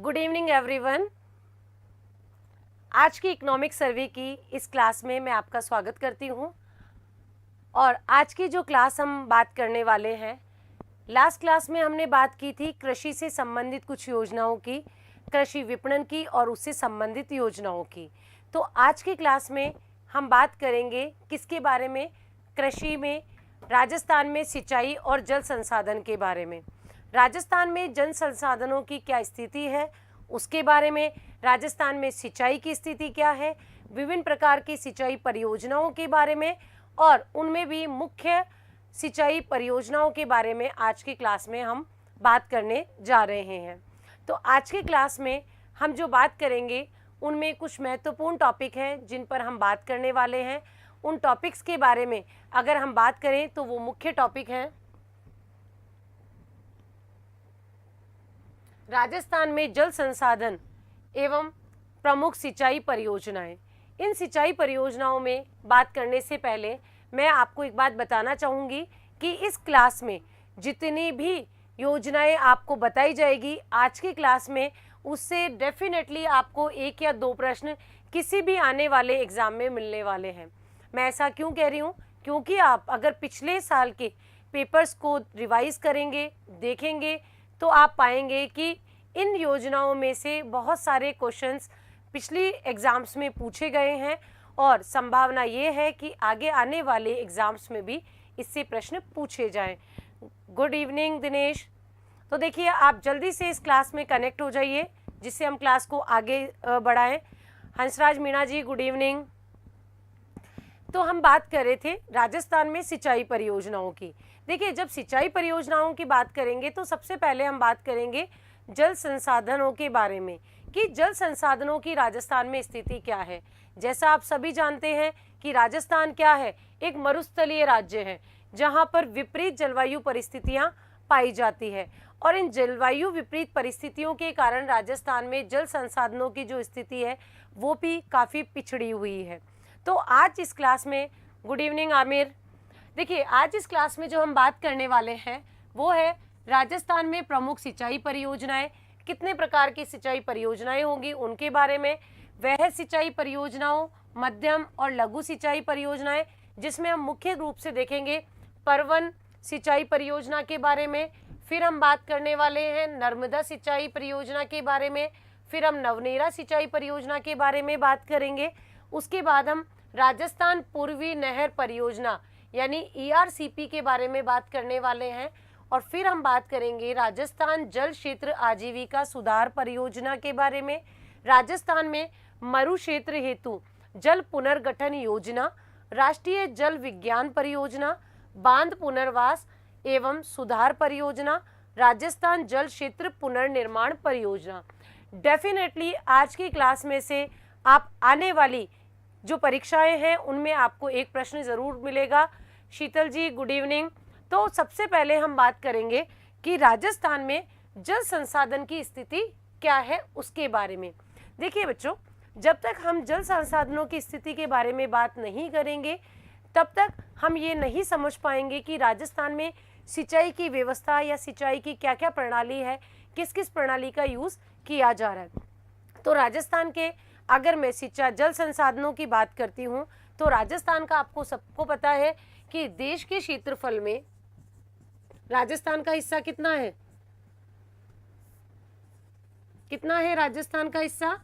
Good evening everyone. आज की economic survey की इस क्लास में मैं आपका स्वागत करती हूँ। और आज की जो क्लास हम बात करने वाले हैं, लास्ट क्लास में हमने बात की थी कृषि से संबंधित कुछ योजनाओं की, कृषि विपणन की और उससे संबंधित योजनाओं की। तो आज की क्लास में हम बात करेंगे किसके बारे में? कृषि में राजस्थान में सिंचाई और जल संसाधन के बारे में। राजस्थान में जल संसाधनों की क्या स्थिति है उसके बारे में, राजस्थान में सिंचाई की स्थिति क्या है, विभिन्न प्रकार की सिंचाई परियोजनाओं के बारे में और उनमें भी मुख्य सिंचाई परियोजनाओं के बारे में आज की क्लास में हम बात करने जा रहे हैं। तो आज की क्लास में हम जो बात करेंगे उनमें कुछ महत्वपूर्ण टॉपिक हैं जिन पर हम बात करने वाले हैं। उन टॉपिक्स के बारे में अगर हम बात करें तो वो मुख्य टॉपिक हैं राजस्थान में जल संसाधन एवं प्रमुख सिंचाई परियोजनाएं। इन सिंचाई परियोजनाओं में बात करने से पहले मैं आपको एक बात बताना चाहूँगी कि इस क्लास में जितनी भी योजनाएं आपको बताई जाएगी आज की क्लास में, उससे डेफिनेटली आपको एक या दो प्रश्न किसी भी आने वाले एग्ज़ाम में मिलने वाले हैं। मैं ऐसा क्यों कह रही हूँ? क्योंकि आप अगर पिछले साल के पेपर्स को रिवाइज करेंगे, देखेंगे, तो आप पाएंगे कि इन योजनाओं में से बहुत सारे क्वेश्चंस पिछली एग्ज़ाम्स में पूछे गए हैं और संभावना ये है कि आगे आने वाले एग्ज़ाम्स में भी इससे प्रश्न पूछे जाएं। Good evening Dinesh. तो देखिए, आप जल्दी से इस क्लास में कनेक्ट हो जाइए जिससे हम क्लास को आगे बढ़ाएं। हंसराज मीणा जी, गुड इवनिंग। तो हम बात कर रहे थे राजस्थान में सिंचाई परियोजनाओं की। देखिए, जब सिंचाई परियोजनाओं की बात करेंगे तो सबसे पहले हम बात करेंगे जल संसाधनों के बारे में कि जल संसाधनों की राजस्थान में स्थिति क्या है। जैसा आप सभी जानते हैं कि राजस्थान क्या है, एक मरुस्थलीय राज्य है जहां पर विपरीत जलवायु परिस्थितियां पाई जाती है और इन जलवायु विपरीत परिस्थितियों के कारण राजस्थान में जल संसाधनों की जो स्थिति है वो भी काफ़ी पिछड़ी हुई है। तो आज इस क्लास में, गुड इवनिंग आमिर। देखिए, आज इस क्लास में जो हम बात करने वाले हैं वो है राजस्थान में प्रमुख सिंचाई परियोजनाएं। कितने प्रकार की सिंचाई परियोजनाएं होंगी उनके बारे में, वह सिंचाई परियोजनाओं, मध्यम और लघु सिंचाई परियोजनाएं, जिसमें हम मुख्य रूप से देखेंगे परवन सिंचाई परियोजना के बारे में। फिर हम बात करने वाले हैं नर्मदा सिंचाई परियोजना के बारे में। फिर हम नवनेरा सिंचाई परियोजना के बारे में बात करेंगे। उसके बाद हम राजस्थान पूर्वी नहर परियोजना यानी ERCP के बारे में बात करने वाले हैं। और फिर हम बात करेंगे राजस्थान जल क्षेत्र आजीविका सुधार परियोजना के बारे में, राजस्थान में मरु क्षेत्र हेतु जल पुनर्गठन योजना, राष्ट्रीय जल विज्ञान परियोजना, बांध पुनर्वास एवं सुधार परियोजना, राजस्थान जल क्षेत्र पुनर्निर्माण परियोजना। डेफिनेटली आज की क्लास में से आप आने वाली जो परीक्षाएं हैं उनमें आपको एक प्रश्न ज़रूर मिलेगा। शीतल जी, गुड इवनिंग। तो सबसे पहले हम बात करेंगे कि राजस्थान में जल संसाधन की स्थिति क्या है उसके बारे में। देखिए बच्चों, जब तक हम जल संसाधनों की स्थिति के बारे में बात नहीं करेंगे तब तक हम ये नहीं समझ पाएंगे कि राजस्थान में सिंचाई की व्यवस्था या सिंचाई की क्या क्या प्रणाली है, किस किस प्रणाली का यूज़ किया जा रहा है। तो राजस्थान के अगर मैं सिंचाई जल संसाधनों की बात करती हूँ तो राजस्थान का आपको सबको पता है कि देश के क्षेत्रफल में राजस्थान का हिस्सा कितना है? कितना है राजस्थान का हिस्सा?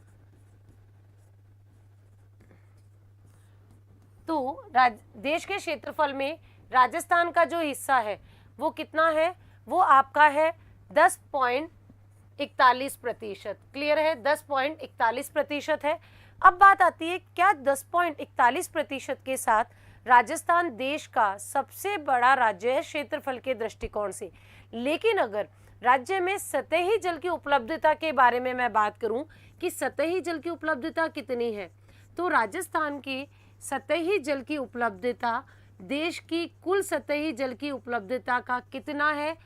तो देश के क्षेत्रफल में राजस्थान का जो हिस्सा है वो कितना है? वो आपका है 10.41%। क्लियर है? 10.41% है। अब बात आती है, क्या 10.41% के साथ राजस्थान देश का सबसे बड़ा राज्य है क्षेत्रफल के दृष्टिकोण से। लेकिन अगर राज्य में सतही जल की उपलब्धता के बारे में मैं बात करूं कि सतही जल की उपलब्धता कितनी है, तो राजस्थान की सतही जल की उपलब्धता देश की कुल सतही जल की उपलब्धता का कितना है?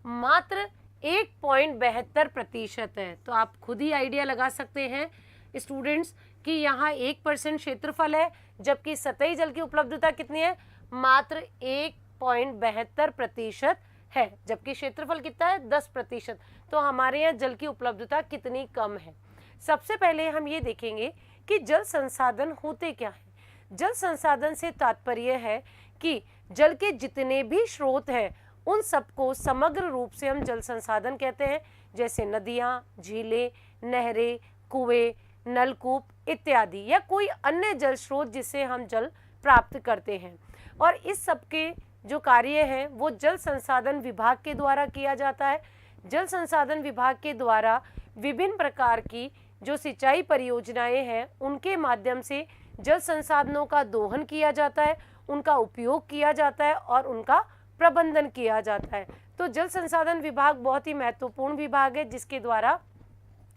मात्र 1.72% है। तो आप खुद ही आइडिया लगा सकते हैं स्टूडेंट्स कि यहाँ 1% क्षेत्रफल है जबकि सतही जल की उपलब्धता कितनी है? मात्र 1.72% है, जबकि क्षेत्रफल कितना है 10%। तो हमारे यहाँ जल की उपलब्धता कितनी कम है। सबसे पहले हम ये देखेंगे कि जल संसाधन होते क्या है। जल संसाधन से तात्पर्य है कि जल के जितने भी स्रोत हैं उन सबको समग्र रूप से हम जल संसाधन कहते हैं, जैसे नदियाँ, झीलें, नहरें, कुएं, नलकूप इत्यादि, या कोई अन्य जल स्रोत जिससे हम जल प्राप्त करते हैं। और इस सब के जो कार्य हैं वो जल संसाधन विभाग के द्वारा किया जाता है। जल संसाधन विभाग के द्वारा विभिन्न प्रकार की जो सिंचाई परियोजनाएं हैं उनके माध्यम से जल संसाधनों का दोहन किया जाता है, उनका उपयोग किया जाता है और उनका प्रबंधन किया जाता है। तो जल संसाधन विभाग बहुत ही महत्वपूर्ण विभाग है जिसके द्वारा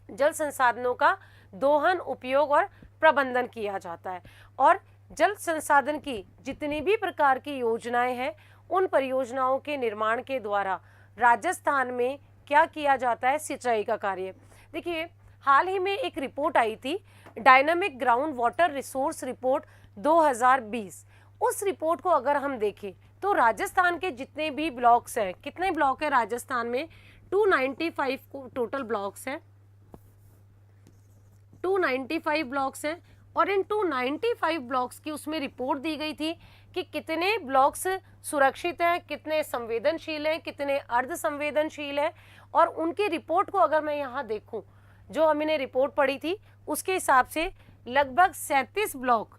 जल संसाधनों का दोहन, उपयोग और प्रबंधन किया जाता है। और जल संसाधन की जितनी भी प्रकार की योजनाएं हैं उन परियोजनाओं के निर्माण के द्वारा राजस्थान में क्या किया जाता है, सिंचाई का कार्य। देखिए, हाल ही में एक रिपोर्ट आई थी, dynamic ground water resource report 2020। उस रिपोर्ट को अगर हम देखें तो राजस्थान के जितने भी ब्लॉक्स हैं, कितने ब्लॉक है राजस्थान में, 295 टोटल ब्लॉक्स हैं, 295 ब्लॉक्स हैं। और इन 295 ब्लॉक्स की उसमें रिपोर्ट दी गई थी कि कितने ब्लॉक्स सुरक्षित हैं, कितने संवेदनशील हैं, कितने अर्ध संवेदनशील हैं। और उनकी रिपोर्ट को अगर मैं यहाँ देखूं, जो हमने रिपोर्ट पढ़ी थी उसके हिसाब से लगभग 37 ब्लॉक,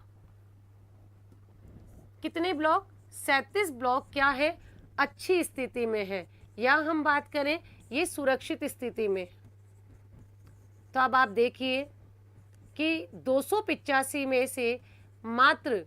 कितने ब्लॉक, 37 ब्लॉक क्या है, अच्छी स्थिति में है, या हम बात करें ये सुरक्षित स्थिति में। तो अब आप देखिए कि 285 में से मात्र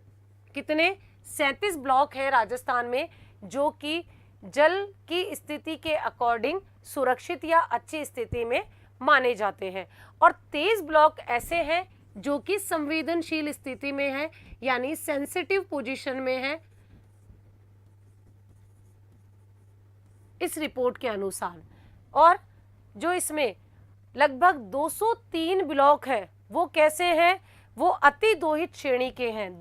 कितने, 37 ब्लॉक है राजस्थान में जो कि जल की स्थिति के अकॉर्डिंग सुरक्षित या अच्छी स्थिति में माने जाते हैं। और 23 ब्लॉक ऐसे हैं जो कि संवेदनशील स्थिति में है, यानी सेंसिटिव पोजीशन में है इस रिपोर्ट के अनुसार। और जो इसमें लगभग 203 ब्लॉक है वो कैसे हैं, वो अति दोहित श्रेणी के हैं।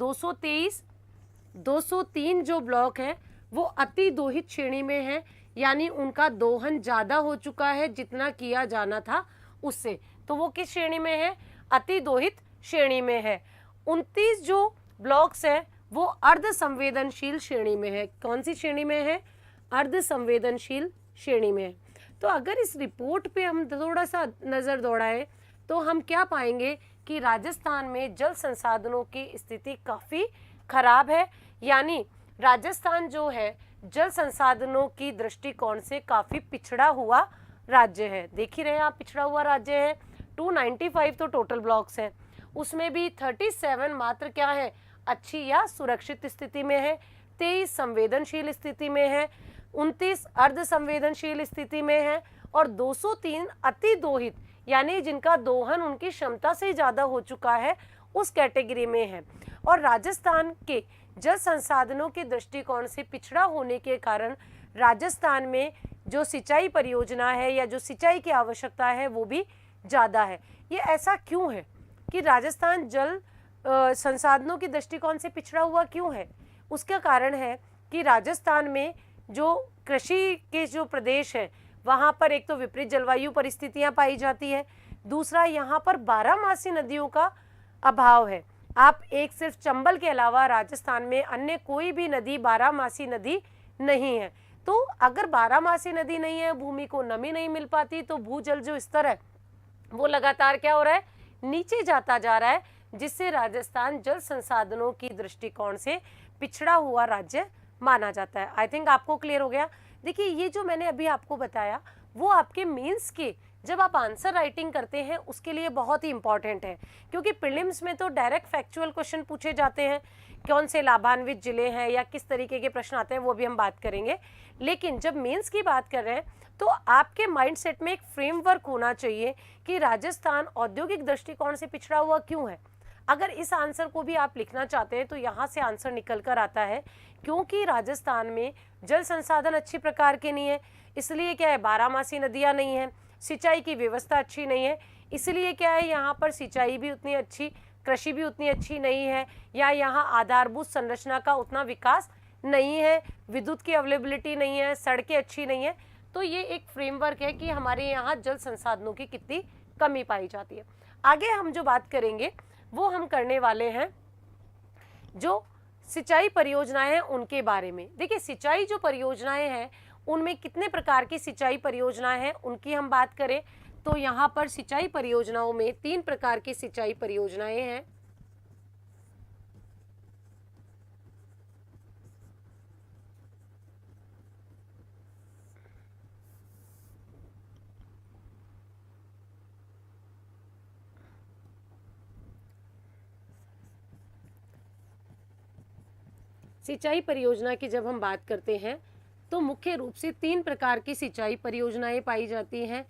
203 जो ब्लॉक हैं वो अति दोहित श्रेणी में है, यानी उनका दोहन ज़्यादा हो चुका है जितना किया जाना था उससे। तो वो किस श्रेणी में है, अति दोहित श्रेणी में है। 29 जो ब्लॉक्स हैं वो अर्ध संवेदनशील श्रेणी में है। कौन सी श्रेणी में है, अर्ध संवेदनशील श्रेणी में है। तो अगर इस रिपोर्ट पे हम थोड़ा सा नज़र दौड़ाएं तो हम क्या पाएंगे कि राजस्थान में जल संसाधनों की स्थिति काफ़ी खराब है, यानी राजस्थान जो है जल संसाधनों की दृष्टिकोण से काफ़ी पिछड़ा हुआ राज्य है। देख ही रहे हैं आप, पिछड़ा हुआ राज्य है। 295 तो टोटल ब्लॉक्स हैं, उसमें भी 37 मात्र क्या है, अच्छी या सुरक्षित स्थिति में है, 23 संवेदनशील स्थिति में है, 29 अर्ध संवेदनशील स्थिति में है और 203 अति दोहित, यानी जिनका दोहन उनकी क्षमता से ज़्यादा हो चुका है, उस कैटेगरी में है। और राजस्थान के जल संसाधनों के दृष्टिकोण से पिछड़ा होने के कारण राजस्थान में जो सिंचाई परियोजना है या जो सिंचाई की आवश्यकता है वो भी ज़्यादा है। ये ऐसा क्यों है कि राजस्थान जल संसाधनों के दृष्टिकोण से पिछड़ा हुआ क्यों है? उसका कारण है कि राजस्थान में जो कृषि के जो प्रदेश है वहाँ पर एक तो विपरीत जलवायु परिस्थितियाँ पाई जाती है, दूसरा यहाँ पर 12 नदियों का अभाव है। आप एक सिर्फ चंबल के अलावा राजस्थान में अन्य कोई भी नदी 12 नदी नहीं है। तो अगर 12 नदी नहीं है, भूमि को नमी नहीं मिल पाती, तो भूजल जो स्तर है वो लगातार क्या हो रहा है, नीचे जाता जा रहा है, जिससे राजस्थान जल संसाधनों की दृष्टिकोण से पिछड़ा हुआ राज्य माना जाता है। आई थिंक आपको क्लियर हो गया। देखिए, ये जो मैंने अभी आपको बताया वो आपके मेंस के जब आप आंसर राइटिंग करते हैं उसके लिए बहुत ही इंपॉर्टेंट है, क्योंकि प्रीलिम्स में तो डायरेक्ट फैक्चुअल क्वेश्चन पूछे जाते हैं, कौन से लाभान्वित जिले हैं या किस तरीके के प्रश्न आते हैं वो भी हम बात करेंगे। लेकिन जब मेंस की बात कर रहे हैं तो आपके माइंडसेट में एक फ्रेमवर्क होना चाहिए कि राजस्थान औद्योगिक दृष्टिकोण से पिछड़ा हुआ क्यों है। अगर इस आंसर को भी आप लिखना चाहते हैं तो यहाँ से आंसर निकल कर आता है, क्योंकि राजस्थान में जल संसाधन अच्छी प्रकार के नहीं है, इसलिए क्या है, 12 नदियाँ नहीं हैं, सिंचाई की व्यवस्था अच्छी नहीं है, इसलिए क्या है, यहाँ पर सिंचाई भी उतनी अच्छी, कृषि भी उतनी अच्छी नहीं है, या यहाँ आधारभूत संरचना का उतना विकास नहीं है, विद्युत की अवेलेबिलिटी नहीं है, सड़कें अच्छी नहीं है, तो ये एक फ्रेमवर्क है कि हमारे यहाँ जल संसाधनों की कितनी कमी पाई जाती है। आगे हम जो बात करेंगे वो हम करने वाले हैं जो सिंचाई परियोजनाएं हैं उनके बारे में। देखिए, सिंचाई जो परियोजनाएं हैं उनमें कितने प्रकार की सिंचाई परियोजनाएं हैं उनकी हम बात करें तो यहाँ पर सिंचाई परियोजनाओं में 3 प्रकार की सिंचाई परियोजनाएं हैं। सिंचाई परियोजना की जब हम बात करते हैं तो मुख्य रूप से 3 प्रकार की सिंचाई परियोजनाएं पाई जाती हैं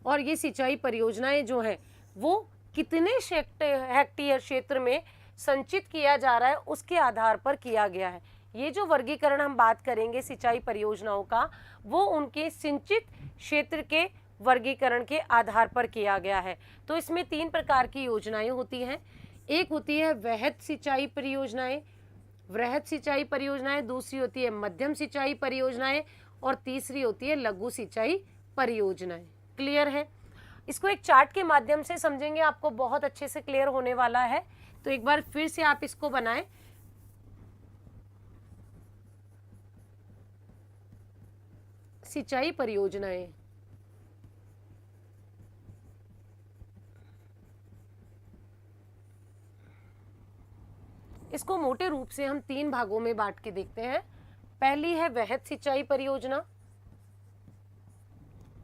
और ये सिंचाई परियोजनाएं जो है वो कितने हेक्टेयर क्षेत्र में संचित किया जा रहा है उसके आधार पर किया गया है। ये जो वर्गीकरण हम बात करेंगे सिंचाई परियोजनाओं का वो उनके सिंचित क्षेत्र के वर्गीकरण के आधार पर किया गया है। तो इसमें 3 प्रकार की योजनाएं होती हैं। एक होती है वृहद सिंचाई परियोजनाएं, वृहद सिंचाई परियोजनाएं, दूसरी होती है मध्यम सिंचाई परियोजनाएं और तीसरी होती है लघु सिंचाई परियोजनाएं। क्लियर है? इसको एक चार्ट के माध्यम से समझेंगे, आपको बहुत अच्छे से क्लियर होने वाला है। तो एक बार फिर से आप इसको बनाएं। सिंचाई परियोजनाएं, इसको मोटे रूप से हम 3 भागों में बांट के देखते हैं। पहली है वृहद सिंचाई परियोजना,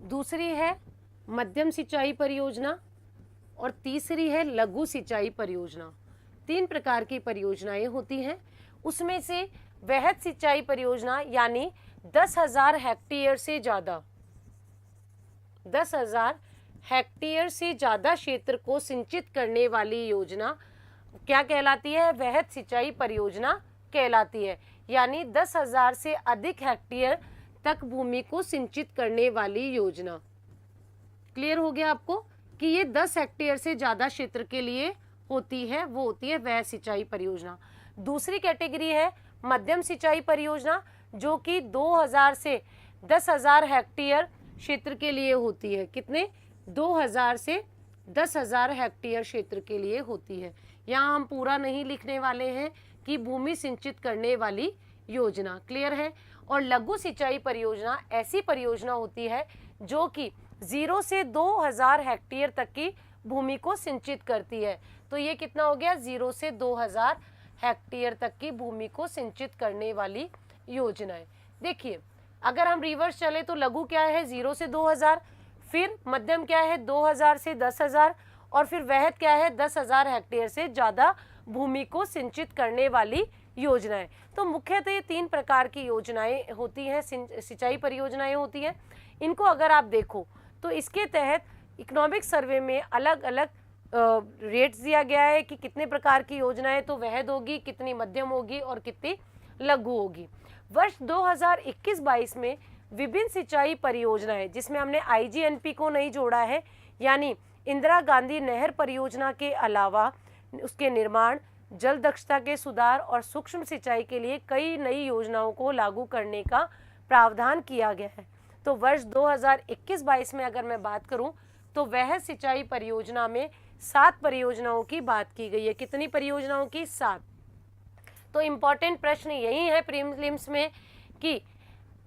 दूसरी है मध्यम सिंचाई परियोजना और तीसरी है लघु सिंचाई परियोजना। 3 प्रकार की परियोजनाएं होती हैं। उसमें से वृहद सिंचाई परियोजना यानी 10,000 हेक्टेयर से ज़्यादा, 10,000 हेक्टेयर से ज़्यादा क्षेत्र को सिंचित करने वाली योजना क्या कहलाती है? वृहद सिंचाई परियोजना कहलाती है। यानी 10,000 से अधिक हेक्टेयर तक भूमि को सिंचित करने वाली योजना। क्लियर हो गया आपको कि ये 10 हेक्टेयर से ज़्यादा क्षेत्र के लिए होती है, वो होती है वृहद सिंचाई परियोजना। दूसरी कैटेगरी है मध्यम सिंचाई परियोजना जो कि 2,000 से 10,000 हेक्टेयर क्षेत्र के लिए होती है। कितने? 2,000 से 10,000 हेक्टेयर क्षेत्र के लिए होती है। यहाँ हम पूरा नहीं लिखने वाले हैं कि भूमि सिंचित करने वाली योजना। क्लियर है? और लघु सिंचाई परियोजना ऐसी परियोजना होती है जो कि 0 से 2,000 हेक्टेयर तक की भूमि को सिंचित करती है। तो ये कितना हो गया? 0 से 2,000 हेक्टेयर तक की भूमि को सिंचित करने वाली योजनाएं। देखिए, अगर हम रिवर्स चले तो लघु क्या है? 0 से 2,000, फिर मध्यम क्या है? 2,000 से 10,000 और फिर वृहद क्या है? 10,000 हेक्टेयर से ज़्यादा भूमि को सिंचित करने वाली योजनाएं। तो मुख्यतः ये 3 प्रकार की योजनाएं होती हैं, सिंचाई परियोजनाएं होती हैं। इनको अगर आप देखो तो इसके तहत इकोनॉमिक सर्वे में अलग अलग रेट्स दिया गया है कि कितने प्रकार की योजनाएं तो वृहद होगी, कितनी मध्यम होगी और कितनी लघु होगी। वर्ष 2021-22 में विभिन्न सिंचाई परियोजनाएं जिसमें हमने IGNP को नहीं जोड़ा है, यानी इंदिरा गांधी नहर परियोजना के अलावा उसके निर्माण, जल दक्षता के सुधार और सूक्ष्म सिंचाई के लिए कई नई योजनाओं को लागू करने का प्रावधान किया गया है। तो वर्ष 2021-22 में अगर मैं बात करूं तो वृहद सिंचाई परियोजना में 7 परियोजनाओं की बात की गई है। कितनी परियोजनाओं की? 7। तो इम्पॉर्टेंट प्रश्न यही है प्रीलिम्स में कि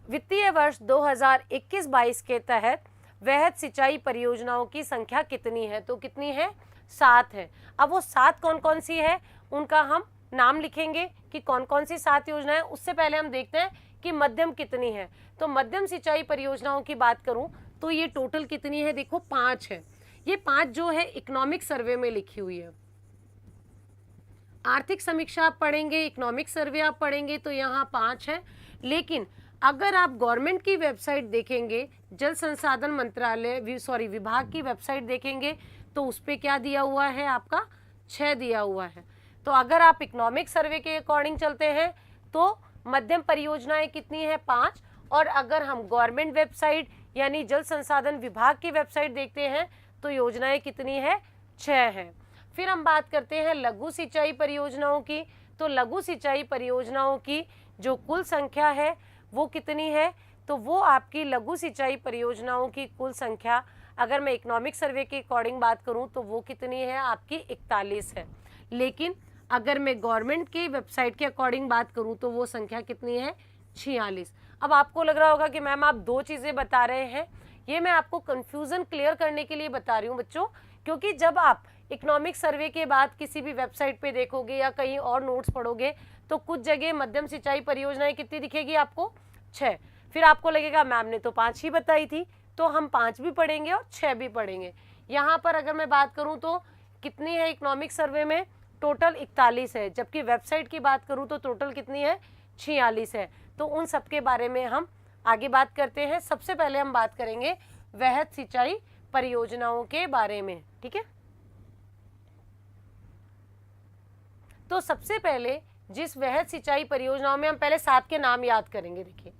वित्तीय वर्ष 2021-22 के तहत वृहद सिंचाई परियोजनाओं की संख्या कितनी है? तो कितनी है? 7 है। अब वो 7 कौन कौन सी है उनका हम नाम लिखेंगे कि कौन कौन सी 7 योजनाएं। उससे पहले हम देखते हैं कि मध्यम कितनी है। तो मध्यम सिंचाई परियोजनाओं की बात करूं तो ये टोटल कितनी है? देखो 5 है। ये 5 जो है इकोनॉमिक सर्वे में लिखी हुई है। आर्थिक समीक्षा आप पढ़ेंगे, इकोनॉमिक सर्वे आप पढ़ेंगे तो यहाँ 5 है। लेकिन अगर आप गवर्नमेंट की वेबसाइट देखेंगे, जल संसाधन मंत्रालय विभाग की वेबसाइट देखेंगे तो उस पर क्या दिया हुआ है? आपका 6 दिया हुआ है। तो अगर आप इकोनॉमिक सर्वे के अकॉर्डिंग चलते हैं तो मध्यम परियोजनाएं कितनी है? 5। और अगर हम गवर्नमेंट वेबसाइट यानी जल संसाधन विभाग की वेबसाइट देखते हैं तो योजनाएं कितनी है? 6 है। फिर हम बात करते हैं लघु सिंचाई परियोजनाओं की। तो लघु सिंचाई परियोजनाओं की जो कुल संख्या है वो कितनी है, तो वो आपकी लघु सिंचाई परियोजनाओं की कुल संख्या, अगर मैं इकोनॉमिक सर्वे के अकॉर्डिंग बात करूं तो वो कितनी है, आपकी 41 है। लेकिन अगर मैं गवर्नमेंट की वेबसाइट के अकॉर्डिंग बात करूं तो वो संख्या कितनी है, 46। अब आपको लग रहा होगा कि मैम आप दो चीज़ें बता रहे हैं, ये मैं आपको कंफ्यूजन क्लियर करने के लिए बता रही हूँ बच्चों, क्योंकि जब आप इकोनॉमिक सर्वे के बाद किसी भी वेबसाइट पे देखोगे या कहीं और नोट्स पढ़ोगे तो कुछ जगह मध्यम सिंचाई परियोजनाएं कितनी दिखेगी आपको, 6। फिर आपको लगेगा मैम ने तो 5 ही बताई थी, तो हम 5 भी पढ़ेंगे और 6 भी पढ़ेंगे। यहाँ पर अगर मैं बात करूँ तो कितनी है इकोनॉमिक सर्वे में, टोटल 41 है, जबकि वेबसाइट की बात करूँ तो टोटल कितनी है, 46 है। तो उन सब के बारे में हम आगे बात करते हैं। सबसे पहले हम बात करेंगे वृहद सिंचाई परियोजनाओं के बारे में, ठीक है। तो सबसे पहले जिस वृहद सिंचाई परियोजनाओं में, हम पहले 7 के नाम याद करेंगे। देखिए,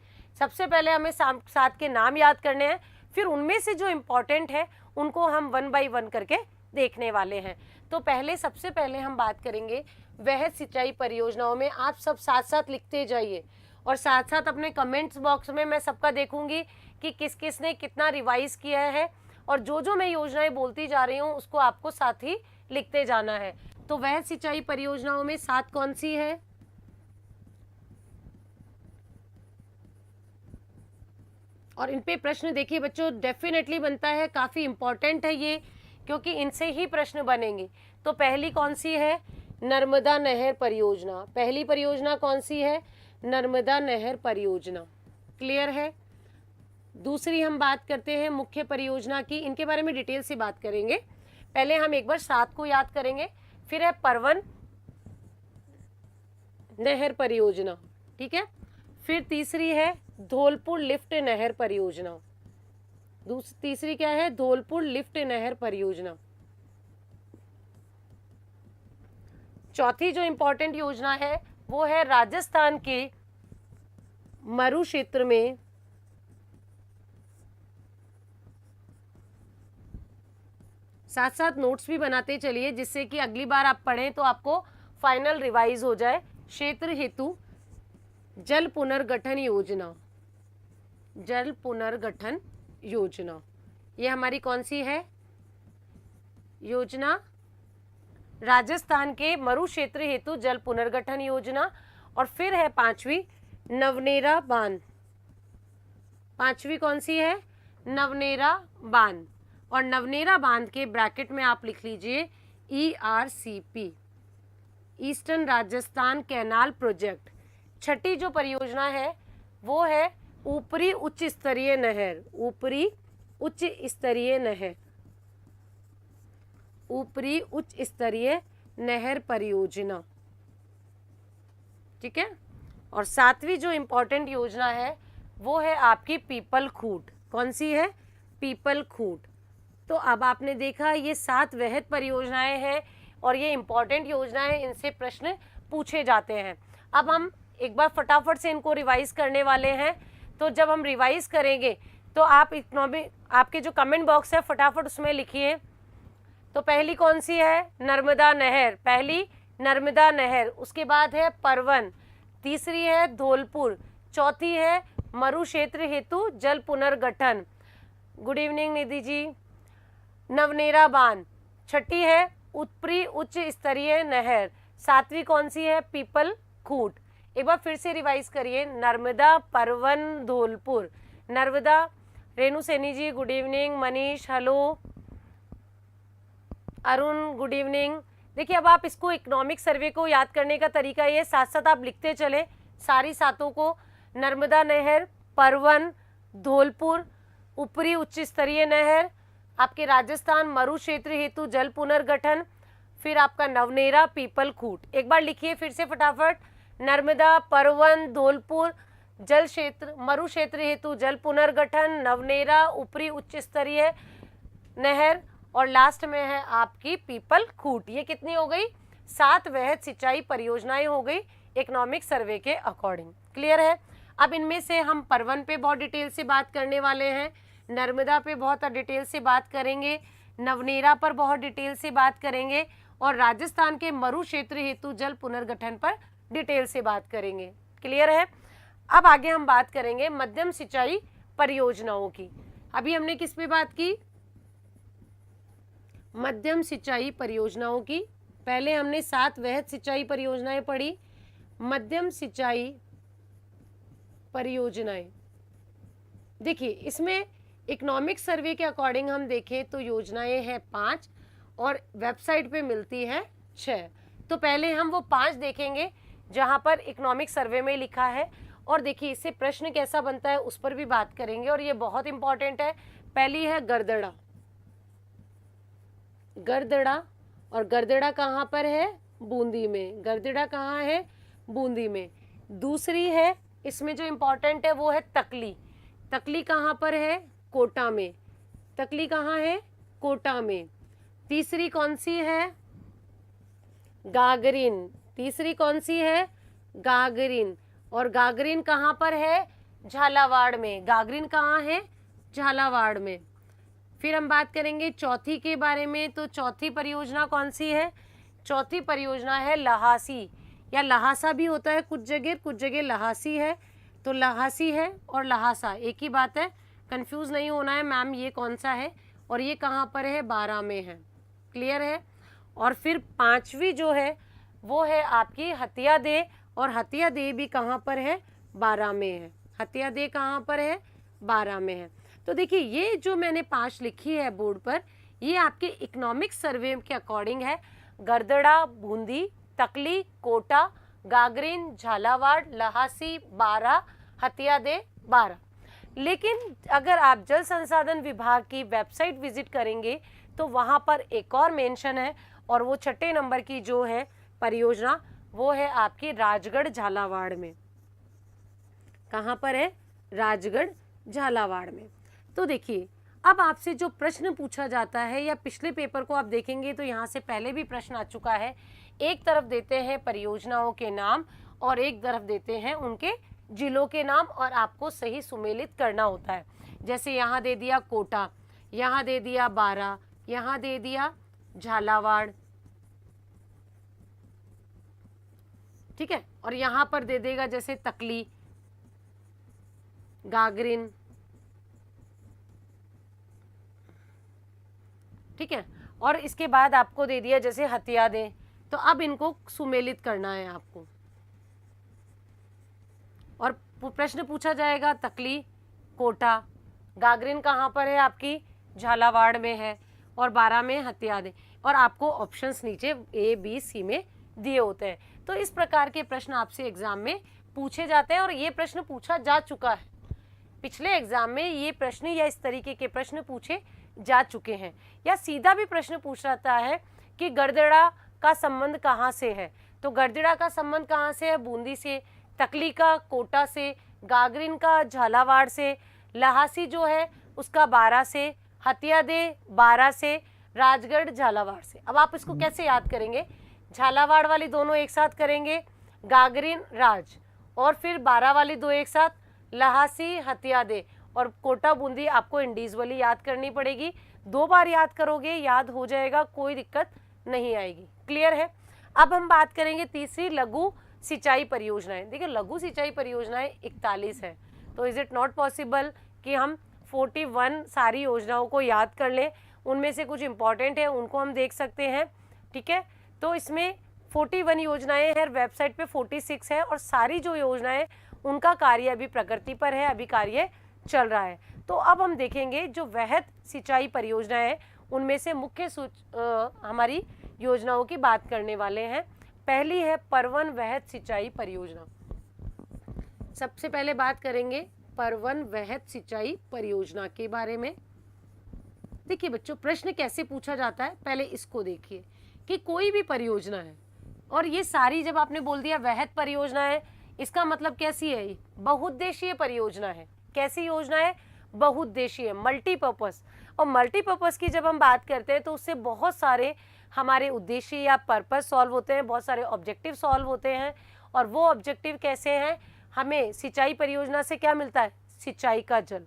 सबसे पहले हमें 7 के नाम याद करने हैं, फिर उनमें से जो इम्पोर्टेंट है उनको हम 1 बाय 1 करके देखने वाले हैं। तो पहले सबसे पहले हम बात करेंगे वृहद सिंचाई परियोजनाओं में। आप सब साथ साथ लिखते जाइए और साथ साथ अपने कमेंट्स बॉक्स में मैं सबका देखूंगी कि किस किस ने कितना रिवाइज किया है, और जो जो मैं योजनाएं बोलती जा रही हूँ उसको आपको साथ ही लिखते जाना है। तो वृहद सिंचाई परियोजनाओं में 7 कौन सी है, और इन पे प्रश्न देखिए बच्चों डेफिनेटली बनता है, काफ़ी इंपॉर्टेंट है ये, क्योंकि इनसे ही प्रश्न बनेंगे। तो पहली कौन सी है, नर्मदा नहर परियोजना। पहली परियोजना कौन सी है, नर्मदा नहर परियोजना, क्लियर है। दूसरी हम बात करते हैं मुख्य परियोजना की, इनके बारे में डिटेल से बात करेंगे। पहले हम एक बार 7 को याद करेंगे, फिर है परवन नहर परियोजना, ठीक है। फिर तीसरी है धौलपुर लिफ्ट नहर परियोजना। तीसरी क्या है, धौलपुर लिफ्ट नहर परियोजना। चौथी जो इंपॉर्टेंट योजना है वो है राजस्थान के मरु क्षेत्र में साथ साथ नोट्स भी बनाते चलिए, जिससे कि अगली बार आप पढ़ें तो आपको फाइनल रिवाइज हो जाए। क्षेत्र हेतु जल पुनर्गठन योजना, जल पुनर्गठन योजना, ये हमारी कौन सी है योजना, राजस्थान के मरु क्षेत्र हेतु जल पुनर्गठन योजना। और फिर है 5वीं नवनेरा बांध। 5वीं कौन सी है, नवनेरा बांध, और नवनेरा बांध के ब्रैकेट में आप लिख लीजिए ERCP, eastern Rajasthan canal project. छठी जो परियोजना है वो है ऊपरी उच्च स्तरीय नहर, ऊपरी उच्च स्तरीय नहर, ऊपरी उच्च स्तरीय नहर परियोजना, ठीक है। और 7वीं जो इम्पोर्टेंट योजना है वो है आपकी पीपल खूट। कौन सी है, पीपल खूट। तो अब आपने देखा ये 7 वृहद परियोजनाएं हैं और ये इम्पोर्टेंट योजनाएं, इनसे प्रश्न पूछे जाते हैं। अब हम एक बार फटाफट से इनको रिवाइज करने वाले हैं। तो जब हम रिवाइज करेंगे तो आप आपके जो कमेंट बॉक्स है फटाफट उसमें लिखिए। तो पहली कौन सी है, नर्मदा नहर, पहली नर्मदा नहर। उसके बाद है परवन, तीसरी है धौलपुर, चौथी है मरु क्षेत्र हेतु जल पुनर्गठन, गुड इवनिंग निधि जी। नवनेरा बांध, छठी है ऊपरी उच्च स्तरीय नहर, 7वीं कौन सी है, पीपल खूट। एक बार फिर से रिवाइज करिए, Narmada, Parwan, Dholpur. Narmada, Renu Saini ji good evening, Manish hello, Arun good evening. देखिए अब आप इसको इकोनॉमिक सर्वे को याद करने का तरीका ये, साथ साथ आप लिखते चले सारी सातों को। नर्मदा नहर, परवन, धौलपुर, ऊपरी उच्च स्तरीय नहर, आपके राजस्थान मरु क्षेत्र हेतु जल पुनर्गठन, फिर आपका नवनेरा, पीपल खूट। एक बार लिखिए फिर से फटाफट, नर्मदा, परवन, धौलपुर, जल क्षेत्र मरु क्षेत्र हेतु जल पुनर्गठन, नवनेरा, ऊपरी उच्च स्तरीय नहर, और लास्ट में है आपकी पीपल खूट। ये कितनी हो गई, 7 वृहद सिंचाई परियोजनाएं हो गई इकोनॉमिक सर्वे के अकॉर्डिंग। क्लियर है। अब इनमें से हम परवन पे बहुत डिटेल से बात करने वाले हैं, नर्मदा पे बहुत डिटेल से बात करेंगे, नवनेरा पर बहुत डिटेल से बात करेंगे, और राजस्थान के मरु क्षेत्र हेतु जल पुनर्गठन पर डिटेल से बात करेंगे। क्लियर है। अब आगे हम बात करेंगे मध्यम सिंचाई परियोजनाओं की। अभी हमने किस पे बात की? मध्यम सिंचाई परियोजनाओं की। पहले हमने 7 वृहद सिंचाई परियोजनाएं पढ़ी। मध्यम सिंचाई परियोजनाएं, देखिए इसमें इकोनॉमिक सर्वे के अकॉर्डिंग हम देखें तो योजनाएं हैं 5 और वेबसाइट पे मिलती है 6। तो पहले हम वो 5 देखेंगे जहां पर इकोनॉमिक सर्वे में लिखा है, और देखिए इससे प्रश्न कैसा बनता है उस पर भी बात करेंगे, और ये बहुत इंपॉर्टेंट है। पहली है गरदड़ा, गरदड़ा, और गरदड़ा कहाँ पर है? बूंदी में। गरदड़ा कहाँ है? बूंदी में। दूसरी है इसमें जो इम्पोर्टेंट है वो है तकली। तकली कहाँ पर है? कोटा में। तकली कहाँ है? कोटा में। तीसरी कौन सी है? गागरिन। तीसरी कौन सी है? गागरिन। और गागरिन कहाँ पर है? झालावाड़ में। गागरिन कहाँ है? झालावाड़ में। फिर हम बात करेंगे चौथी के बारे में, तो चौथी परियोजना कौन सी है? चौथी परियोजना है लहासी, या लहासा भी होता है कुछ जगह लहासी है। तो लहासी है और लहासा एक ही बात है, कंफ्यूज नहीं होना है मैम ये कौन सा है, और ये कहाँ पर है? 12 में है। क्लियर है। और फिर पांचवी जो है वो है आपकी हथिया दे, और हथिया दे भी कहाँ पर है? 12 में है। हथिया दे कहाँ पर है? 12 में है। तो देखिए ये जो मैंने 5 लिखी है बोर्ड पर, ये आपके इकोनॉमिक सर्वे के अकॉर्डिंग है। गरदड़ा, बूंदी, तकली, कोटा, गागरिन, झालावाड़, लहासी 12, हथिया दे 12। लेकिन अगर आप जल संसाधन विभाग की वेबसाइट विजिट करेंगे तो वहाँ पर एक और मेंशन है, और वो 6 नंबर की जो है परियोजना वो है आपकी राजगढ़ झालावाड़ में। कहाँ पर है? राजगढ़ झालावाड़ में। तो देखिए अब आपसे जो प्रश्न पूछा जाता है, या पिछले पेपर को आप देखेंगे तो यहाँ से पहले भी प्रश्न आ चुका है। एक तरफ देते हैं परियोजनाओं के नाम और एक तरफ देते हैं उनके जिलों के नाम, और आपको सही सुमेलित करना होता है। जैसे यहाँ दे दिया कोटा, यहाँ दे दिया 12, यहाँ दे दिया झालावाड़, ठीक है, और यहाँ पर दे देगा जैसे तकली, गागरिन, ठीक है, और इसके बाद आपको दे दिया जैसे हथिया दे। तो अब इनको सुमेलित करना है आपको, और प्रश्न पूछा जाएगा तकली, कोटा, गागरिन कहाँ पर है? आपकी झालावाड़ में है, और 12 में हथिया दे, और आपको ऑप्शंस नीचे A, B, C में दिए होते हैं। तो इस प्रकार के प्रश्न आपसे एग्जाम में पूछे जाते हैं, और ये प्रश्न पूछा जा चुका है पिछले एग्जाम में। ये प्रश्न या इस तरीके के प्रश्न पूछे जा चुके हैं। या सीधा भी प्रश्न पूछ रहा है कि गरदड़ा का संबंध कहाँ से है, तो गरदड़ा का संबंध कहाँ से है? बूंदी से। तकली का कोटा से, गागरिन का झालावाड़ से, लहासी जो है उसका 12 से, हथिया दे 12 से, राजगढ़ झालावाड़ से। अब आप इसको कैसे याद करेंगे? झालावाड़ वाली दोनों एक साथ करेंगे, गागरिन राज, और फिर 12 वाली दो एक साथ, लहासी हथिया दे, और कोटा बूंदी आपको इंडिविजुअली याद करनी पड़ेगी। 2 बार याद करोगे याद हो जाएगा, कोई दिक्कत नहीं आएगी। क्लियर है। अब हम बात करेंगे तीसरी लघु सिंचाई परियोजनाएं। देखिए लघु सिंचाई परियोजनाएं 41 है, तो इज इट नॉट पॉसिबल कि हम 41 सारी योजनाओं को याद कर लें? उनमें से कुछ इंपॉर्टेंट है उनको हम देख सकते हैं, ठीक है। तो इसमें 41 योजनाएं हैं, वेबसाइट पे 46 है, और सारी जो योजनाएं उनका कार्य अभी प्रगति पर है, अभी कार्य चल रहा है। तो अब हम देखेंगे जो वृहद सिंचाई परियोजनाएं हैं उनमें से मुख्य हमारी योजनाओं की बात करने वाले हैं। पहली है परवन वृहद सिंचाई परियोजना। सबसे पहले बात करेंगे परवन वृहद सिंचाई परियोजना के बारे में। देखिए बच्चों प्रश्न कैसे पूछा जाता है, पहले इसको देखिए कि कोई भी परियोजना है, और ये सारी जब आपने बोल दिया वृहद परियोजना है, इसका मतलब कैसी है? बहुउद्देशीय परियोजना है। कैसी योजना है? बहुउद्देशीय, मल्टीपर्पस। और मल्टीपर्पस की जब हम बात करते हैं तो उससे बहुत सारे हमारे उद्देश्य या पर्पस सॉल्व होते हैं, बहुत सारे ऑब्जेक्टिव सॉल्व होते हैं। और वो ऑब्जेक्टिव कैसे हैं? हमें सिंचाई परियोजना से क्या मिलता है? सिंचाई का जल,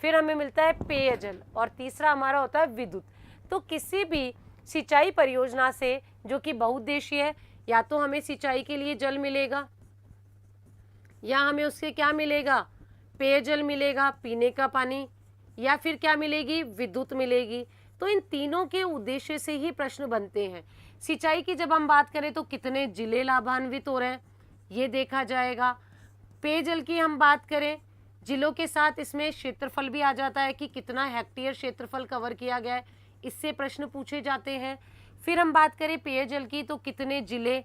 फिर हमें मिलता है पेयजल, और तीसरा हमारा होता है विद्युत। तो किसी भी सिंचाई परियोजना से जो कि बहुउद्देशीय है, या तो हमें सिंचाई के लिए जल मिलेगा, या हमें उससे क्या मिलेगा, पेयजल मिलेगा, पीने का पानी, या फिर क्या मिलेगी, विद्युत मिलेगी। तो इन तीनों के उद्देश्य से ही प्रश्न बनते हैं। सिंचाई की जब हम बात करें तो कितने जिले लाभान्वित हो रहे हैं ये देखा जाएगा। पेयजल की हम बात करें, जिलों के साथ इसमें क्षेत्रफल भी आ जाता है कि कितना हेक्टेयर क्षेत्रफल कवर किया गया है, इससे प्रश्न पूछे जाते हैं। फिर हम बात करें पेयजल की तो कितने जिले,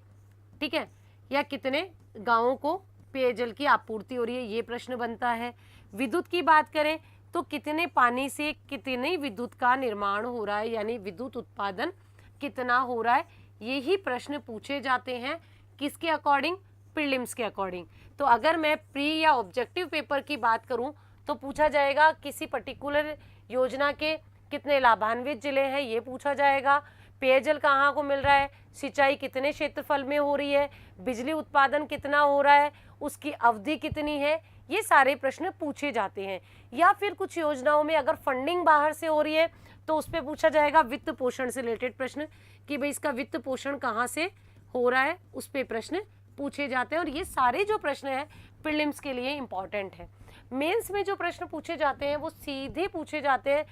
ठीक है, या कितने गांवों को पेयजल की आपूर्ति हो रही है, ये प्रश्न बनता है। विद्युत की बात करें तो कितने पानी से कितनी विद्युत का निर्माण हो रहा है, यानी विद्युत उत्पादन कितना हो रहा है, यही प्रश्न पूछे जाते हैं किसके अकॉर्डिंग, प्रीलिम्स के अकॉर्डिंग। तो अगर मैं प्री या ऑब्जेक्टिव पेपर की बात करूं तो पूछा जाएगा किसी पर्टिकुलर योजना के कितने लाभान्वित जिले हैं, ये पूछा जाएगा। पेयजल कहाँ को मिल रहा है, सिंचाई कितने क्षेत्रफल में हो रही है, बिजली उत्पादन कितना हो रहा है, उसकी अवधि कितनी है, ये सारे प्रश्न पूछे जाते हैं। या फिर कुछ योजनाओं में अगर फंडिंग बाहर से हो रही है तो उस पर पूछा जाएगा वित्त पोषण से रिलेटेड प्रश्न कि भाई इसका वित्त पोषण कहाँ से हो रहा है, उस पर प्रश्न पूछे जाते हैं। और ये सारे जो प्रश्न हैं प्रीलिम्स के लिए इम्पॉर्टेंट है। मेंस में जो प्रश्न पूछे जाते हैं वो सीधे पूछे जाते हैं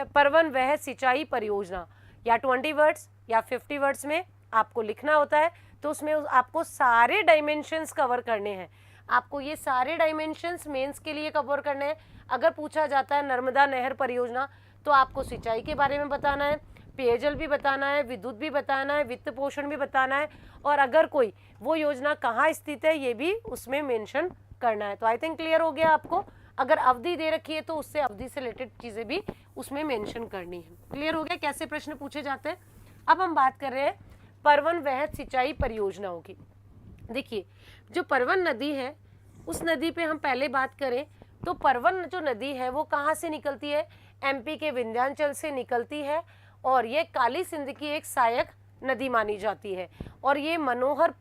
परवन वह सिंचाई परियोजना, या 20 वर्ड्स या 50 वर्ड्स में आपको लिखना होता है। तो उसमें आपको सारे डायमेंशंस कवर करने हैं, आपको ये सारे डायमेंशंस मेंस के लिए कवर करने हैं। अगर पूछा जाता है नर्मदा नहर परियोजना तो आपको सिंचाई के बारे में बताना है, पेयजल भी बताना है, विद्युत भी बताना है, वित्त पोषण भी बताना है, और अगर कोई वो योजना कहाँ स्थित है ये भी उसमें मेंशन करना है। तो आई थिंक क्लियर हो गया आपको। अगर अवधि दे रखी है तो उससे अवधि से रिलेटेड चीज़ें भी उसमें मेंशन करनी है। क्लियर हो गया कैसे प्रश्न पूछे जाते हैं। अब हम बात कर रहे हैं परवन वह सिंचाई परियोजनाओं की। देखिए जो परवन नदी है उस नदी पे हम पहले बात करें तो परवन जो नदी है वो कहाँ से निकलती है, एमपी के विंध्याचल से निकलती है, और ये काली सिंध की एक सहायक नदी मानी जाती है, और ये मनोहर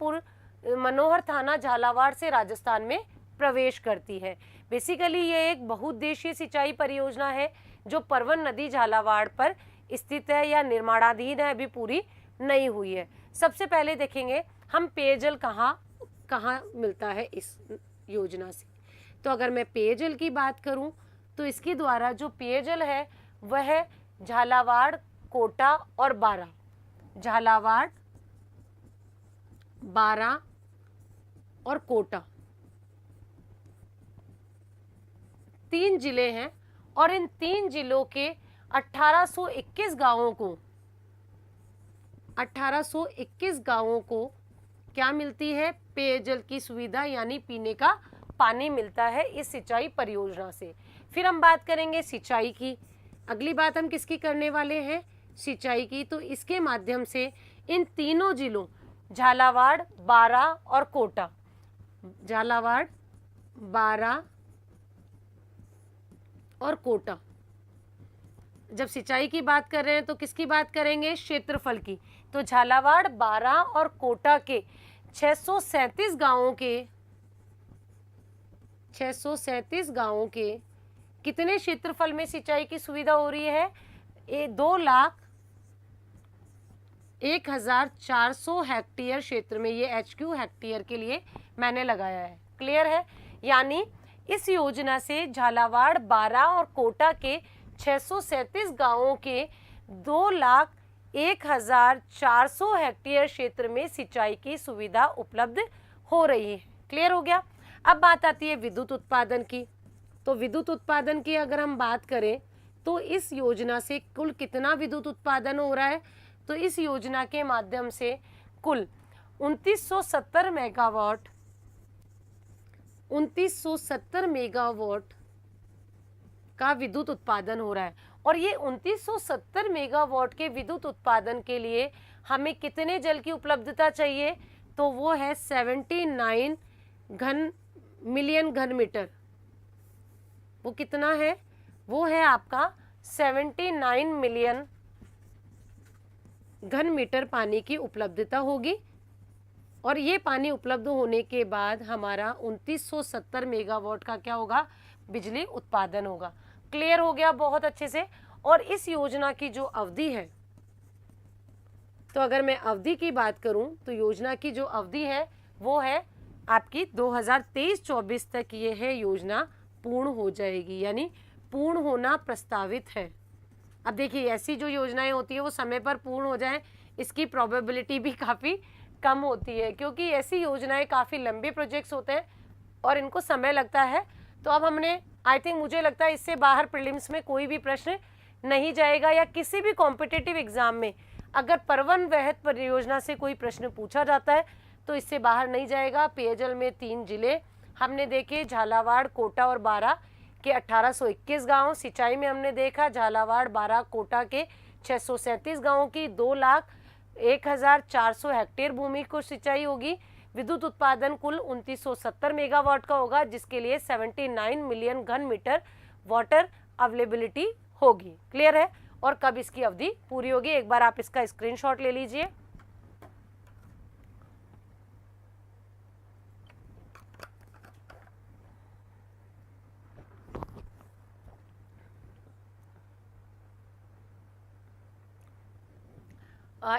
थाना झालावाड़ से राजस्थान में प्रवेश करती है। बेसिकली ये एक बहुउद्देशीय सिंचाई परियोजना है जो परवन नदी झालावाड़ पर स्थित है या निर्माणाधीन है, अभी पूरी नहीं हुई है। सबसे पहले देखेंगे हम पेयजल कहाँ मिलता है इस योजना से। तो अगर मैं पेयजल की बात करूं तो इसके द्वारा जो पेयजल है वह झालावाड़, कोटा और बारां, झालावाड़, बारां और कोटा 3 जिले हैं, और इन 3 जिलों के 1821 गांवों को क्या मिलती है, पेयजल की सुविधा यानी पीने का पानी मिलता है इस सिंचाई परियोजना से। फिर हम बात करेंगे सिंचाई की। अगली बात हम किसकी करने वाले हैं, सिंचाई की। तो इसके माध्यम से इन तीनों जिलों झालावाड़, बारां और कोटा, झालावाड़, बारां और कोटा, जब सिंचाई की बात कर रहे हैं तो किसकी बात करेंगे, क्षेत्रफल की। तो झालावाड़, बारां और कोटा के 637 गांवों के कितने क्षेत्रफल में सिंचाई की सुविधा हो रही है, 2,01,400 हेक्टेयर क्षेत्र में। ये HQ हेक्टेयर के लिए मैंने लगाया है। क्लियर है, यानी इस योजना से झालावाड़, बारां और कोटा के 637 गांवों के 2,01,400 हेक्टेयर क्षेत्र में सिंचाई की सुविधा उपलब्ध हो रही है। क्लियर हो गया। अब बात आती है विद्युत उत्पादन की। तो विद्युत उत्पादन की अगर हम बात करें तो इस योजना से कुल कितना विद्युत उत्पादन हो रहा है, तो इस योजना के माध्यम से कुल 2970 मेगावाट का विद्युत उत्पादन हो रहा है। और ये 2970 मेगावाट के विद्युत उत्पादन के लिए हमें कितने जल की उपलब्धता चाहिए, तो वो है 79 मिलियन घन मीटर। वो कितना है, वो है आपका 79 मिलियन घन मीटर पानी की उपलब्धता होगी। और ये पानी उपलब्ध होने के बाद हमारा 2970 मेगावाट का क्या होगा, बिजली उत्पादन होगा। क्लियर हो गया बहुत अच्छे से। और इस योजना की जो अवधि है, तो अगर मैं अवधि की बात करूं तो योजना की जो अवधि है वो है आपकी 2023-24 तक ये है योजना पूर्ण हो जाएगी, यानी पूर्ण होना प्रस्तावित है। अब देखिए ऐसी जो योजनाएं होती है वो समय पर पूर्ण हो जाए, इसकी प्रोबेबिलिटी भी काफ़ी कम होती है, क्योंकि ऐसी योजनाएं काफ़ी लंबे प्रोजेक्ट्स होते हैं और इनको समय लगता है। तो अब हमने आई थिंक मुझे लगता है इससे बाहर प्रीलिम्स में कोई भी प्रश्न नहीं जाएगा, या किसी भी कॉम्पिटिटिव एग्जाम में अगर परवन वहत परियोजना से कोई प्रश्न पूछा जाता है तो इससे बाहर नहीं जाएगा। पेयजल में 3 जिले हमने देखे, झालावाड़, कोटा और बारां के 1821 गांव। सिंचाई में हमने देखा झालावाड़, बारां, कोटा के 637 गांवों की 2,01,400 हेक्टेयर भूमि को सिंचाई होगी। विद्युत उत्पादन कुल 2970 मेगावाट का होगा, जिसके लिए 79 मिलियन घन मीटर वाटर अवेलेबिलिटी होगी। क्लियर है? और कब इसकी अवधि पूरी होगी, एक बार आप इसका स्क्रीनशॉट ले लीजिए।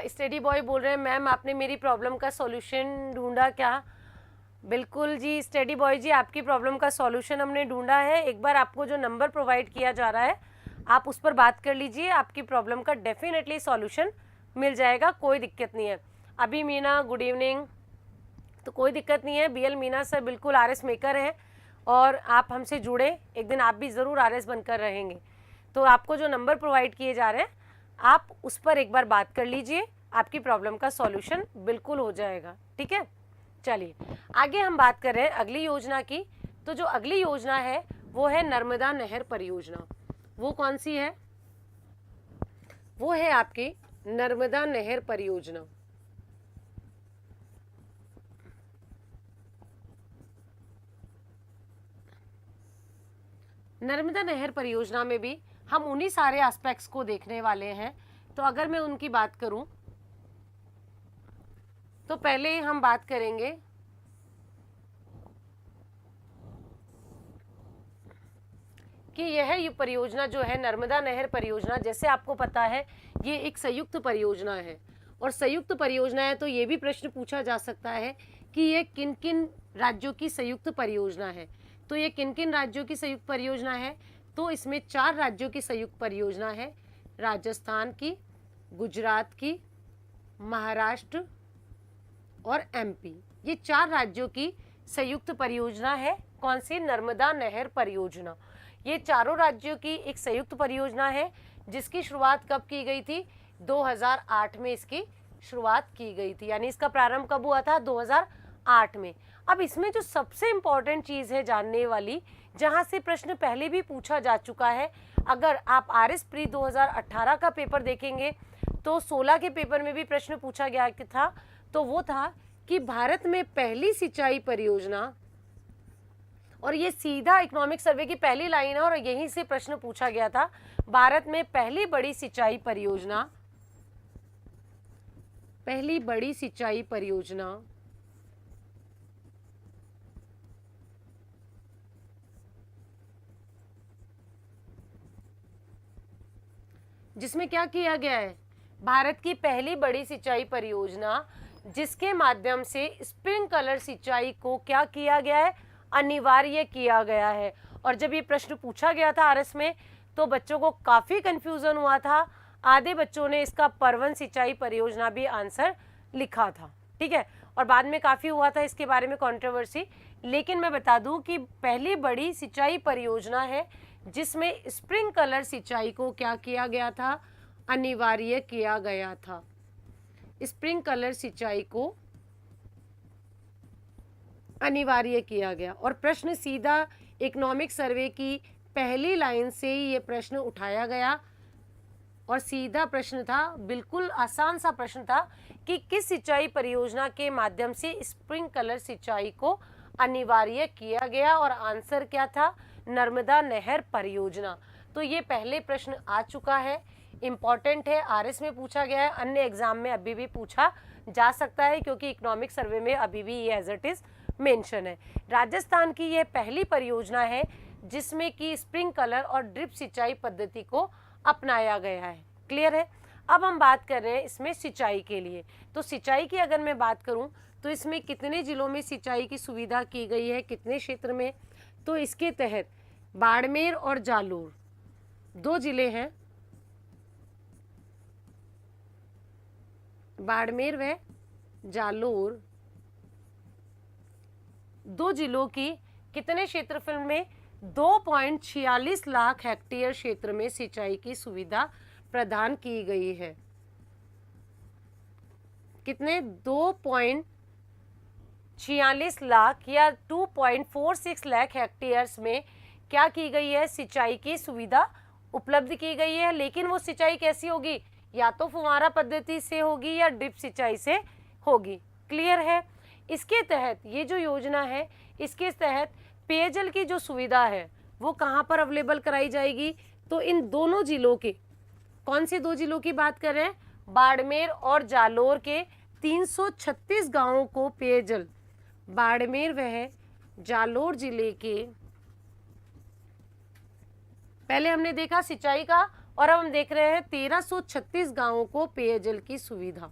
स्टडी बॉय बोल रहे हैं मैम आपने मेरी प्रॉब्लम का सॉल्यूशन ढूंढा क्या? बिल्कुल जी स्टडी बॉय जी, आपकी प्रॉब्लम का सॉल्यूशन हमने ढूंढा है। एक बार आपको जो नंबर प्रोवाइड किया जा रहा है आप उस पर बात कर लीजिए, आपकी प्रॉब्लम का डेफिनेटली सॉल्यूशन मिल जाएगा, कोई दिक्कत नहीं है। अभी मीना गुड इवनिंग, तो कोई दिक्कत नहीं है। BL मीना सर बिल्कुल RS मेकर हैं और आप हमसे जुड़े, एक दिन आप भी ज़रूर RS बनकर रहेंगे। तो आपको जो नंबर प्रोवाइड किए जा रहे हैं आप उस पर एक बार बात कर लीजिए, आपकी प्रॉब्लम का सॉल्यूशन बिल्कुल हो जाएगा। ठीक है, चलिए आगे हम बात कर रहे हैं अगली योजना की। तो जो अगली योजना है वो है नर्मदा नहर परियोजना। वो कौन सी है? वो है आपकी नर्मदा नहर परियोजना। नर्मदा नहर परियोजना में भी हम उन्हीं सारे एस्पेक्ट्स को देखने वाले हैं। तो अगर मैं उनकी बात करूं तो पहले हम बात करेंगे कि यह परियोजना जो है नर्मदा नहर परियोजना, जैसे आपको पता है ये एक संयुक्त परियोजना है, और संयुक्त परियोजना है तो ये भी प्रश्न पूछा जा सकता है कि ये किन किन राज्यों की संयुक्त परियोजना है। तो ये किन किन राज्यों की संयुक्त परियोजना है? तो इसमें 4 राज्यों की संयुक्त परियोजना है, राजस्थान की, गुजरात की, महाराष्ट्र और MP। ये 4 राज्यों की संयुक्त परियोजना है। कौन सी? नर्मदा नहर परियोजना। ये चारों राज्यों की एक संयुक्त परियोजना है जिसकी शुरुआत कब की गई थी? 2008 में इसकी शुरुआत की गई थी, यानी इसका प्रारंभ कब हुआ था? 2008 में। अब इसमें जो सबसे इम्पॉर्टेंट चीज़ है जानने वाली, जहाँ से प्रश्न पहले भी पूछा जा चुका है, अगर आप RS प्री 2018 का पेपर देखेंगे तो 16 के पेपर में भी प्रश्न पूछा गया था, तो वो था कि भारत में पहली सिंचाई परियोजना, और ये सीधा इकोनॉमिक सर्वे की पहली लाइन है और यहीं से प्रश्न पूछा गया था, भारत में पहली बड़ी सिंचाई परियोजना, पहली बड़ी सिंचाई परियोजना जिसमें क्या किया गया है? भारत की पहली बड़ी सिंचाई परियोजना जिसके माध्यम से स्प्रिंकलर सिंचाई को क्या किया गया है? अनिवार्य किया गया है। और जब ये प्रश्न पूछा गया था RS में तो बच्चों को काफ़ी कंफ्यूजन हुआ था, आधे बच्चों ने इसका परवन सिंचाई परियोजना भी आंसर लिखा था। ठीक है, और बाद में काफ़ी हुआ था इसके बारे में कंट्रोवर्सी, लेकिन मैं बता दूं कि पहली बड़ी सिंचाई परियोजना है जिसमें स्प्रिंकलर सिंचाई को क्या किया गया था? अनिवार्य किया गया था। स्प्रिंकलर सिंचाई को अनिवार्य किया गया, और प्रश्न सीधा इकोनॉमिक सर्वे की पहली लाइन से ही ये प्रश्न उठाया गया, और सीधा प्रश्न था, बिल्कुल आसान सा प्रश्न था कि किस सिंचाई परियोजना के माध्यम से स्प्रिंकलर सिंचाई को अनिवार्य किया गया, और आंसर क्या था? नर्मदा नहर परियोजना। तो ये पहले प्रश्न आ चुका है, इम्पॉर्टेंट है, RS में पूछा गया है, अन्य एग्जाम में अभी भी पूछा जा सकता है क्योंकि इकोनॉमिक सर्वे में अभी भी ये एज इट इज मेंशन है। राजस्थान की यह पहली परियोजना है जिसमें कि स्प्रिंकलर और ड्रिप सिंचाई पद्धति को अपनाया गया है। क्लियर है? अब हम बात कर रहे हैं इसमें सिंचाई के लिए। तो सिंचाई की अगर मैं बात करूं तो इसमें कितने जिलों में सिंचाई की सुविधा की गई है, कितने क्षेत्र में? तो इसके तहत बाड़मेर और जालोर 2 जिले हैं, बाड़मेर व जालोर 2 जिलों की कितने क्षेत्रफल में 2.46 लाख हेक्टेयर क्षेत्र में सिंचाई की सुविधा प्रदान की गई है। कितने? 2.46 लाख या 2.46 लाख हेक्टेयर्स में क्या की गई है? सिंचाई की सुविधा उपलब्ध की गई है। लेकिन वो सिंचाई कैसी होगी? या तो फुव्वारा पद्धति से होगी या ड्रिप सिंचाई से होगी। क्लियर है? इसके तहत ये जो योजना है, इसके तहत पेयजल की जो सुविधा है वो कहाँ पर अवेलेबल कराई जाएगी? तो इन दोनों जिलों के, कौन से 2 जिलों की बात कर रहे हैं? बाड़मेर और जालोर के 336 गांवों को पेयजल, बाड़मेर व जालोर जिले के, पहले हमने देखा सिंचाई का और अब हम देख रहे हैं 1336 गांवों को पेयजल की सुविधा।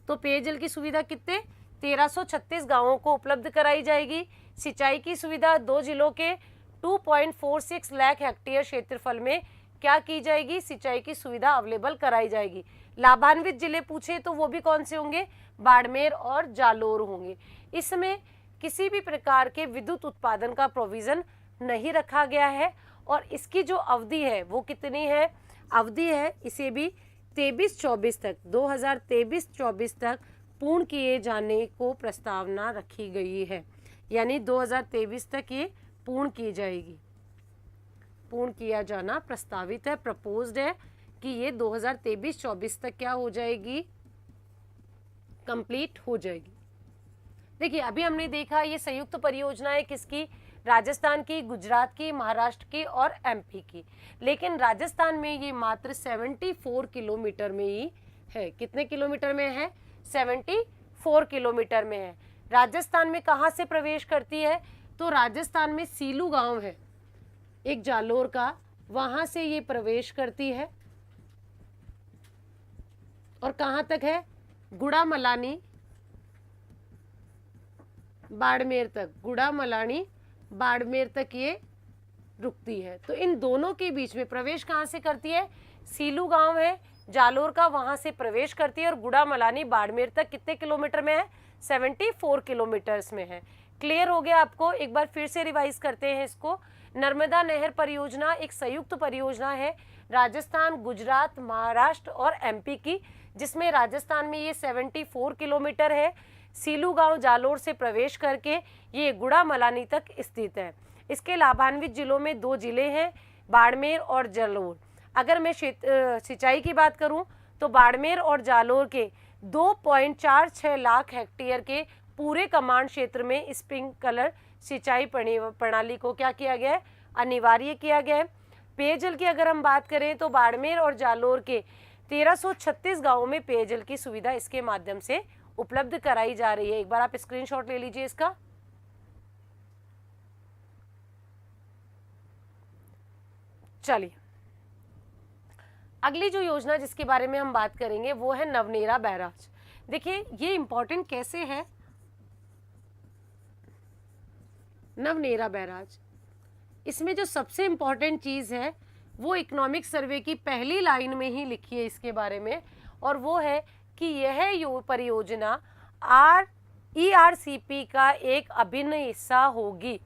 तो पेयजल की सुविधा कितने? 1336 गांवों को उपलब्ध कराई जाएगी। सिंचाई की सुविधा 2 जिलों के 2.46 लाख हेक्टेयर क्षेत्रफल में क्या की जाएगी? सिंचाई की सुविधा अवेलेबल कराई जाएगी। लाभान्वित जिले पूछे तो वो भी कौन से होंगे? बाड़मेर और जालोर होंगे। इसमें किसी भी प्रकार के विद्युत उत्पादन का प्रोविजन नहीं रखा गया है और इसकी जो अवधि है वो कितनी है? अवधि है इसे भी 23-24 तक, 2023-24 तक पूर्ण किए जाने को प्रस्तावना रखी गई है। यानी 2023 तक ये पूर्ण की जाएगी, पूर्ण किया जाना प्रस्तावित है, प्रपोज्ड है कि ये 2023-24 तक क्या हो जाएगी? कंप्लीट हो जाएगी। देखिए अभी हमने देखा ये संयुक्त परियोजनाएं किसकी? राजस्थान की, गुजरात की, महाराष्ट्र की और एमपी की। लेकिन राजस्थान में ये मात्र 74 किलोमीटर में ही है। कितने किलोमीटर में है? 74 किलोमीटर में है। राजस्थान में कहाँ से प्रवेश करती है? तो राजस्थान में सीलू गांव है एक जालोर का, वहां से ये प्रवेश करती है और कहां तक है? गुड़ामलानी बाड़मेर तक, गुड़ामलानी बाड़मेर तक ये रुकती है। तो इन दोनों के बीच में प्रवेश कहाँ से करती है? सीलू गांव है जालोर का, वहां से प्रवेश करती है और गुड़ामलानी बाड़मेर तक कितने किलोमीटर में है? 74 किलोमीटर्स में है। क्लियर हो गया आपको? एक बार फिर से रिवाइज करते हैं इसको। नर्मदा नहर परियोजना एक संयुक्त परियोजना है राजस्थान, गुजरात, महाराष्ट्र और एमपी की, जिसमें राजस्थान में ये 74 किलोमीटर है। सीलू गांव जालोर से प्रवेश करके ये गुड़ामलानी तक स्थित है। इसके लाभान्वित जिलों में 2 जिले हैं, बाड़मेर और जालोर। अगर मैं सिंचाई की बात करूं तो बाड़मेर और जालोर के 2.46 लाख हेक्टेयर के पूरे कमांड क्षेत्र में स्प्रिंकलर सिंचाई प्रणाली को क्या किया गया है? अनिवार्य किया गया है। पेयजल की अगर हम बात करें तो बाड़मेर और जालोर के 1336 गांवों में पेयजल की सुविधा इसके माध्यम से उपलब्ध कराई जा रही है। एक बार आप स्क्रीनशॉट ले लीजिए इसका। चलिए अगली जो योजना जिसके बारे में हम बात करेंगे वो है नवनेरा बैराज। देखिए ये इंपॉर्टेंट कैसे है? नवनेरा बैराज, इसमें जो सबसे इंपॉर्टेंट चीज है वो इकोनॉमिक सर्वे की पहली लाइन में ही लिखी है इसके बारे में, और वो है कि यह परियोजना ERCP का एक अभिन्न हिस्सा होगी।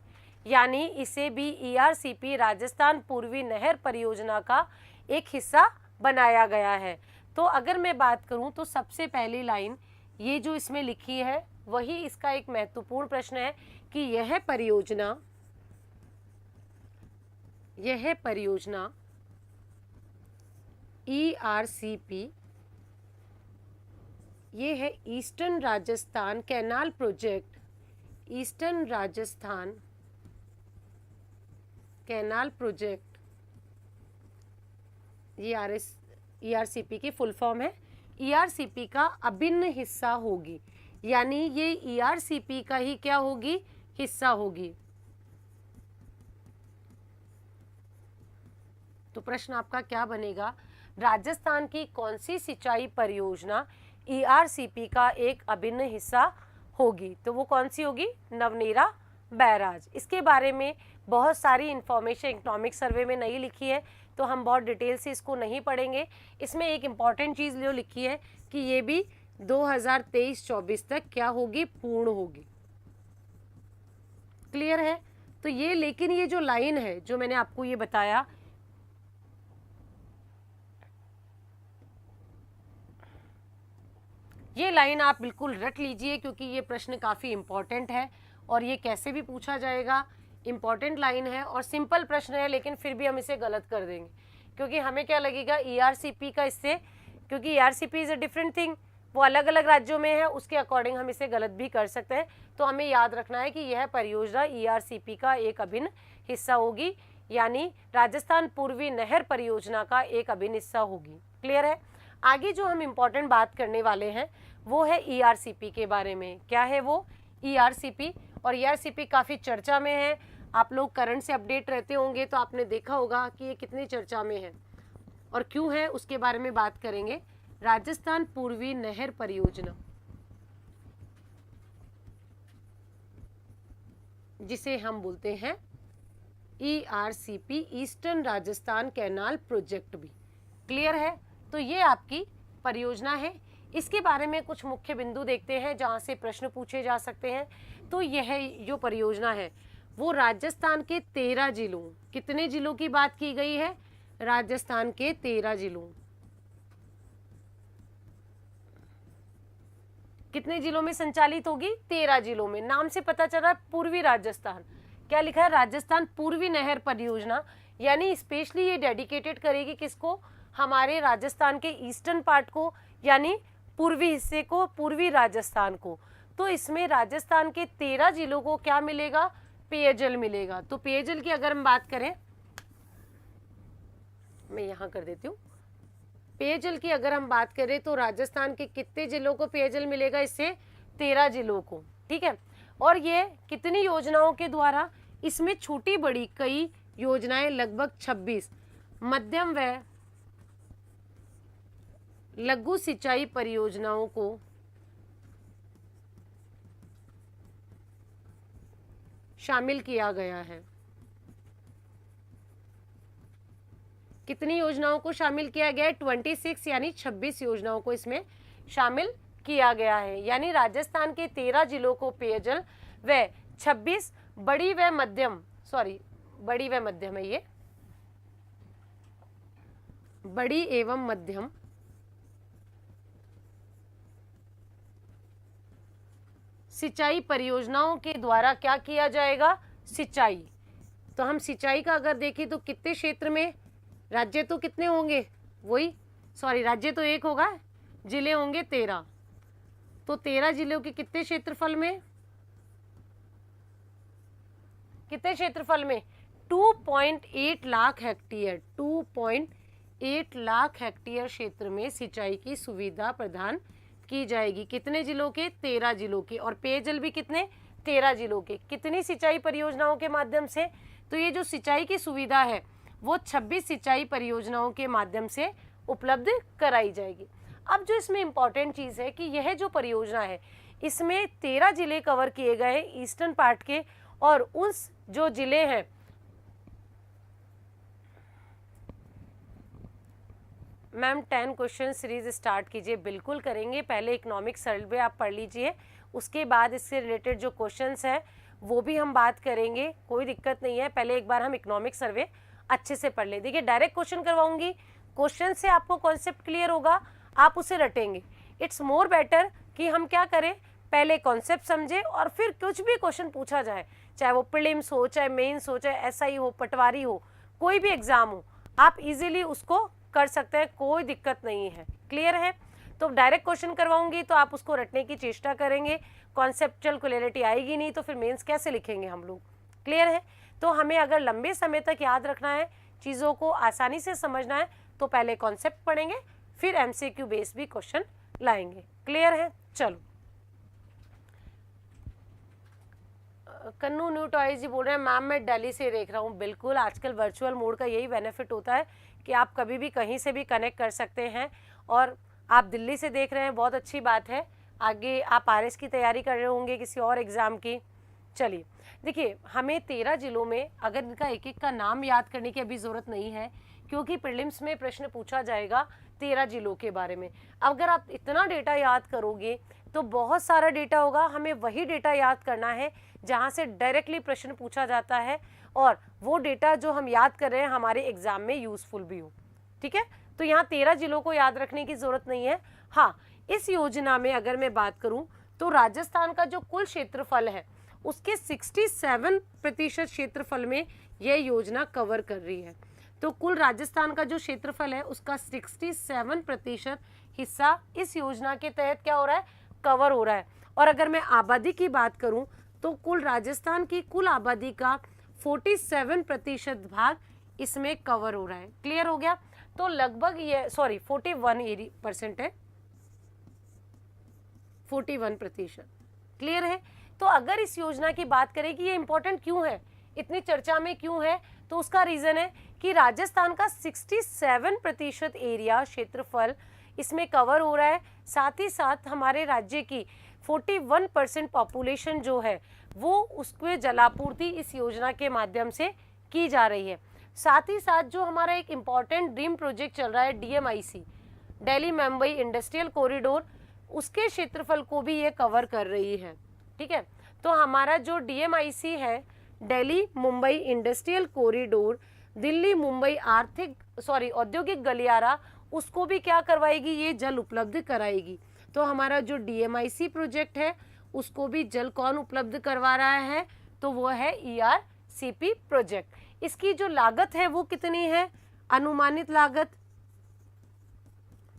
यानी इसे भी ERCP राजस्थान पूर्वी नहर परियोजना का एक हिस्सा बनाया गया है। तो अगर मैं बात करूं तो सबसे पहली लाइन ये जो इसमें लिखी है वही इसका एक महत्वपूर्ण प्रश्न है कि यह परियोजना ERCP, ये है eastern Rajasthan canal project, eastern Rajasthan canal project, ये ERCP की फुल फॉर्म है, ERCP का अभिन्न हिस्सा होगी। यानी ये ERCP का ही क्या होगी? हिस्सा होगी। तो प्रश्न आपका क्या बनेगा? राजस्थान की कौन सी सिंचाई परियोजना ERCP का एक अभिन्न हिस्सा होगी। तो वो कौन सी होगी? नवनीरा बैराज। इसके बारे में बहुत सारी इंफॉर्मेशन इकोनॉमिक सर्वे में नहीं लिखी है, तो हम बहुत डिटेल से इसको नहीं पढ़ेंगे। इसमें एक इम्पॉर्टेंट चीज़ जो लिखी है कि ये भी 2023-24 तक क्या होगी? पूर्ण होगी। क्लियर है? तो ये, लेकिन ये जो लाइन है जो मैंने आपको ये बताया, ये लाइन आप बिल्कुल रट लीजिए, क्योंकि ये प्रश्न काफ़ी इम्पॉर्टेंट है और ये कैसे भी पूछा जाएगा। इम्पॉर्टेंट लाइन है और सिंपल प्रश्न है, लेकिन फिर भी हम इसे गलत कर देंगे, क्योंकि हमें क्या लगेगा ERCP का इससे, क्योंकि ERCP is a different thing, वो अलग अलग राज्यों में है, उसके अकॉर्डिंग हम इसे गलत भी कर सकते हैं। तो हमें याद रखना है कि यह परियोजना ERCP का एक अभिन्न हिस्सा होगी, यानी राजस्थान पूर्वी नहर परियोजना का एक अभिन्न हिस्सा होगी। क्लियर है? आगे जो हम इम्पोर्टेंट बात करने वाले हैं वो है ERCP के बारे में। क्या है वो? ERCP। और ERCP काफ़ी चर्चा में है। आप लोग करंट से अपडेट रहते होंगे तो आपने देखा होगा कि ये कितनी चर्चा में है और क्यों है, उसके बारे में बात करेंगे। राजस्थान पूर्वी नहर परियोजना, जिसे हम बोलते हैं ERCP, eastern Rajasthan canal project भी। क्लियर है? तो ये आपकी परियोजना है। इसके बारे में कुछ मुख्य बिंदु देखते हैं जहाँ से प्रश्न पूछे जा सकते हैं। तो यह जो परियोजना है वो राजस्थान के 13 जिलों, कितने जिलों की बात की गई है? राजस्थान के 13 जिलों। कितने जिलों में संचालित होगी? 13 जिलों में। नाम से पता चल रहा है पूर्वी राजस्थान। क्या लिखा है? राजस्थान पूर्वी नहर परियोजना, यानी स्पेशली ये डेडिकेटेड करेगी किसको? हमारे राजस्थान के ईस्टर्न पार्ट को, यानी पूर्वी हिस्से को, पूर्वी राजस्थान को। तो इसमें राजस्थान के 13 जिलों को क्या मिलेगा? पेयजल मिलेगा। तो पेयजल की अगर हम बात करें, मैं यहाँ कर देती हूँ, पेयजल की अगर हम बात करें तो राजस्थान के कितने जिलों को पेयजल मिलेगा? इससे 13 जिलों को। ठीक है? और ये कितनी योजनाओं के द्वारा? इसमें छोटी बड़ी कई योजनाएं, लगभग 26 मध्यम व लघु सिंचाई परियोजनाओं को शामिल किया गया है। कितनी योजनाओं को शामिल किया गया है? 26, यानी 26 योजनाओं को इसमें शामिल किया गया है। यानी राजस्थान के 13 जिलों को पेयजल व 26 बड़ी व मध्यम, बड़ी व मध्यम है ये, बड़ी एवं मध्यम सिंचाई परियोजनाओं के द्वारा क्या किया जाएगा? सिंचाई। तो हम सिंचाई का अगर देखें तो कितने क्षेत्र में? राज्य तो कितने होंगे? राज्य तो एक होगा, जिले होंगे 13। तो 13 जिलों के कितने क्षेत्रफल में? कितने क्षेत्रफल में? 2.8 लाख हेक्टेयर। 2.8 लाख हेक्टेयर क्षेत्र में सिंचाई की सुविधा प्रदान की जाएगी। कितने जिलों के? 13 जिलों के। और पेयजल भी कितने? 13 जिलों के। कितनी सिंचाई परियोजनाओं के माध्यम से? तो ये जो सिंचाई की सुविधा है वो 26 सिंचाई परियोजनाओं के माध्यम से उपलब्ध कराई जाएगी। अब जो इसमें इम्पॉर्टेंट चीज़ है कि यह जो परियोजना है इसमें 13 जिले कवर किए गए ईस्टर्न पार्ट के, और उस जो जिले हैं मैम 10 क्वेश्चन सीरीज स्टार्ट कीजिए। बिल्कुल करेंगे। पहले इकोनॉमिक सर्वे आप पढ़ लीजिए, उसके बाद इससे रिलेटेड जो क्वेश्चंस हैं वो भी हम बात करेंगे, कोई दिक्कत नहीं है। पहले एक बार हम इकोनॉमिक सर्वे अच्छे से पढ़ ले। देखिए डायरेक्ट क्वेश्चन करवाऊंगी, क्वेश्चन से आपको कॉन्सेप्ट क्लियर होगा, आप उसे रटेंगे। इट्स मोर बेटर कि हम क्या करें, पहले कॉन्सेप्ट समझे और फिर कुछ भी क्वेश्चन पूछा जाए, चाहे वो प्रीलिम्स हो, चाहे मेंस हो, चाहे SI हो, पटवारी हो, कोई भी एग्जाम हो, आप इजीली उसको कर सकते हैं, कोई दिक्कत नहीं है। क्लियर है? तो डायरेक्ट क्वेश्चन करवाऊंगी तो आप उसको रटने की चेष्टा करेंगे, कॉन्सेप्चुअल क्लैरिटी आएगी नहीं तो फिर मेंस कैसे लिखेंगे हम लोग। क्लियर है? तो हमें अगर लंबे समय तक याद रखना है, चीज़ों को आसानी से समझना है, तो पहले कॉन्सेप्ट पढ़ेंगे, फिर MCQ बेस्ड भी क्वेश्चन लाएंगे। क्लियर है? चलो, कन्नू न्यू टॉयज जी बोल रहे हैं मैम मैं दिल्ली से देख रहा हूँ। बिल्कुल, आजकल वर्चुअल मोड का यही बेनिफिट होता है कि आप कभी भी कहीं से भी कनेक्ट कर सकते हैं, और आप दिल्ली से देख रहे हैं, बहुत अच्छी बात है। आगे आप आरएस की तैयारी कर रहे होंगे किसी और एग्ज़ाम की। चलिए देखिए, हमें 13 जिलों में अगर इनका एक एक का नाम याद करने की अभी ज़रूरत नहीं है, क्योंकि प्रीलिम्स में प्रश्न पूछा जाएगा 13 जिलों के बारे में। अगर आप इतना डेटा याद करोगे तो बहुत सारा डेटा होगा, हमें वही डेटा याद करना है जहाँ से डायरेक्टली प्रश्न पूछा जाता है और वो डेटा जो हम याद कर रहे हैं हमारे एग्जाम में यूजफुल भी हो। ठीक है, तो यहाँ 13 जिलों को याद रखने की ज़रूरत नहीं है। हाँ, इस योजना में अगर मैं बात करूँ तो राजस्थान का जो कुल क्षेत्रफल है उसके 67% क्षेत्रफल में यह योजना कवर कर रही है। तो कुल राजस्थान का जो क्षेत्रफल है उसका 67% हिस्सा इस योजना के तहत क्या हो रहा है, कवर हो रहा है। और अगर मैं आबादी की बात करूं तो कुल राजस्थान की कुल आबादी का 47% भाग इसमें कवर हो रहा है। क्लियर हो गया? तो लगभग ये 41% है, 41%। क्लियर है? तो अगर इस योजना की बात करें कि ये इंपॉर्टेंट क्यों है, इतनी चर्चा में क्यों है, तो उसका रीजन है कि राजस्थान का 67% एरिया क्षेत्रफल इसमें कवर हो रहा है। साथ ही साथ हमारे राज्य की 41% पॉपुलेशन जो है वो उसके जलापूर्ति इस योजना के माध्यम से की जा रही है। साथ ही साथ जो हमारा एक इम्पॉर्टेंट ड्रीम प्रोजेक्ट चल रहा है DMIC, Delhi Mumbai industrial corridor, उसके क्षेत्रफल को भी ये कवर कर रही है। ठीक है, तो हमारा जो DMIC है, दिल्ली मुंबई इंडस्ट्रियल कॉरिडोर, दिल्ली मुंबई औद्योगिक गलियारा, उसको भी क्या करवाएगी, ये जल उपलब्ध कराएगी। तो हमारा जो DMIC प्रोजेक्ट है उसको भी जल कौन उपलब्ध करवा रहा है, तो वो है ERCP प्रोजेक्ट। इसकी जो लागत है वो कितनी है, अनुमानित लागत,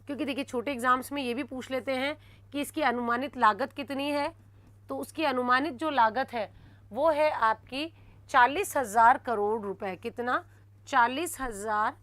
क्योंकि देखिए छोटे एग्जाम्स में ये भी पूछ लेते हैं कि इसकी अनुमानित लागत कितनी है। तो उसकी अनुमानित जो लागत है वो है आपकी 40,000 करोड़ रुपए। कितना? 40,000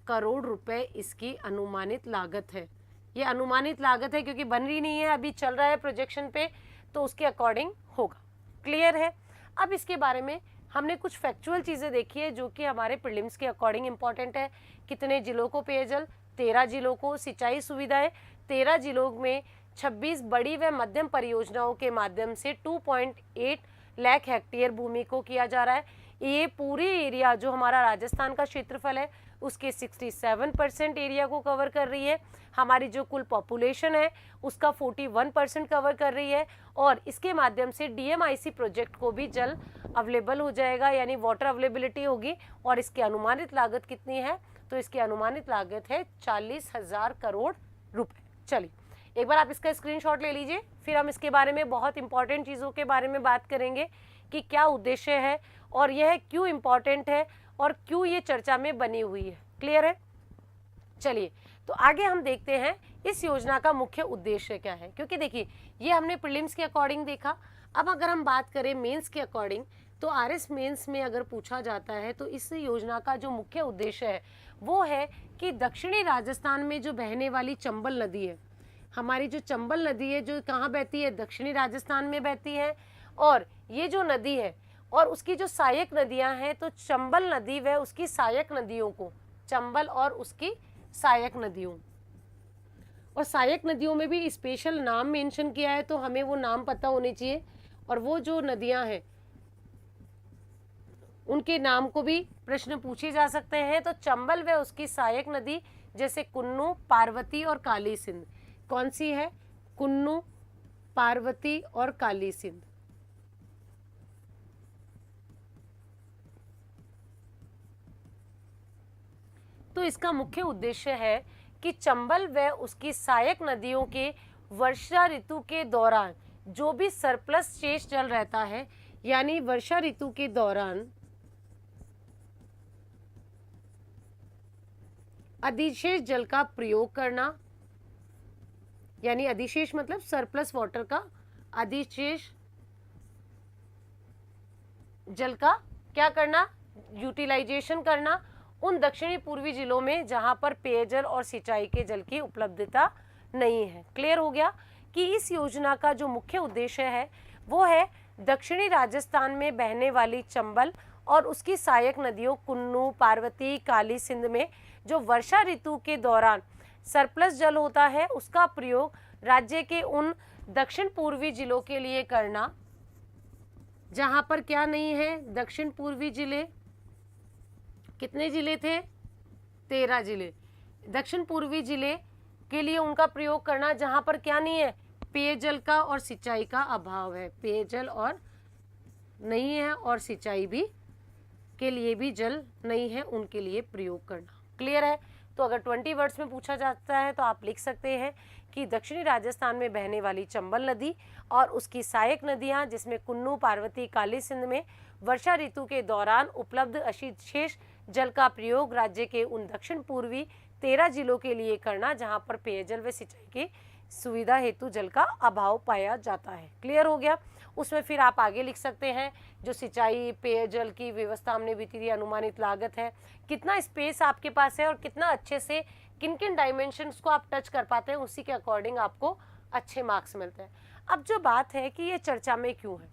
करोड़ रुपए इसकी अनुमानित लागत है। ये अनुमानित लागत है क्योंकि बन रही नहीं है, अभी चल रहा है प्रोजेक्शन पे, तो उसके अकॉर्डिंग होगा। क्लियर है? अब इसके बारे में हमने कुछ फैक्चुअल चीज़ें देखी है जो कि हमारे प्रीलिम्स के अकॉर्डिंग इंपॉर्टेंट है। कितने जिलों को पेयजल, 13 जिलों को सिंचाई सुविधाएं, 13 जिलों में 26 बड़ी व मध्यम परियोजनाओं के माध्यम से 2.8 लाख हेक्टेयर भूमि को किया जा रहा है। ये पूरी एरिया जो हमारा राजस्थान का क्षेत्रफल है उसके 67% एरिया को कवर कर रही है। हमारी जो कुल पॉपुलेशन है उसका 41% कवर कर रही है। और इसके माध्यम से DMIC प्रोजेक्ट को भी जल अवेलेबल हो जाएगा, यानी वाटर अवेलेबिलिटी होगी। और इसकी अनुमानित लागत कितनी है, तो इसकी अनुमानित लागत है 40,000 करोड़ रुपए। चलिए एक बार आप इसका स्क्रीनशॉट ले लीजिए, फिर हम इसके बारे में बहुत इंपॉर्टेंट चीज़ों के बारे में बात करेंगे कि क्या उद्देश्य है और यह क्यों इम्पॉर्टेंट है और क्यों ये चर्चा में बनी हुई है। क्लियर है? चलिए तो आगे हम देखते हैं इस योजना का मुख्य उद्देश्य क्या है, क्योंकि देखिए ये हमने प्रीलिम्स के अकॉर्डिंग देखा। अब अगर हम बात करें मेंस के अकॉर्डिंग, तो RS मेंस में अगर पूछा जाता है तो इस योजना का जो मुख्य उद्देश्य है वो है कि दक्षिणी राजस्थान में जो बहने वाली चंबल नदी है, हमारी जो चंबल नदी है जो कहाँ बहती है, दक्षिणी राजस्थान में बहती है। और ये जो नदी है और उसकी जो सहायक नदियां हैं, तो चंबल नदी व उसकी सहायक नदियों को, चंबल और उसकी सहायक नदियों, और सहायक नदियों में भी स्पेशल नाम मेंशन किया है, तो हमें वो नाम पता होने चाहिए। और वो जो नदियां हैं उनके नाम को भी प्रश्न पूछे जा सकते हैं। तो चंबल व उसकी सहायक नदी जैसे कुन्नू, पार्वती और काली सिंध, कौन सी है, कुन्नू, पार्वती और काली सिंध। तो इसका मुख्य उद्देश्य है कि चंबल व उसकी सहायक नदियों के वर्षा ऋतु के दौरान जो भी सरप्लस शेष जल रहता है, यानी वर्षा ऋतु के दौरान अधिशेष जल का प्रयोग करना, यानी अधिशेष मतलब सरप्लस वाटर का, अधिशेष जल का क्या करना, यूटिलाइजेशन करना उन दक्षिणी पूर्वी जिलों में जहां पर पेयजल और सिंचाई के जल की उपलब्धता नहीं है। क्लियर हो गया कि इस योजना का जो मुख्य उद्देश्य है वो है दक्षिणी राजस्थान में बहने वाली चंबल और उसकी सहायक नदियों कुन्नू, पार्वती, काली सिंध में जो वर्षा ऋतु के दौरान सरप्लस जल होता है उसका प्रयोग राज्य के उन दक्षिण पूर्वी जिलों के लिए करना, जहां पर क्या नहीं है, दक्षिण पूर्वी जिले, कितने जिले थे, 13 जिले, दक्षिण पूर्वी जिले के लिए उनका प्रयोग करना जहां पर क्या नहीं है, पेयजल का और सिंचाई का अभाव है, पेयजल और नहीं है और सिंचाई भी के लिए भी जल नहीं है, उनके लिए प्रयोग करना। क्लियर है? तो अगर 20 वर्ड्स में पूछा जाता है तो आप लिख सकते हैं कि दक्षिणी राजस्थान में बहने वाली चंबल नदी और उसकी सहायक नदियां, जिसमें कुन्नू, पार्वती, काली सिंध में वर्षा ऋतु के दौरान उपलब्ध शेष जल का प्रयोग राज्य के उन दक्षिण पूर्वी 13 जिलों के लिए करना जहां पर पेयजल व सिंचाई की सुविधा हेतु जल का अभाव पाया जाता है। क्लियर हो गया? उसमें फिर आप आगे लिख सकते हैं जो सिंचाई पेयजल की व्यवस्था हमने वित्तीय अनुमानित लागत है, कितना स्पेस आपके पास है और कितना अच्छे से किन किन डायमेंशंस को आप टच कर पाते हैं, उसी के अकॉर्डिंग आपको अच्छे मार्क्स मिलते हैं। अब जो बात है कि ये चर्चा में क्यों है,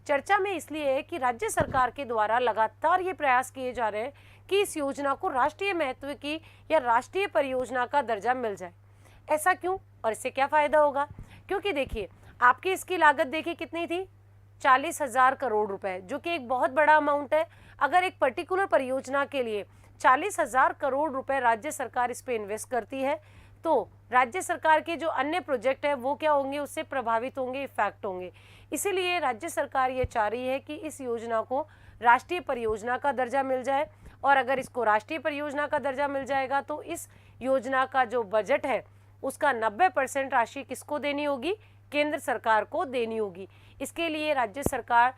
चर्चा में इसलिए है कि राज्य सरकार के द्वारा लगातार ये प्रयास किए जा रहे हैं कि इस योजना को राष्ट्रीय महत्व की या राष्ट्रीय परियोजना का दर्जा मिल जाए। ऐसा क्यों और इससे क्या फायदा होगा? क्योंकि देखिए आपकी इसकी लागत देखिए कितनी थी, 40,000 करोड़ रुपए, जो कि एक बहुत बड़ा अमाउंट है। अगर एक पर्टिकुलर परियोजना के लिए 40,000 करोड़ रुपए राज्य सरकार इस पे इन्वेस्ट करती है तो राज्य सरकार के जो अन्य प्रोजेक्ट है वो क्या होंगे, उससे प्रभावित होंगे, इफेक्ट होंगे। इसीलिए राज्य सरकार ये चाह रही है कि इस योजना को राष्ट्रीय परियोजना का दर्जा मिल जाए, और अगर इसको राष्ट्रीय परियोजना का दर्जा मिल जाएगा तो इस योजना का जो बजट है उसका 90% राशि किसको देनी होगी, केंद्र सरकार को देनी होगी। इसके लिए राज्य सरकार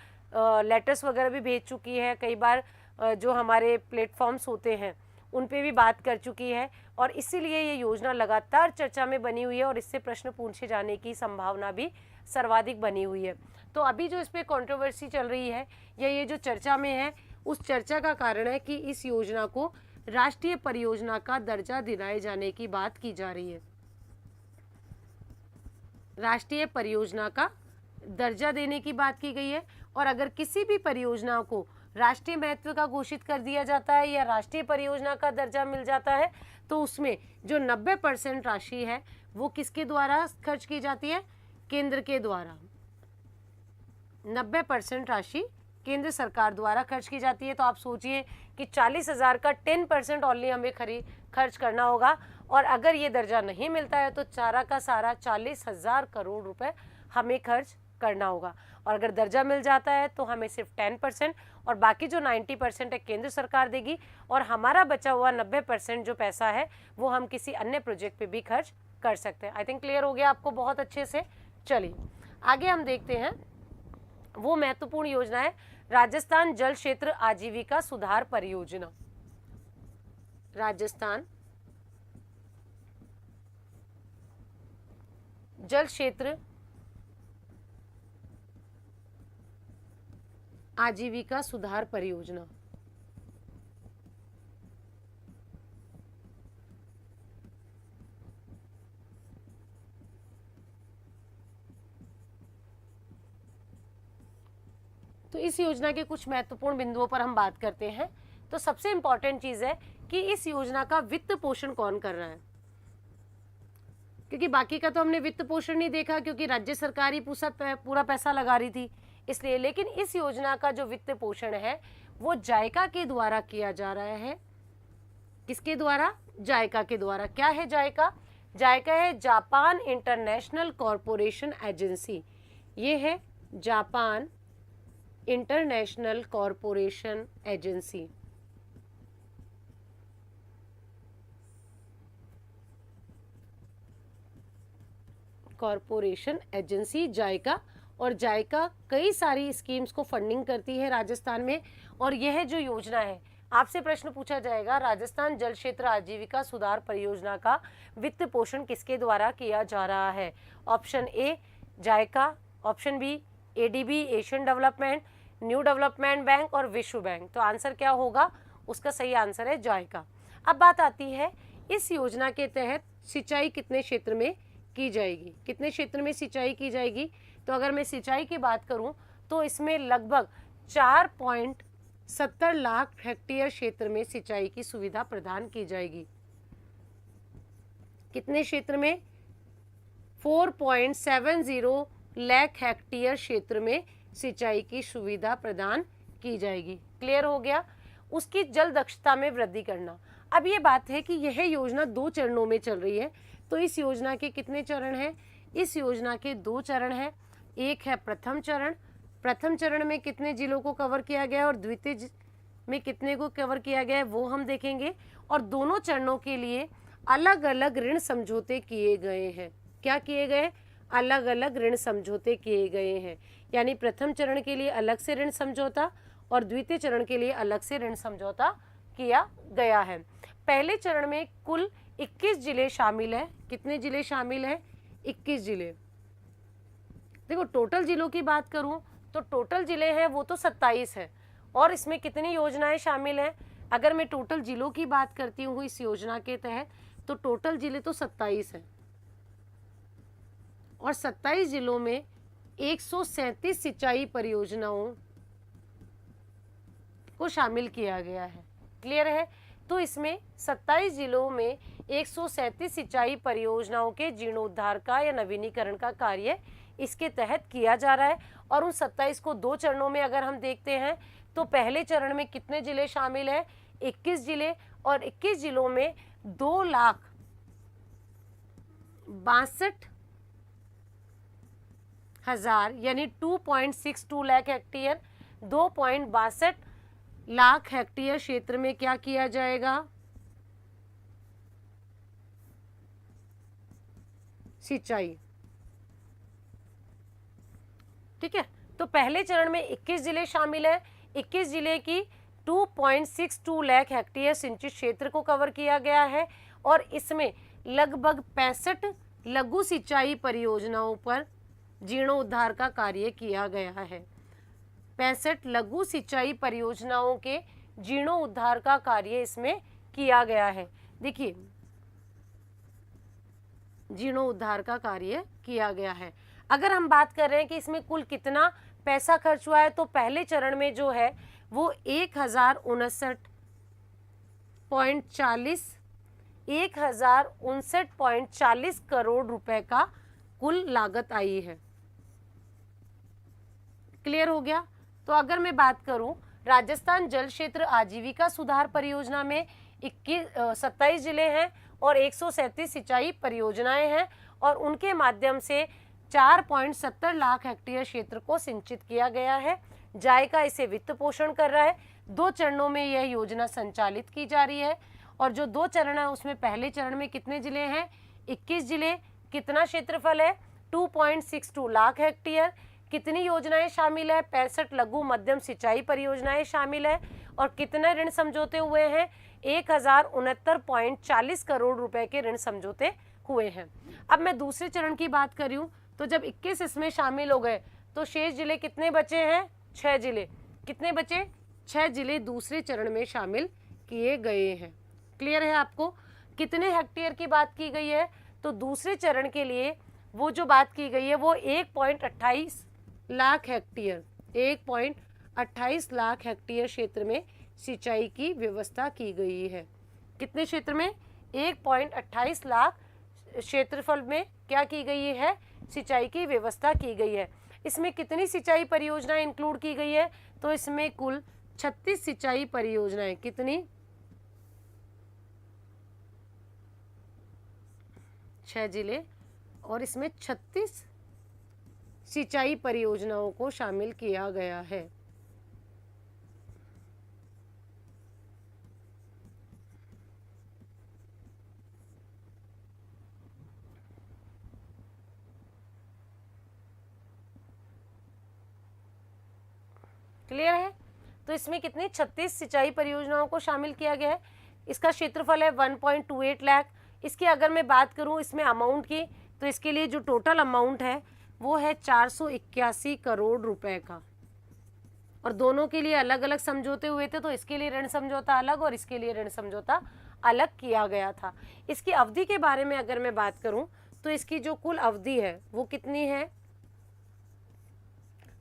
लेटर्स वगैरह भी भेज चुकी है, कई बार जो हमारे प्लेटफॉर्म्स होते हैं उन पे भी बात कर चुकी है, और इसीलिए ये योजना लगातार चर्चा में बनी हुई है और इससे प्रश्न पूछे जाने की संभावना भी सर्वाधिक बनी हुई है। तो अभी जो इस पर कंट्रोवर्सी चल रही है या ये जो चर्चा में है, उस चर्चा का कारण है कि इस योजना को राष्ट्रीय परियोजना का दर्जा दिलाए जाने की बात की जा रही है। राष्ट्रीय परियोजना का दर्जा देने की बात की गई है, और अगर किसी भी परियोजना को राष्ट्रीय महत्व का घोषित कर दिया जाता है या राष्ट्रीय परियोजना का दर्जा मिल जाता है तो उसमें जो 90% राशि है वो किसके द्वारा खर्च की जाती है, केंद्र के द्वारा। 90% राशि केंद्र सरकार द्वारा खर्च की जाती है। तो आप सोचिए कि 40,000 का 10% ओनली हमें खर्च करना होगा, और अगर ये दर्जा नहीं मिलता है तो सारा का सारा 40,000 करोड़ रुपए हमें खर्च करना होगा, और अगर दर्जा मिल जाता है तो हमें सिर्फ 10% और बाकी जो 90% है केंद्र सरकार देगी, और हमारा बचा हुआ 90% जो पैसा है वो हम किसी अन्य प्रोजेक्ट पे भी खर्च कर सकते हैं। आई थिंक क्लियर हो गया आपको बहुत अच्छे से। चलिए आगे हम देखते हैं, वो महत्वपूर्ण योजना है राजस्थान जल क्षेत्र आजीविका सुधार परियोजना। राजस्थान जल क्षेत्र आजीविका सुधार परियोजना। तो इस योजना के कुछ महत्वपूर्ण बिंदुओं पर हम बात करते हैं। तो सबसे इंपॉर्टेंट चीज है कि इस योजना का वित्त पोषण कौन कर रहा है, क्योंकि बाकी का तो हमने वित्त पोषण नहीं देखा क्योंकि राज्य सरकार ही पूरा पैसा लगा रही थी इसलिए, लेकिन इस योजना का जो वित्त पोषण है वो जायका के द्वारा किया जा रहा है। किसके द्वारा? जायका के द्वारा। क्या है जायका? जायका है जापान इंटरनेशनल कॉरपोरेशन एजेंसी। ये है जापान इंटरनेशनल कॉरपोरेशन एजेंसी। कॉरपोरेशन एजेंसी जायका, और जायका कई सारी स्कीम्स को फंडिंग करती है राजस्थान में। और यह जो योजना है, आपसे प्रश्न पूछा जाएगा राजस्थान जल क्षेत्र आजीविका सुधार परियोजना का वित्त पोषण किसके द्वारा किया जा रहा है? Option A JICA, option B ADB Asian development, new development bank और विश्व बैंक। तो आंसर क्या होगा? उसका सही आंसर है जायका। अब बात आती है इस योजना के तहत सिंचाई कितने क्षेत्र में की जाएगी, कितने क्षेत्र में सिंचाई की जाएगी? तो अगर मैं सिंचाई की बात करूं तो इसमें लगभग 4.70 लाख हेक्टेयर क्षेत्र में सिंचाई की सुविधा प्रदान की जाएगी। कितने क्षेत्र में? 4.70 लाख हेक्टेयर क्षेत्र में सिंचाई की सुविधा प्रदान की जाएगी। क्लियर हो गया। उसकी जल दक्षता में वृद्धि करना। अब ये बात है कि यह योजना 2 चरणों में चल रही है, तो इस योजना के कितने चरण हैं? इस योजना के 2 चरण हैं। एक है प्रथम चरण। प्रथम चरण में कितने जिलों को कवर किया गया है और द्वितीय में कितने को कवर किया गया है वो हम देखेंगे। और दोनों चरणों के लिए अलग अलग ऋण समझौते किए गए हैं। क्या किए गए? अलग अलग ऋण समझौते किए गए हैं। यानी प्रथम चरण के लिए अलग से ऋण समझौता और द्वितीय चरण के लिए अलग से ऋण समझौता किया गया है। पहले चरण में कुल 21 जिले शामिल है। कितने जिले शामिल हैं? 21 जिले। देखो टोटल जिलों की बात करूं तो टोटल जिले हैं वो तो 27 है। और इसमें कितनी योजनाएं शामिल हैं? अगर मैं टोटल जिलों की बात करती हूँ इस योजना के तहत तो टोटल जिले तो 27 हैं और 27 जिलों में 137 सिंचाई परियोजनाओं को शामिल किया गया है। क्लियर है। तो इसमें 27 जिलों में 137 सिंचाई परियोजनाओं के जीर्णोद्धार का या नवीनीकरण का कार्य इसके तहत किया जा रहा है। और उन 27 को 2 चरणों में अगर हम देखते हैं तो पहले चरण में कितने जिले शामिल हैं? 21 जिले। और 21 जिलों में 2,62,000 यानी 2.62 लाख हेक्टेयर 2.62 लाख हेक्टेयर क्षेत्र में क्या किया जाएगा? सिंचाई। ठीक है। तो पहले चरण में 21 जिले शामिल है। 21 जिले की 2.62 लाख हेक्टेयर सिंचित क्षेत्र को कवर किया गया है और इसमें लगभग 65 लघु सिंचाई परियोजनाओं पर जीर्णोद्धार का कार्य किया गया है। 65 लघु सिंचाई परियोजनाओं के जीर्णोद्धार का कार्य इसमें किया गया है। देखिए जीर्णोद्धार का कार्य किया गया है। अगर हम बात कर रहे हैं कि इसमें कुल कितना पैसा खर्च हुआ है तो पहले चरण में जो है वो 1059.40 करोड़ रुपए का कुल लागत आई है। क्लियर हो गया। तो अगर मैं बात करूं राजस्थान जल क्षेत्र आजीविका सुधार परियोजना में 27 जिले हैं और 137 सिंचाई परियोजनाएं हैं और उनके माध्यम से 4.70 लाख हेक्टेयर क्षेत्र को सिंचित किया गया है। जायका इसे वित्त पोषण कर रहा है। 2 चरणों में यह योजना संचालित की जा रही है और जो 2 चरण है उसमें पहले चरण में कितने जिले हैं? 21 जिले। कितना क्षेत्रफल है? 2.62 लाख हेक्टेयर। कितनी योजनाएं शामिल है? 65 लघु मध्यम सिंचाई परियोजनाएं शामिल है और कितने ऋण समझौते हुए हैं? 1069.40 करोड़ रुपए के ऋण समझौते हुए हैं। अब मैं दूसरे चरण की बात कर रही हूँ तो जब 21 इसमें शामिल हो गए तो शेष जिले कितने बचे हैं? 6 जिले। कितने बचे? 6 जिले दूसरे चरण में शामिल किए गए हैं। क्लियर है आपको? कितने हेक्टेयर की बात की गई है? तो दूसरे चरण के लिए वो जो बात की गई है वो 1.28 लाख हेक्टेयर 1.28 लाख हेक्टेयर क्षेत्र में सिंचाई की व्यवस्था की गई है। कितने क्षेत्र में? 1.28 लाख क्षेत्रफल में क्या की गई है? सिंचाई की व्यवस्था की गई है। इसमें कितनी सिंचाई परियोजनाएं इंक्लूड की गई है? तो इसमें कुल 36 सिंचाई परियोजनाएं। कितनी? 6 जिले और इसमें 36 सिंचाई परियोजनाओं को शामिल किया गया है। क्लियर है? तो इसमें कितनी 36 सिंचाई परियोजनाओं को शामिल किया गया है। इसका क्षेत्रफल है 1.28 लाख। इसकी अगर मैं बात करूं इसमें अमाउंट की तो इसके लिए जो टोटल अमाउंट है वो है 481 करोड़ रुपए का और दोनों के लिए अलग अलग समझौते हुए थे। तो इसके लिए ऋण समझौता अलग और इसके लिए ऋण समझौता अलग किया गया था। इसकी अवधि के बारे में अगर मैं बात करूं तो इसकी जो कुल अवधि है वो कितनी है?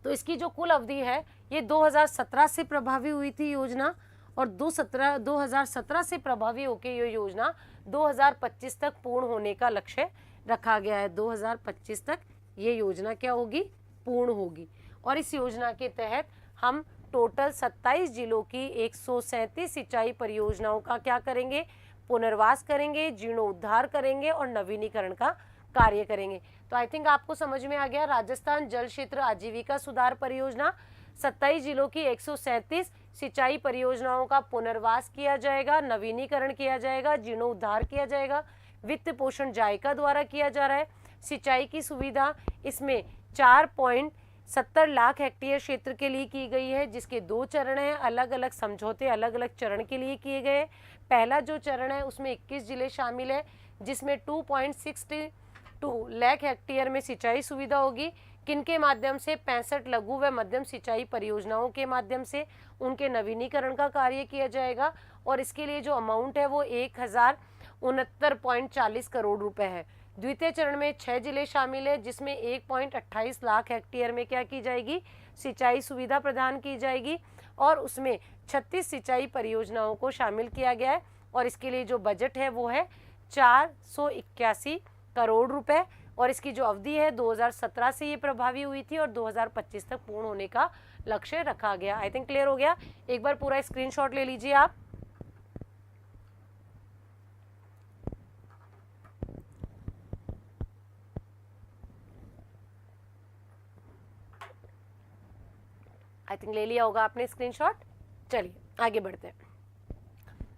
तो इसकी जो कुल अवधि है ये 2017 से प्रभावी हुई थी योजना और 2017 से प्रभावी होकर ये योजना 2025 तक पूर्ण होने का लक्ष्य रखा गया है 2025 तक ये योजना क्या होगी, पूर्ण होगी। और इस योजना के तहत हम टोटल 27 जिलों की 137 सिंचाई परियोजनाओं का क्या करेंगे, पुनर्वास करेंगे, जीर्णोद्धार करेंगे और नवीनीकरण का कार्य करेंगे। तो आई थिंक आपको समझ में आ गया। राजस्थान जल क्षेत्र आजीविका सुधार परियोजना, 27 जिलों की 137 सिंचाई परियोजनाओं का पुनर्वास किया जाएगा, नवीनीकरण किया जाएगा, जीर्णोद्धार किया जाएगा, वित्त पोषण जायका द्वारा किया जा रहा है। सिंचाई की सुविधा इसमें 4.70 लाख हेक्टेयर क्षेत्र के लिए की गई है, जिसके 2 चरण हैं, अलग अलग समझौते अलग अलग चरण के लिए किए गए। पहला जो चरण है उसमें 21 जिले शामिल है, जिसमें 2.62 लाख हेक्टेयर में सिंचाई सुविधा होगी। किनके माध्यम से, 65 लघु व मध्यम सिंचाई परियोजनाओं के माध्यम से उनके नवीनीकरण का कार्य किया जाएगा। और इसके लिए जो अमाउंट है वो 1069.40 करोड़ रुपए है। द्वितीय चरण में 6 जिले शामिल है, जिसमें 1.28 लाख हेक्टेयर में क्या की जाएगी, सिंचाई सुविधा प्रदान की जाएगी और उसमें 36 सिंचाई परियोजनाओं को शामिल किया गया है। और इसके लिए जो बजट है वो है 481 करोड़ रुपए और इसकी जो अवधि है 2017 से ये प्रभावी हुई थी और 2025 तक पूर्ण होने का लक्ष्य रखा गया। आई थिंक क्लियर हो गया। एक बार पूरा स्क्रीनशॉट ले लीजिए आप। आई थिंक ले लिया होगा आपने स्क्रीनशॉट। चलिए आगे बढ़ते हैं।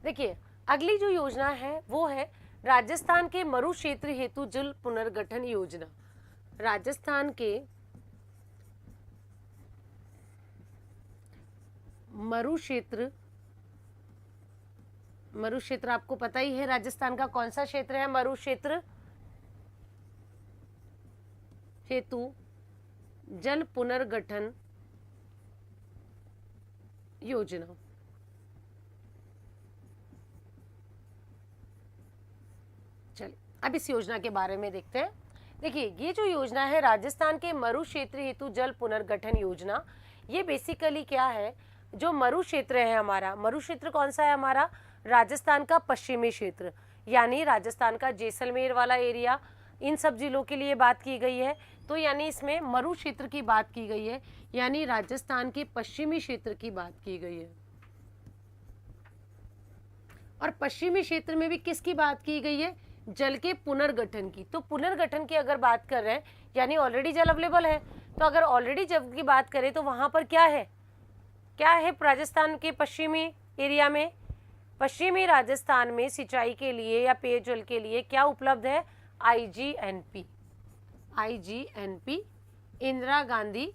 देखिए अगली जो योजना है वो है राजस्थान के मरु क्षेत्र हेतु जल पुनर्गठन योजना। राजस्थान के मरु क्षेत्र आपको पता ही है राजस्थान का कौन सा क्षेत्र है, मरु क्षेत्र हेतु जल पुनर्गठन योजना। चलिए अब इस योजना के बारे में देखते हैं। देखिए ये जो योजना है राजस्थान के मरु क्षेत्र हेतु जल पुनर्गठन योजना, ये बेसिकली क्या है, जो मरु क्षेत्र है हमारा, मरु क्षेत्र कौन सा है हमारा, राजस्थान का पश्चिमी क्षेत्र, यानी राजस्थान का जैसलमेर वाला एरिया, इन सब जिलों के लिए बात की गई है। तो यानी इसमें मरु क्षेत्र की बात की गई है, यानी राजस्थान के पश्चिमी क्षेत्र की बात की गई है। और पश्चिमी क्षेत्र में भी किसकी बात की गई है, जल के पुनर्गठन की। तो पुनर्गठन की अगर बात कर रहे हैं यानी ऑलरेडी जल अवेलेबल है, तो अगर ऑलरेडी जल की बात करें तो वहां पर क्या है राजस्थान के पश्चिमी एरिया में, पश्चिमी राजस्थान में सिंचाई के लिए या पेयजल के लिए क्या उपलब्ध है, IGNP, इंदिरा गांधी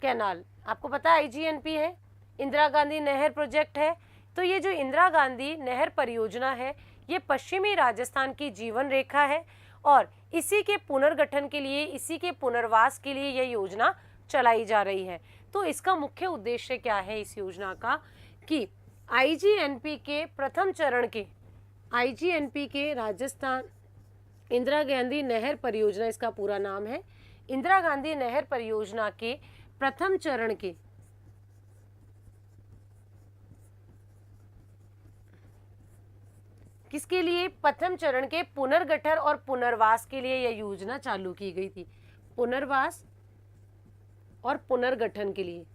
कैनाल। आपको पता है IGNP है, इंदिरा गांधी नहर प्रोजेक्ट है। तो ये जो इंदिरा गांधी नहर परियोजना है ये पश्चिमी राजस्थान की जीवन रेखा है और इसी के पुनर्गठन के लिए, इसी के पुनर्वास के लिए यह योजना चलाई जा रही है। तो इसका मुख्य उद्देश्य क्या है इस योजना का कि IGNP के प्रथम चरण के, IGNP के राजस्थान इंदिरा गांधी नहर परियोजना, इसका पूरा नाम है, इंदिरा गांधी नहर परियोजना के प्रथम चरण के किसके लिए, प्रथम चरण के पुनर्गठन और पुनर्वास के लिए यह योजना चालू की गई थी। पुनर्वास और पुनर्गठन के लिए।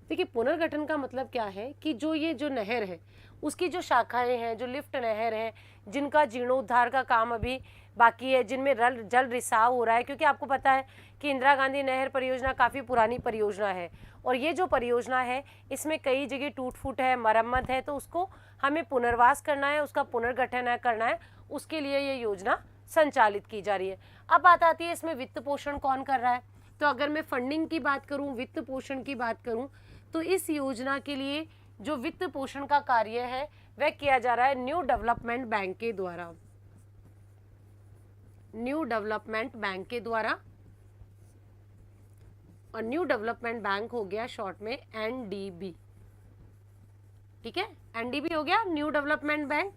देखिए पुनर्गठन का मतलब क्या है कि जो नहर है उसकी जो शाखाएं हैं, जो लिफ्ट नहर है, जिनका जीर्णोद्धार का काम अभी बाकी है, जिनमें जल रिसाव हो रहा है, क्योंकि आपको पता है कि इंदिरा गांधी नहर परियोजना काफ़ी पुरानी परियोजना है और ये जो परियोजना है इसमें कई जगह टूट फूट है, मरम्मत है, तो उसको हमें पुनर्वास करना है, उसका पुनर्गठन करना है, उसके लिए ये योजना संचालित की जा रही है। अब बात आती है इसमें वित्त पोषण कौन कर रहा है। तो अगर मैं फंडिंग की बात करूं, वित्त पोषण की बात करूं, तो इस योजना के लिए जो वित्त पोषण का कार्य है वह किया जा रहा है न्यू डेवलपमेंट बैंक के द्वारा। न्यू डेवलपमेंट बैंक के द्वारा, और न्यू डेवलपमेंट बैंक हो गया शॉर्ट में NDB। ठीक है, NDB हो गया new development bank,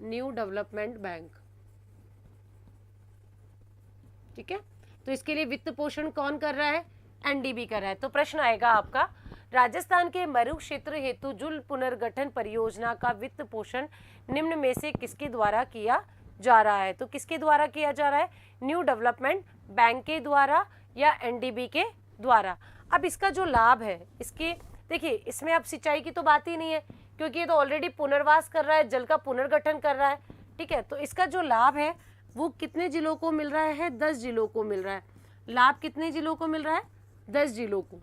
new development bank. ठीक है, तो इसके लिए वित्त पोषण कौन कर रहा है, NDB कर रहा है। तो प्रश्न आएगा आपका, राजस्थान के मरु क्षेत्र हेतु जल पुनर्गठन परियोजना का वित्त पोषण निम्न में से किसके द्वारा किया जा रहा है? तो किसके द्वारा किया जा रहा है? न्यू डेवलपमेंट बैंक के द्वारा या एनडीबी के द्वारा। अब इसका जो लाभ है, इसके देखिए, इसमें अब सिंचाई की तो बात ही नहीं है, क्योंकि ये तो ऑलरेडी पुनर्वास कर रहा है, जल का पुनर्गठन कर रहा है, ठीक है। तो इसका जो लाभ है वो कितने जिलों को मिल रहा है? 10 जिलों को मिल रहा है। लाभ कितने जिलों को मिल रहा है? 10 जिलों को।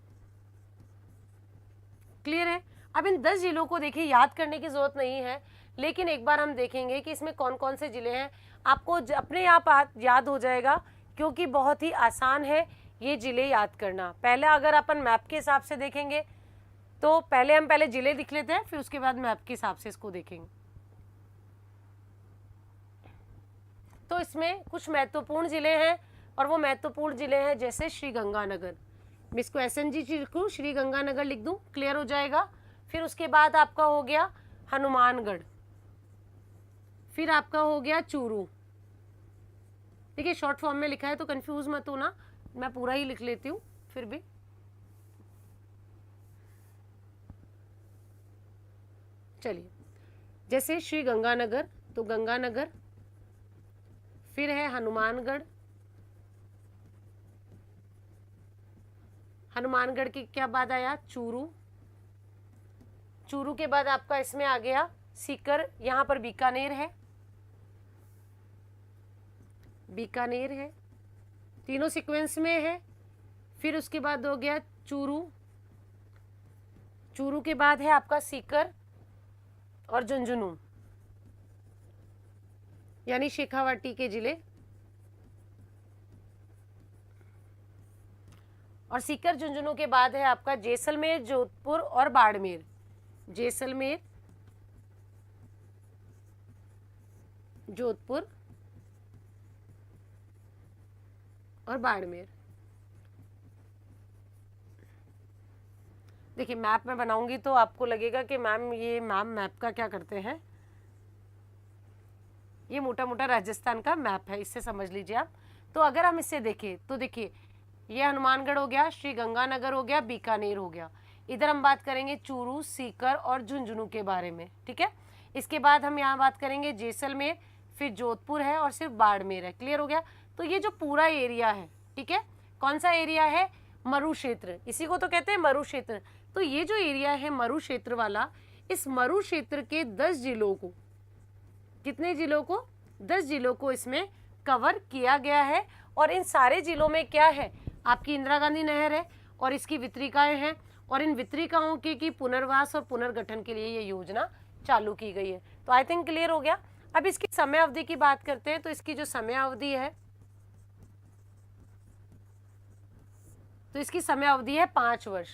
क्लियर है? अब इन 10 जिलों को देखिए, याद करने की जरूरत नहीं है, लेकिन एक बार हम देखेंगे कि इसमें कौन कौन से जिले हैं। आपको अपने आप याद हो जाएगा, क्योंकि बहुत ही आसान है ये जिले याद करना। पहले अगर अपन मैप के हिसाब से देखेंगे तो पहले जिले लिख लेते हैं, फिर उसके बाद मैप के हिसाब से इसको देखेंगे। तो इसमें कुछ महत्वपूर्ण जिले हैं, और वो महत्वपूर्ण जिले हैं जैसे श्री गंगानगर। मैं इसको SNG लिखूं, श्री गंगानगर लिख दूं, क्लियर हो जाएगा। फिर उसके बाद आपका हो गया हनुमानगढ़, फिर आपका हो गया चूरू। देखिए शॉर्ट फॉर्म में लिखा है तो कंफ्यूज मत होना, मैं पूरा ही लिख लेती हूँ फिर भी। चलिए, जैसे श्री गंगानगर, तो गंगानगर, फिर है हनुमानगढ़, हनुमानगढ़ के क्या बाद आया? चूरू, चूरू के बाद आपका इसमें आ गया सीकर, यहाँ पर बीकानेर है, बीकानेर है, तीनों सीक्वेंस में है। फिर उसके बाद हो गया चूरू, चूरू के बाद है आपका सीकर और झुंझुनू, यानी शेखावाटी के जिले। और सीकर झुंझुनू के बाद है आपका जैसलमेर, जोधपुर और बाड़मेर। जैसलमेर, जोधपुर और बाड़मेर। देखिए मैप में बनाऊंगी तो आपको लगेगा कि मैम ये मैप का क्या करते हैं। ये मोटा मोटा राजस्थान का मैप है, इससे समझ लीजिए आप। तो अगर हम इससे देखें तो देखिए, ये हनुमानगढ़ हो गया, श्री गंगानगर हो गया, बीकानेर हो गया। इधर हम बात करेंगे चूरू, सीकर और झुंझुनू के बारे में, ठीक है। इसके बाद हम यहाँ बात करेंगे जैसलमेर, फिर जोधपुर है और सिर्फ बाड़मेर है। क्लियर हो गया? तो ये जो पूरा एरिया है, ठीक है, कौन सा एरिया है? मरु क्षेत्र, इसी को तो कहते हैं मरु क्षेत्र। तो ये जो एरिया है मरु क्षेत्र वाला, इस मरु क्षेत्र के 10 जिलों को, कितने जिलों को? 10 जिलों को इसमें कवर किया गया है। और इन सारे जिलों में क्या है? आपकी इंदिरा गांधी नहर है और इसकी वितरिकाएं हैं, और इन वितरिकाओं के की पुनर्वास और पुनर्गठन के लिए ये योजना चालू की गई है। तो आई थिंक क्लियर हो गया। अब इसकी समय अवधि की बात करते हैं। तो इसकी जो समय अवधि है, तो इसकी समय अवधि है 5 वर्ष,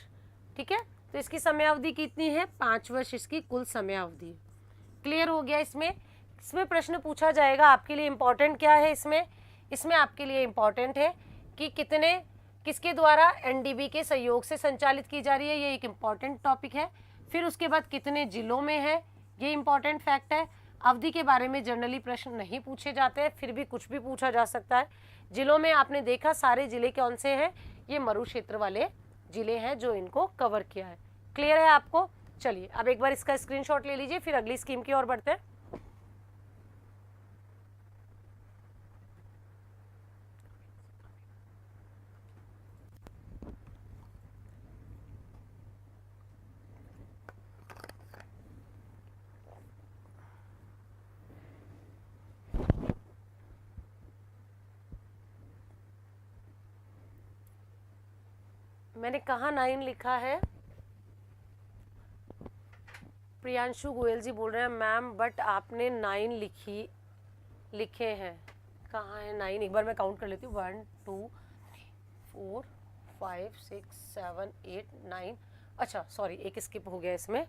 ठीक है। तो इसकी समय अवधि कितनी है? 5 वर्ष इसकी कुल समय अवधि। क्लियर हो गया? इसमें प्रश्न पूछा जाएगा आपके लिए। इंपॉर्टेंट क्या है इसमें आपके लिए इंपॉर्टेंट है कि किसके द्वारा एनडीबी के सहयोग से संचालित की जा रही है, ये एक इम्पॉर्टेंट टॉपिक है। फिर उसके बाद कितने जिलों में है, ये इम्पॉर्टेंट फैक्ट है। अवधि के बारे में जनरली प्रश्न नहीं पूछे जाते हैं, फिर भी कुछ भी पूछा जा सकता है। जिलों में आपने देखा सारे जिले कौन से हैं? ये मरु क्षेत्र वाले जिले हैं जो इनको कवर किया है। क्लियर है आपको? चलिए अब एक बार इसका स्क्रीनशॉट ले लीजिए, फिर अगली स्कीम की ओर बढ़ते हैं। मैंने कहाँ 9 लिखा है? प्रियांशु गोयल जी बोल रहे हैं मैम, बट आपने 9 लिखे हैं। कहाँ है 9? एक बार मैं काउंट कर लेती हूँ। 1 2 3 4 5 6 7 8 9। अच्छा सॉरी, एक स्किप हो गया इसमें।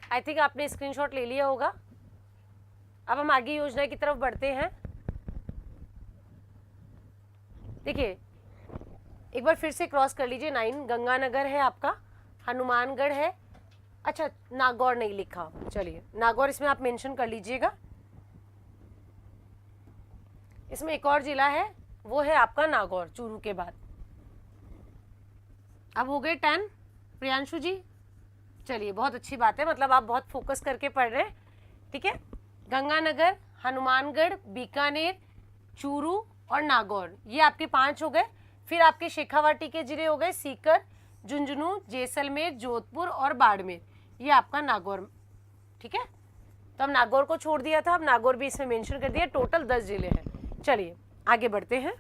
आई थिंक आपने स्क्रीनशॉट ले लिया होगा। अब हम आगे योजना की तरफ बढ़ते हैं। देखिए एक बार फिर से क्रॉस कर लीजिए। 9 गंगानगर है आपका, हनुमानगढ़ है, अच्छा नागौर नहीं लिखा, चलिए नागौर इसमें आप मेंशन कर लीजिएगा। इसमें एक और जिला है, वो है आपका नागौर, चूरू के बाद। अब हो गए 10 प्रियांशु जी, चलिए बहुत अच्छी बात है, मतलब आप बहुत फोकस करके पढ़ रहे हैं, ठीक है। गंगानगर, हनुमानगढ़, बीकानेर, चूरू और नागौर, ये आपके 5 हो गए। फिर आपके शेखावाटी के जिले हो गए सीकर, झुंझुनू, जैसलमेर, जोधपुर और बाड़मेर, ये आपका नागौर, ठीक है। तो हम नागौर को छोड़ दिया था, अब नागौर भी इसमें मेंशन कर दिया। टोटल 10 जिले हैं। चलिए आगे बढ़ते हैं।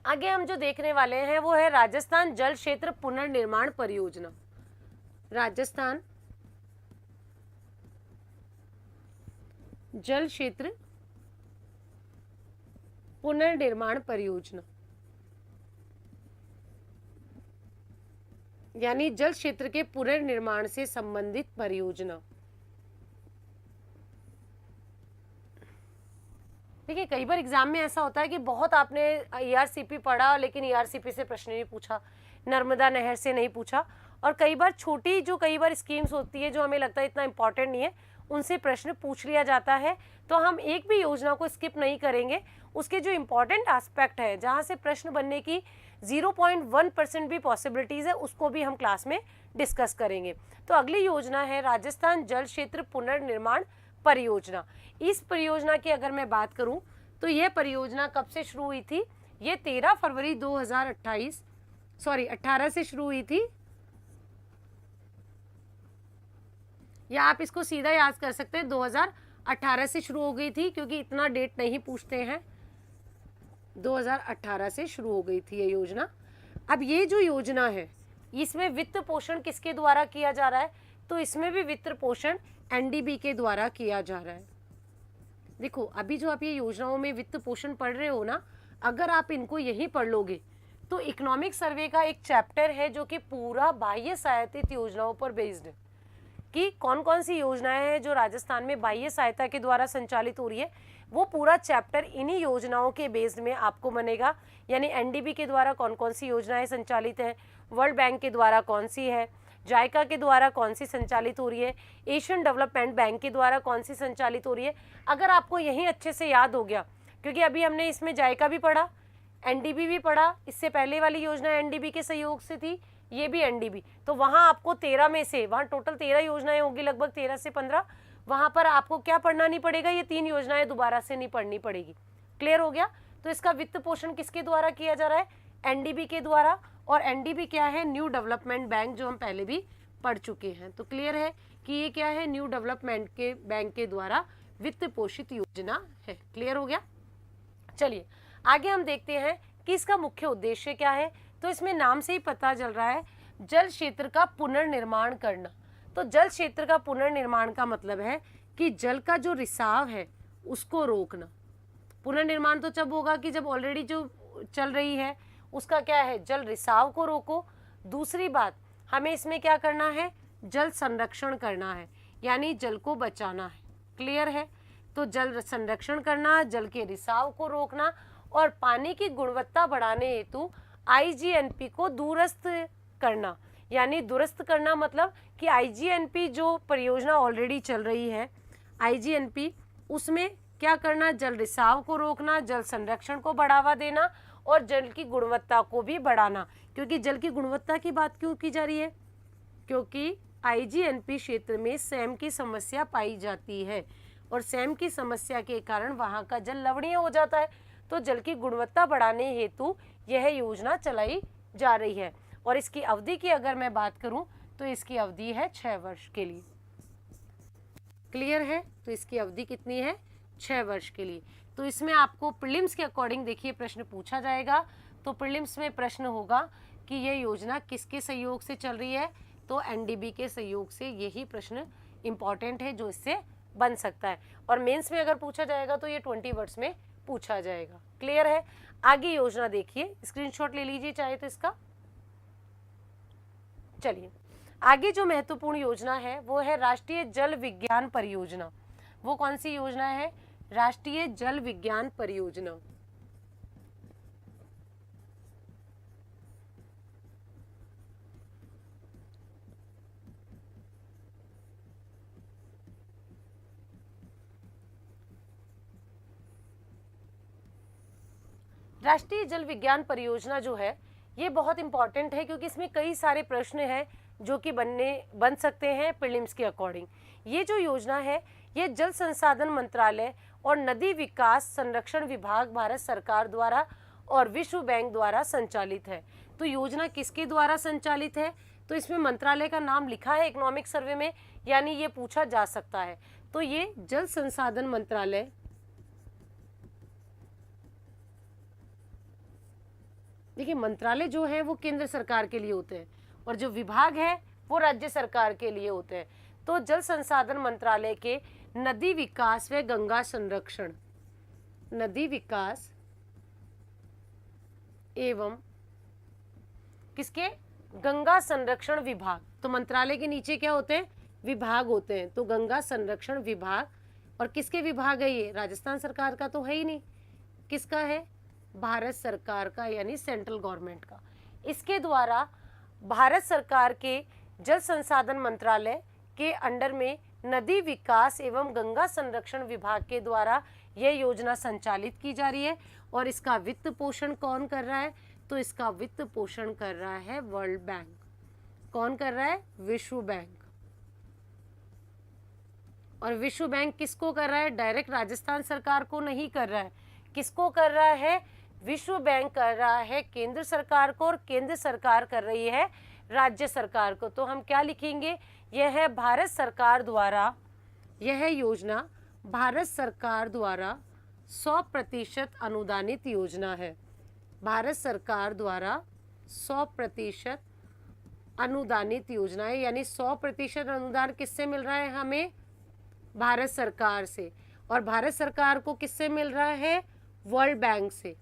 आगे हम जो देखने वाले हैं वो है राजस्थान जल क्षेत्र पुनर्निर्माण परियोजना। राजस्थान जल क्षेत्र पुनर्निर्माण परियोजना, यानी जल क्षेत्र के पुनर्निर्माण से संबंधित परियोजना। देखिए कई बार एग्जाम में ऐसा होता है कि बहुत आपने ईआरसीपी पढ़ा लेकिन ईआरसीपी से प्रश्न नहीं पूछा, नर्मदा नहर से नहीं पूछा, और कई बार छोटी जो कई बार स्कीम्स होती है जो हमें लगता है इतना इंपॉर्टेंट नहीं है, उनसे प्रश्न पूछ लिया जाता है। तो हम एक भी योजना को स्किप नहीं करेंगे, उसके जो इम्पॉर्टेंट एस्पेक्ट है जहाँ से प्रश्न बनने की 0.1% भी पॉसिबिलिटीज़ है, उसको भी हम क्लास में डिस्कस करेंगे। तो अगली योजना है राजस्थान जल क्षेत्र पुनर्निर्माण परियोजना। इस परियोजना की अगर मैं बात करूं तो यह परियोजना कब से शुरू हुई थी? ये 13 फरवरी 18 से शुरू हुई थी, या आप इसको सीधा याद कर सकते हैं 2018 से शुरू हो गई थी, क्योंकि इतना डेट नहीं पूछते हैं। 2018 से शुरू हो गई थी ये योजना। अब ये जो योजना है इसमें वित्त पोषण किसके द्वारा किया जा रहा है? तो इसमें भी वित्त पोषण एनडीबी के द्वारा किया जा रहा है। देखो अभी जो आप ये योजनाओं में वित्त पोषण पढ़ रहे हो ना, अगर आप इनको यही पढ़ लोगे तो इकोनॉमिक सर्वे का एक चैप्टर है जो कि पूरा बाह्य सहायतित योजनाओं पर बेस्ड है, कि कौन कौन सी योजनाएं हैं जो राजस्थान में बाह्य सहायता के द्वारा संचालित हो रही है, वो पूरा चैप्टर इन्हीं योजनाओं के बेस्ड में आपको बनेगा। यानी एनडीबी के द्वारा कौन कौन सी योजनाएं संचालित है, वर्ल्ड बैंक के द्वारा कौन सी है, जायका के द्वारा कौन सी संचालित हो रही है, एशियन डेवलपमेंट बैंक के द्वारा कौन सी संचालित हो रही है। अगर आपको यही अच्छे से याद हो गया, क्योंकि अभी हमने इसमें जायका भी पढ़ा, एनडीबी भी पढ़ा, इससे पहले वाली योजना एनडीबी के सहयोग से थी, ये भी एनडीबी, तो वहाँ आपको 13 में से, वहाँ टोटल 13 योजनाएं होगी, लगभग 13 से 15, वहाँ पर आपको क्या पढ़ना नहीं पड़ेगा, ये 3 योजनाएं दोबारा से नहीं पढ़नी पड़ेगी। क्लियर हो गया? तो इसका वित्त पोषण किसके द्वारा किया जा रहा है? एनडीबी के द्वारा। और एनडीबी क्या है? न्यू डेवलपमेंट बैंक, जो हम पहले भी पढ़ चुके हैं। तो क्लियर है कि ये क्या है? न्यू डेवलपमेंट के बैंक के द्वारा वित्त पोषित योजना है। क्लियर हो गया? चलिए आगे हम देखते हैं कि इसका मुख्य उद्देश्य क्या है। तो इसमें नाम से ही पता चल रहा है, जल क्षेत्र का पुनर्निर्माण करना। तो जल क्षेत्र का पुनर्निर्माण का मतलब है कि जल का जो रिसाव है उसको रोकना। पुनर्निर्माण तो जब होगा कि जब ऑलरेडी जो चल रही है उसका क्या है? जल रिसाव को रोको। दूसरी बात, हमें इसमें क्या करना है? जल संरक्षण करना है, यानी जल को बचाना है। क्लियर है? तो जल संरक्षण करना, जल के रिसाव को रोकना और पानी की गुणवत्ता बढ़ाने हेतु आईजीएनपी को दुरुस्त करना। यानी दुरुस्त करना मतलब कि आईजीएनपी जो परियोजना ऑलरेडी चल रही है, आईजीएनपी, उसमें क्या करना? जल रिसाव को रोकना, जल संरक्षण को बढ़ावा देना और जल की गुणवत्ता को भी बढ़ाना। क्योंकि जल की गुणवत्ता की बात क्यों की जा रही है? क्योंकि आईजीएनपी क्षेत्र में सैम की समस्या पाई जाती है और सैम की समस्या के कारण वहाँ का जल लवणीय हो जाता है। तो जल की गुणवत्ता बढ़ाने हेतु यह योजना चलाई जा रही है। और इसकी अवधि की अगर मैं बात करूं तो इसकी अवधि है 6 वर्ष के लिए। क्लियर है? तो इसकी अवधि कितनी है? 6 वर्ष के लिए। तो इसमें आपको प्रीलिम्स के अकॉर्डिंग देखिए प्रश्न पूछा जाएगा। तो प्रीलिम्स में प्रश्न होगा कि यह योजना किसके सहयोग से चल रही है? तो एनडीबी के सहयोग से। यही प्रश्न इंपॉर्टेंट है जो इससे बन सकता है। और मेंस में अगर पूछा जाएगा तो ये 20 वर्ड्स में पूछा जाएगा। क्लियर है? आगे योजना देखिए, स्क्रीनशॉट ले लीजिए चाहे तो इसका। चलिए आगे जो महत्वपूर्ण योजना है वो है राष्ट्रीय जल विज्ञान परियोजना। वो कौन सी योजना है? राष्ट्रीय जल विज्ञान परियोजना। राष्ट्रीय जल विज्ञान परियोजना जो है ये बहुत इंपॉर्टेंट है, क्योंकि इसमें कई सारे प्रश्न हैं जो कि बन सकते हैं प्रीलिम्स के अकॉर्डिंग। ये जो योजना है ये जल संसाधन मंत्रालय और नदी विकास संरक्षण विभाग भारत सरकार द्वारा और विश्व बैंक द्वारा संचालित है। तो योजना किसके द्वारा संचालित है? तो इसमें मंत्रालय का नाम लिखा है इकोनॉमिक सर्वे में, यानी ये पूछा जा सकता है। तो ये जल संसाधन मंत्रालय देखिए, मंत्रालय जो है वो केंद्र सरकार के लिए होते हैं और जो विभाग है वो राज्य सरकार के लिए होते हैं। तो जल संसाधन मंत्रालय के नदी विकास व गंगा संरक्षण, नदी विकास एवं किसके? गंगा संरक्षण विभाग। तो मंत्रालय के नीचे क्या होते हैं? विभाग होते हैं। तो गंगा संरक्षण विभाग, और किसके विभाग है ये? राजस्थान सरकार का तो है ही नहीं, किसका है? भारत सरकार का, यानी सेंट्रल गवर्नमेंट का। इसके द्वारा भारत सरकार के जल संसाधन मंत्रालय के अंडर में नदी विकास एवं गंगा संरक्षण विभाग के द्वारा यह योजना संचालित की जा रही है। और इसका वित्त पोषण कौन कर रहा है? तो इसका वित्त पोषण कर रहा है वर्ल्ड बैंक। कौन कर रहा है? विश्व बैंक। और विश्व बैंक किसको कर रहा है? डायरेक्ट राजस्थान सरकार को नहीं कर रहा है। किसको कर रहा है? विश्व बैंक कर रहा है केंद्र सरकार को, और केंद्र सरकार कर रही है राज्य सरकार को। तो हम क्या लिखेंगे? यह है भारत सरकार द्वारा, यह योजना भारत सरकार द्वारा 100% अनुदानित योजना है। भारत सरकार द्वारा 100% अनुदानित योजना है, यानी 100% अनुदान किससे मिल रहा है हमें? भारत सरकार से। और भारत सरकार को किससे मिल रहा है? वर्ल्ड बैंक से।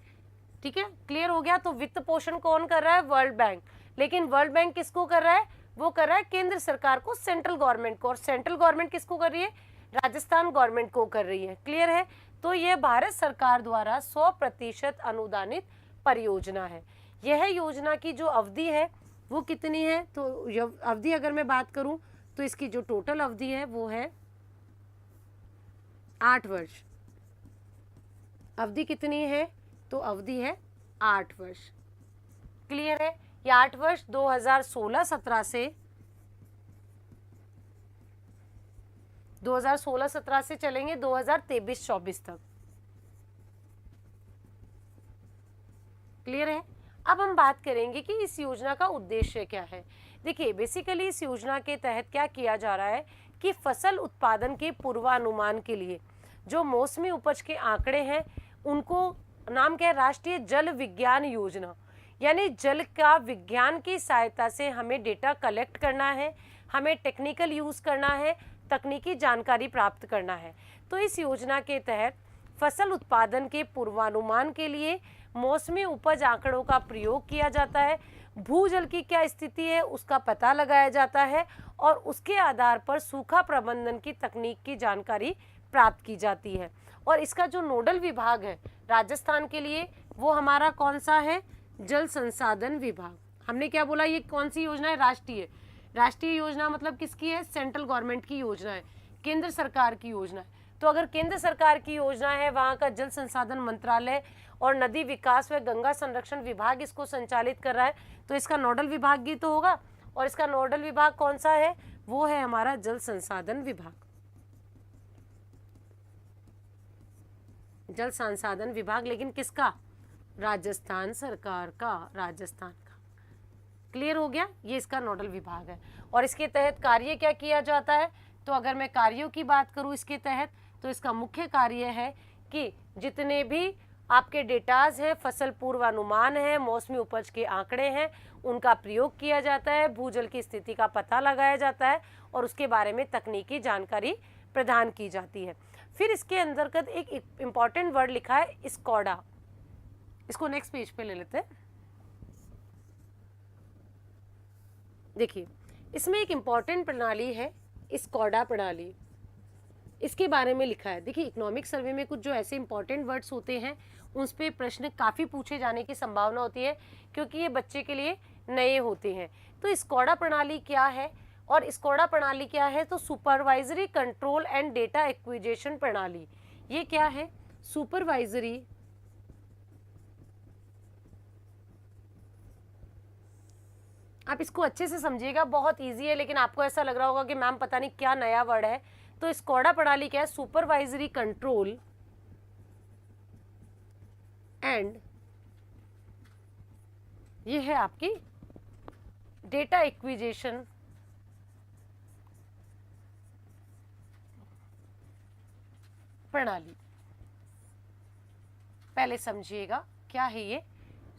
ठीक है, क्लियर हो गया। तो वित्त पोषण कौन कर रहा है? World bank. लेकिन वर्ल्ड बैंक किसको कर रहा है? वो कर रहा है केंद्र सरकार को, सेंट्रल गवर्नमेंट को। और सेंट्रल गवर्नमेंट किसको कर रही है? राजस्थान गवर्नमेंट को कर रही है। क्लियर है? तो यह भारत सरकार द्वारा 100% अनुदानित परियोजना है। यह योजना की जो अवधि है वो कितनी है? तो अवधि अगर मैं बात करूं तो इसकी जो टोटल अवधि है वो है 8 वर्ष। अवधि कितनी है? तो अवधि है 8 वर्ष। क्लियर है? ये 8 वर्ष 2016-17 से 2016-17 से चलेंगे 2023-24 तक। क्लियर है? अब हम बात करेंगे कि इस योजना का उद्देश्य क्या है। देखिए, बेसिकली इस योजना के तहत क्या किया जा रहा है कि फसल उत्पादन के पूर्वानुमान के लिए जो मौसमी उपज के आंकड़े हैं उनको नाम क्या है? राष्ट्रीय जल विज्ञान योजना। यानी जल का विज्ञान की सहायता से हमें डेटा कलेक्ट करना है, हमें टेक्निकल यूज करना है, तकनीकी जानकारी प्राप्त करना है। तो इस योजना के तहत फसल उत्पादन के पूर्वानुमान के लिए मौसमी उपज आंकड़ों का प्रयोग किया जाता है। भूजल की क्या स्थिति है उसका पता लगाया जाता है और उसके आधार पर सूखा प्रबंधन की तकनीक की जानकारी प्राप्त की जाती है। और इसका जो नोडल विभाग है राजस्थान के लिए वो हमारा कौन सा है? जल संसाधन विभाग। हमने क्या बोला? ये कौन सी योजना है? राष्ट्रीय। राष्ट्रीय योजना मतलब किसकी है? सेंट्रल गवर्नमेंट की योजना है, केंद्र सरकार की योजना है। तो अगर केंद्र सरकार की योजना है, वहाँ का जल संसाधन मंत्रालय और नदी विकास व गंगा संरक्षण विभाग इसको संचालित कर रहा है, तो इसका नोडल विभाग भी तो होगा। और इसका नोडल विभाग कौन सा है? वो है हमारा जल संसाधन विभाग। जल संसाधन विभाग, लेकिन किसका? राजस्थान सरकार का, राजस्थान का। क्लियर हो गया? ये इसका नोडल विभाग है। और इसके तहत कार्य क्या किया जाता है? तो अगर मैं कार्यों की बात करूं इसके तहत, तो इसका मुख्य कार्य है कि जितने भी आपके डेटाज हैं, फसल पूर्वानुमान है, मौसमी उपज के आंकड़े हैं, उनका प्रयोग किया जाता है, भूजल की स्थिति का पता लगाया जाता है और उसके बारे में तकनीकी जानकारी प्रदान की जाती है। फिर इसके अंतर्गत एक इम्पॉर्टेंट वर्ड लिखा है स्कॉडा। इसको नेक्स्ट पेज पे ले लेते हैं। देखिए, इसमें एक इम्पॉर्टेंट प्रणाली है स्कॉडा प्रणाली। इसके बारे में लिखा है। देखिए इकोनॉमिक सर्वे में कुछ जो ऐसे इंपॉर्टेंट वर्ड्स होते हैं उस पे प्रश्न काफ़ी पूछे जाने की संभावना होती है, क्योंकि ये बच्चे के लिए नए होते हैं। तो स्कॉडा प्रणाली क्या है, और स्कॉडा प्रणाली क्या है, तो supervisory control and data acquisition प्रणाली। ये क्या है, सुपरवाइजरी आप इसको अच्छे से समझिएगा, बहुत इजी है, लेकिन आपको ऐसा लग रहा होगा कि मैम पता नहीं क्या नया वर्ड है। तो स्कॉडा प्रणाली क्या है, सुपरवाइजरी कंट्रोल एंड ये है आपकी डेटा एक्विजिशन प्रणाली। पहले समझिएगा क्या है ये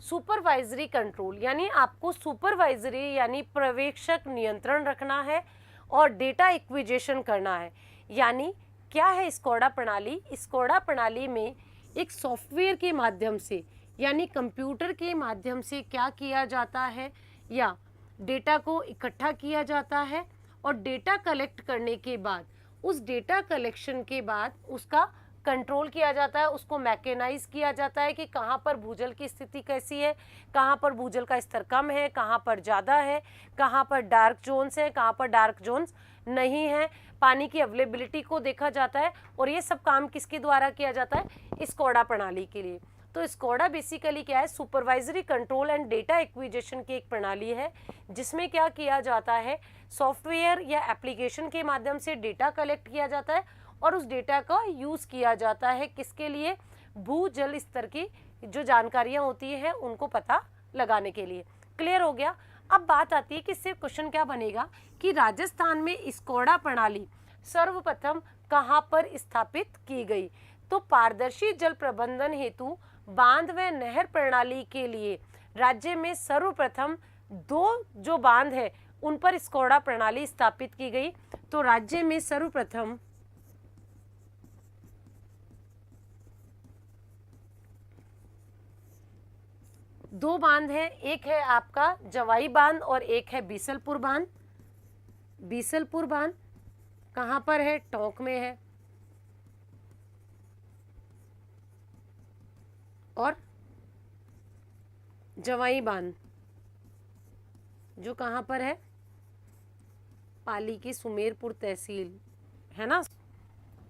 सुपरवाइजरी कंट्रोल, यानी आपको सुपरवाइजरी यानी पर्यवेक्षक नियंत्रण रखना है और डेटा एक्विजिशन करना है। यानी क्या है स्कॉडा प्रणाली, स्कॉडा प्रणाली में एक सॉफ्टवेयर के माध्यम से यानी कंप्यूटर के माध्यम से क्या किया जाता है, या डेटा को इकट्ठा किया जाता है और डेटा कलेक्ट करने के बाद उस डेटा कलेक्शन के बाद उसका कंट्रोल किया जाता है, उसको मैकेनाइज किया जाता है कि कहाँ पर भूजल की स्थिति कैसी है, कहाँ पर भूजल का स्तर कम है, कहाँ पर ज़्यादा है, कहाँ पर डार्क जोन्स है, कहाँ पर डार्क जोन्स नहीं है, पानी की अवेलेबिलिटी को देखा जाता है। और ये सब काम किसके द्वारा किया जाता है, स्कॉडा प्रणाली के लिए। तो स्कॉडा बेसिकली क्या है, supervisory control and data acquisition की एक प्रणाली है, जिसमें क्या किया जाता है, सॉफ्टवेयर या एप्लीकेशन के माध्यम से डेटा कलेक्ट किया जाता है और उस डेटा का यूज़ किया जाता है किसके लिए, भूजल स्तर की जो जानकारियाँ होती हैं उनको पता लगाने के लिए। क्लियर हो गया। अब बात आती है कि सिर्फ क्वेश्चन क्या बनेगा कि राजस्थान में स्कॉडा प्रणाली सर्वप्रथम कहाँ पर स्थापित की गई। तो पारदर्शी जल प्रबंधन हेतु बांध व नहर प्रणाली के लिए राज्य में सर्वप्रथम 2 जो बांध है उन पर स्कॉडा प्रणाली स्थापित की गई। तो राज्य में सर्वप्रथम 2 बांध है, एक है आपका जवाई बांध और एक है बीसलपुर बांध। बीसलपुर बांध कहाँ पर है, टोंक में है, और जवाई बांध जो कहाँ पर है, पाली के सुमेरपुर तहसील है ना,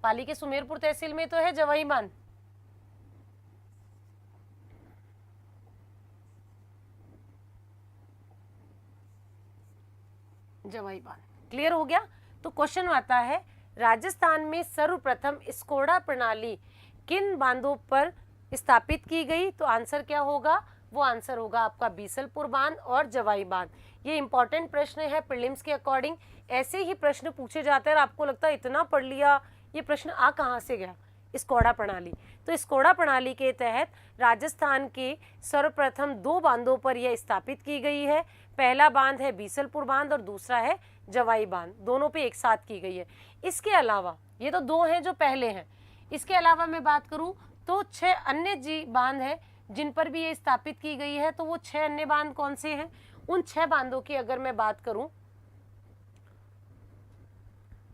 पाली के सुमेरपुर तहसील में तो है जवाई बांध। जवाई बांध क्लियर हो गया। तो क्वेश्चन आता है राजस्थान में सर्वप्रथम स्कॉडा प्रणाली किन बांधों पर स्थापित की गई। तो आंसर क्या होगा, वो आंसर होगा आपका बीसलपुर बांध और जवाई बांध। ये इंपॉर्टेंट प्रश्न है प्रीलिम्स के अकॉर्डिंग, ऐसे ही प्रश्न पूछे जाते हैं और आपको लगता है इतना पढ़ लिया, ये प्रश्न आ कहाँ से गया, स्कॉडा प्रणाली। तो स्कॉडा प्रणाली के तहत राजस्थान के सर्वप्रथम 2 बांधों पर यह स्थापित की गई है। पहला बांध है बीसलपुर बांध और दूसरा है जवाई बांध, दोनों पे एक साथ की गई है। इसके अलावा ये तो 2 हैं जो पहले हैं, इसके अलावा मैं बात करूं तो 6 अन्य जी बांध है जिन पर भी ये स्थापित की गई है। तो वो 6 अन्य बांध कौन से हैं, उन 6 बांधों की अगर मैं बात करूं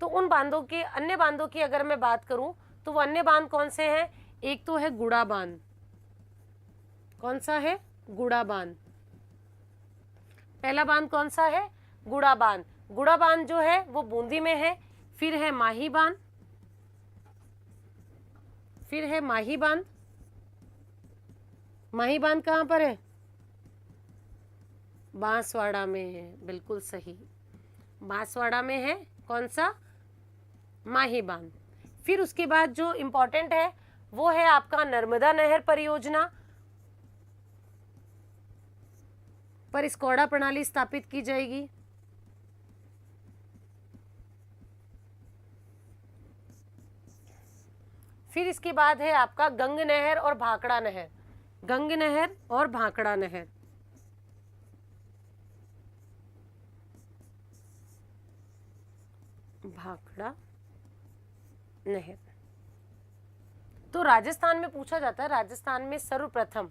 तो उन बांधों के अन्य बांधों की अगर मैं बात करूं तो वो अन्य बांध कौन से हैं, एक तो है गुड़ा बांध। कौन सा है, गुड़ा बांध। पहला बांध कौन सा है, गुड़ा बांध। गुड़ा बांध जो है वो बूंदी में है। फिर है माही बांध, फिर है माही बांध। माही बांध कहाँ पर है, बांसवाड़ा में है, बिल्कुल सही, बांसवाड़ा में है कौन सा, माही बांध। फिर उसके बाद जो इंपॉर्टेंट है वो है आपका नर्मदा नहर परियोजना पर स्कॉडा प्रणाली स्थापित की जाएगी। फिर इसके बाद है आपका गंग नहर और भाखड़ा नहर। गंग नहर और भाखड़ा नहर। भाखड़ा नहर। तो राजस्थान में पूछा जाता है, राजस्थान में सर्वप्रथम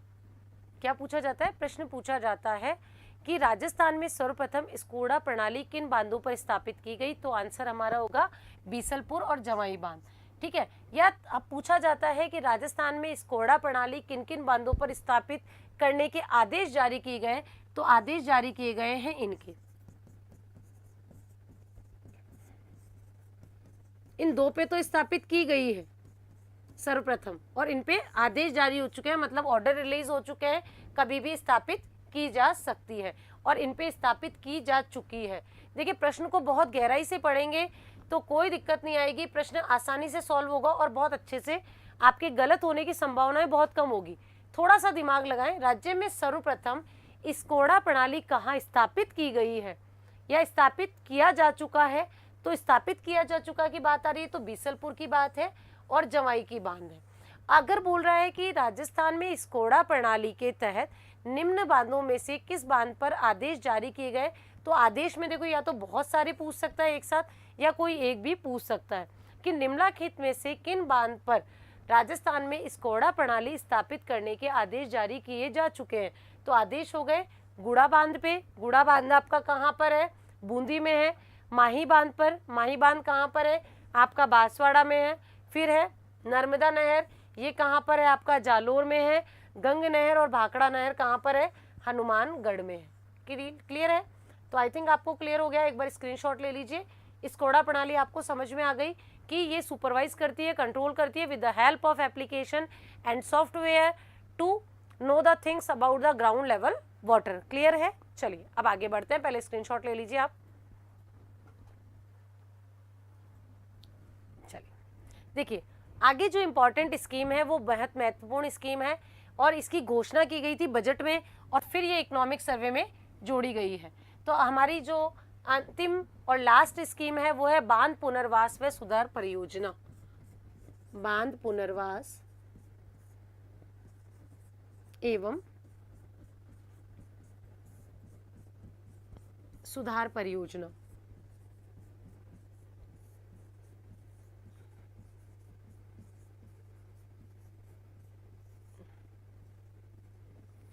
क्या पूछा जाता है, प्रश्न पूछा जाता है कि राजस्थान में सर्वप्रथम स्कोडा प्रणाली किन बांधों पर स्थापित की गई, तो आंसर हमारा होगा बीसलपुर और जवाई बांध। ठीक है, या अब पूछा जाता है कि राजस्थान में स्कोडा प्रणाली किन किन बांधों पर स्थापित करने के आदेश जारी किए गए, तो आदेश जारी किए गए हैं इनके, इन दो पे तो स्थापित की गई है सर्वप्रथम, और इन पे आदेश जारी हो चुके हैं, मतलब ऑर्डर रिलीज हो चुके हैं, कभी भी स्थापित की जा सकती है और इन पे स्थापित की जा चुकी है। देखिए प्रश्न को बहुत गहराई से पढ़ेंगे तो कोई दिक्कत नहीं आएगी, प्रश्न आसानी से सॉल्व होगा और बहुत अच्छे से आपके गलत होने की संभावनाएं बहुत कम होगी। थोड़ा सा दिमाग लगाएं, राज्य में सर्वप्रथम स्कोडा प्रणाली कहाँ स्थापित की गई है या स्थापित किया जा चुका है, तो स्थापित किया जा चुका की बात आ रही है तो बीसलपुर की बात है और जवाई की बांध है। अगर बोल रहा है कि राजस्थान में स्कोडा प्रणाली के तहत निम्न बांधों में से किस बांध पर आदेश जारी किए गए, तो आदेश में देखो या तो बहुत सारे पूछ सकता है एक साथ या कोई एक भी पूछ सकता है कि निम्नलिखित में से किन बांध पर राजस्थान में स्कोडा प्रणाली स्थापित करने के आदेश जारी किए जा चुके हैं, तो आदेश हो गए गुड़ा बांध पे, गुड़ा बांध आपका कहाँ पर है, बूंदी में है। माही बांध पर, माही बांध कहाँ पर है, आपका बांसवाड़ा में है। फिर है नर्मदा नहर, ये कहाँ पर है, आपका जालोर में है। गंग नहर और भाखड़ा नहर कहाँ पर है, हनुमानगढ़ में है। क्लियर है, तो आई थिंक आपको क्लियर हो गया। एक बार स्क्रीनशॉट ले लीजिए। स्कोडा प्रणाली आपको समझ में आ गई कि ये सुपरवाइज करती है, कंट्रोल करती है with the help of application and software to know the things about the ground level water. Clear है, चलिए अब आगे बढ़ते हैं, पहले स्क्रीनशॉट ले लीजिए आप। चलिए देखिए आगे जो इम्पोर्टेंट स्कीम है वो बहुत महत्वपूर्ण स्कीम है और इसकी घोषणा की गई थी बजट में और फिर ये इकोनॉमिक सर्वे में जोड़ी गई है। तो हमारी जो अंतिम और लास्ट स्कीम है वो है बांध पुनर्वास व सुधार परियोजना, बांध पुनर्वास एवं सुधार परियोजना।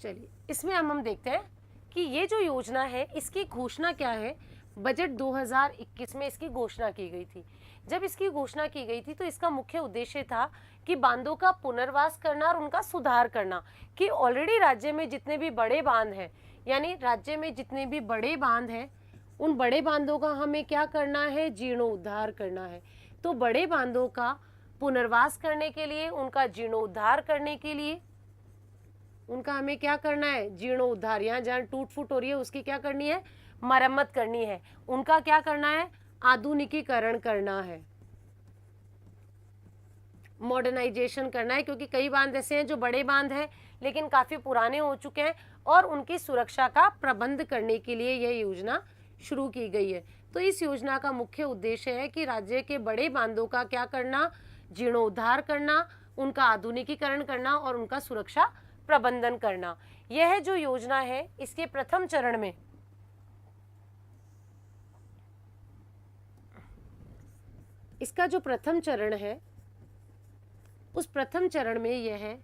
चलिए इसमें हम देखते हैं कि ये जो योजना है इसकी घोषणा क्या है। बजट 2021 में इसकी घोषणा की गई थी। जब इसकी घोषणा की गई थी तो इसका मुख्य उद्देश्य था कि बांधों का पुनर्वास करना और उनका सुधार करना, कि ऑलरेडी राज्य में जितने भी बड़े बांध हैं, यानी राज्य में जितने भी बड़े बांध हैं उन बड़े बांधों का हमें क्या करना है, जीर्णोद्धार करना है। तो बड़े बांधों का पुनर्वास करने के लिए, उनका जीर्णोद्धार करने के लिए उनका हमें क्या करना है, जीर्णोद्धार। यहाँ जहाँ टूट फूट हो रही है उसकी क्या करनी है, मरम्मत करनी है। उनका क्या करना है, आधुनिकीकरण करना है, मॉडर्नाइजेशन करना है, क्योंकि कई बांध ऐसे हैं जो बड़े बांध हैं लेकिन काफ़ी पुराने हो चुके हैं और उनकी सुरक्षा का प्रबंध करने के लिए यह योजना शुरू की गई है। तो इस योजना का मुख्य उद्देश्य है कि राज्य के बड़े बांधों का क्या करना, जीर्णोद्धार करना, उनका आधुनिकीकरण करना और उनका सुरक्षा प्रबंधन करना। यह जो योजना है इसके प्रथम चरण में इसका जो प्रथम चरण है उस प्रथम चरण में यह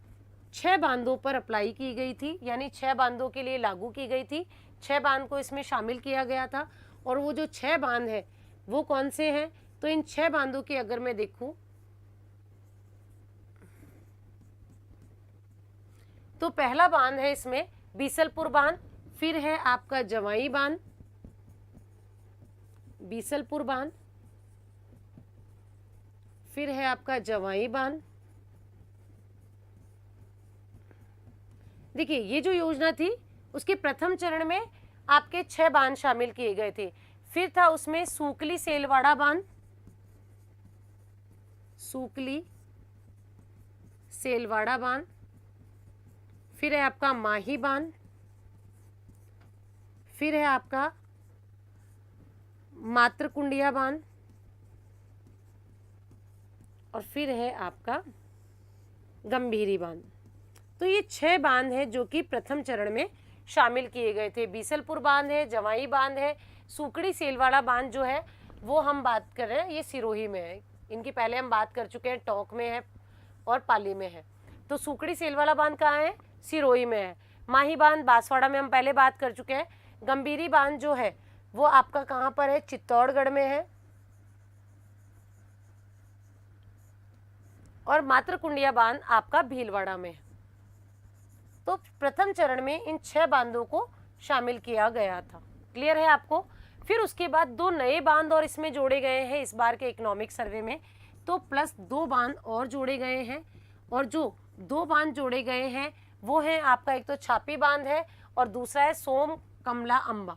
6 बांधों पर अप्लाई की गई थी, यानी 6 बांधों के लिए लागू की गई थी। 6 बांध को इसमें शामिल किया गया था और वो जो 6 बांध है वो कौन से हैं, तो इन 6 बांधों की अगर मैं देखूं तो पहला बांध है इसमें बीसलपुर बांध, फिर है आपका जवाई बांध, बीसलपुर बांध, फिर है आपका जवाई बांध। देखिए ये जो योजना थी उसके प्रथम चरण में आपके 6 बांध शामिल किए गए थे। फिर था उसमें सूकली सेलवाड़ा बांध, सूकली सेलवाड़ा बांध, फिर है आपका माही बांध, फिर है आपका मातृकुंडिया बांध और फिर है आपका गंभीरी बांध। तो ये 6 बांध हैं जो कि प्रथम चरण में शामिल किए गए थे। बीसलपुर बांध है, जवाई बांध है, सूकड़ी सेलवाड़ा बांध जो है वो हम बात कर रहे हैं ये सिरोही में है। इनकी पहले हम बात कर चुके हैं, टोंक में है और पाली में है। तो सूकड़ी सेलवाड़ा बांध कहाँ है, सिरोही में है। माही बांध बांसवाड़ा में हम पहले बात कर चुके हैं। गंभीरी बांध जो है वो आपका कहाँ पर है, चित्तौड़गढ़ में है, और मातृकुंडिया बांध आपका भीलवाड़ा में है। तो प्रथम चरण में इन 6 बांधों को शामिल किया गया था। क्लियर है आपको? फिर उसके बाद 2 नए बांध और इसमें जोड़े गए हैं इस बार के इकोनॉमिक सर्वे में, तो प्लस 2 बांध और जोड़े गए हैं, और जो 2 बांध जोड़े गए हैं वो है आपका, एक तो छापी बांध है और दूसरा है सोम कमला अंबा।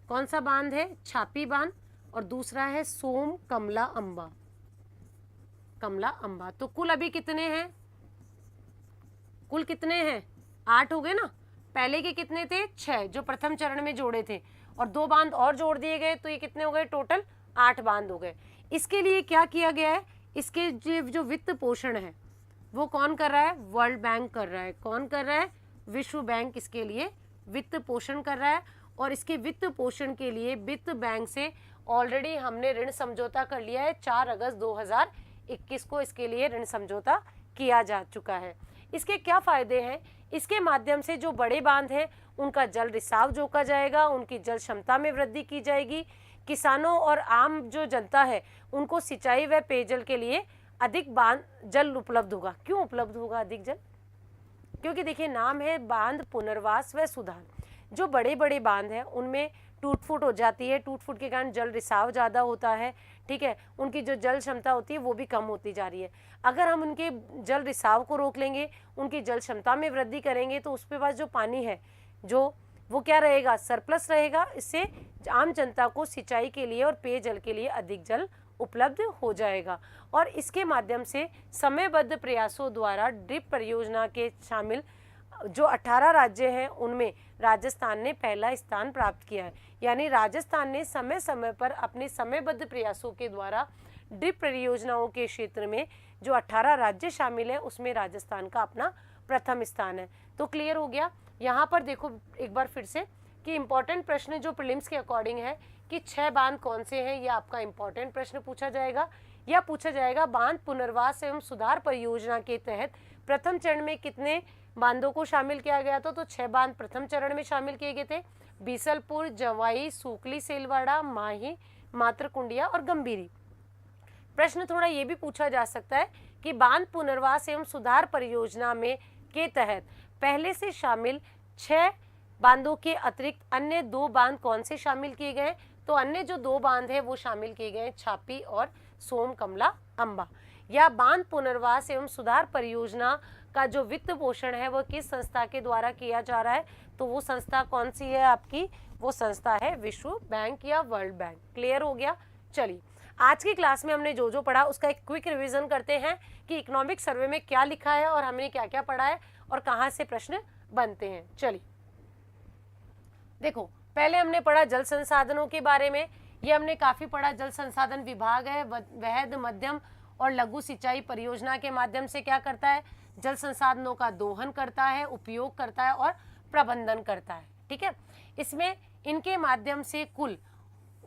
कौन सा बांध है? छापी बांध, और दूसरा है सोम कमला अंबा, कमला अंबा। तो कुल अभी कितने हैं? कुल कितने हैं? 8 हो गए ना। पहले के कितने थे? 6 जो प्रथम चरण में जोड़े थे, और 2 बांध और जोड़ दिए गए, तो ये कितने हो गए? टोटल 8 बांध हो गए। इसके लिए क्या किया गया है? इसके जो वित्त पोषण है वो कौन कर रहा है? वर्ल्ड बैंक कर रहा है। कौन कर रहा है? विश्व बैंक इसके लिए वित्त पोषण कर रहा है। और इसके वित्त पोषण के लिए वित्त बैंक से ऑलरेडी हमने ऋण समझौता कर लिया है। 4 अगस्त 2021 को इसके लिए ऋण समझौता किया जा चुका है। इसके क्या फायदे हैं? इसके माध्यम से जो बड़े बांध हैं उनका जल रिसाव जोका जाएगा, उनकी जल क्षमता में वृद्धि की जाएगी, किसानों और आम जो जनता है उनको सिंचाई व पेयजल के लिए अधिक बांध जल उपलब्ध होगा। क्यों उपलब्ध होगा अधिक जल? क्योंकि देखिए नाम है बांध पुनर्वास व सुधार। जो बड़े बड़े बांध हैं उनमें टूट फूट हो जाती है, टूट फूट के कारण जल रिसाव ज़्यादा होता है, ठीक है, उनकी जो जल क्षमता होती है वो भी कम होती जा रही है। अगर हम उनके जल रिसाव को रोक लेंगे, उनकी जल क्षमता में वृद्धि करेंगे, तो उसके पास जो पानी है जो वो क्या रहेगा? सरप्लस रहेगा। इससे आम जनता को सिंचाई के लिए और पेयजल के लिए अधिक जल उपलब्ध हो जाएगा। और इसके माध्यम से समयबद्ध प्रयासों द्वारा ड्रिप परियोजना के शामिल जो 18 राज्य हैं उनमें राजस्थान ने पहला स्थान प्राप्त किया है। यानी राजस्थान ने समय समय पर अपने समयबद्ध प्रयासों के द्वारा ड्रिप परियोजनाओं के क्षेत्र में जो 18 राज्य शामिल है उसमें राजस्थान का अपना प्रथम स्थान है। तो क्लियर हो गया। यहाँ पर देखो एक बार फिर से कि इम्पोर्टेंट प्रश्न जो प्रीलिम्स के अकॉर्डिंग है कि 6 बांध कौन से हैं, ये आपका इम्पोर्टेंट प्रश्न पूछा जाएगा। या पूछा जाएगा बांध पुनर्वास एवं सुधार परियोजना के तहत प्रथम चरण में कितने बांधों को शामिल किया गया था? तो 6 बांध प्रथम चरण में शामिल किए गए थे। बीसलपुर, जवाई, सूकली, सेलवाड़ा, माही, मातृकुंडिया और गंभीरी। प्रश्न थोड़ा ये भी पूछा जा सकता है कि बांध पुनर्वास एवं सुधार परियोजना में के तहत पहले से शामिल 6 बांधों के अतिरिक्त अन्य 2 बांध कौन से शामिल किए गए? तो अन्य जो 2 बांध है वो शामिल किए गए छापी और सोम कमला अंबा। या बांध पुनर्वास एवं सुधार परियोजना का जो वित्त पोषण है वो किस संस्था के द्वारा किया जा रहा है? तो वो संस्था कौन सी है आपकी? वो संस्था है विश्व बैंक या वर्ल्ड बैंक। क्लियर हो गया। चलिए आज की क्लास में हमने जो जो पढ़ा उसका एक क्विक रिवीजन करते हैं कि इकोनॉमिक सर्वे में क्या लिखा है और हमने क्या क्या पढ़ा है और कहाँ से प्रश्न बनते हैं। चलिए देखो, पहले हमने पढ़ा जल संसाधनों के बारे में। ये हमने काफी पढ़ा। जल संसाधन विभाग है वृहद, मध्यम और लघु सिंचाई परियोजना के माध्यम से क्या करता है? जल संसाधनों का दोहन करता है, उपयोग करता है और प्रबंधन करता है। ठीक है, इसमें इनके माध्यम से कुल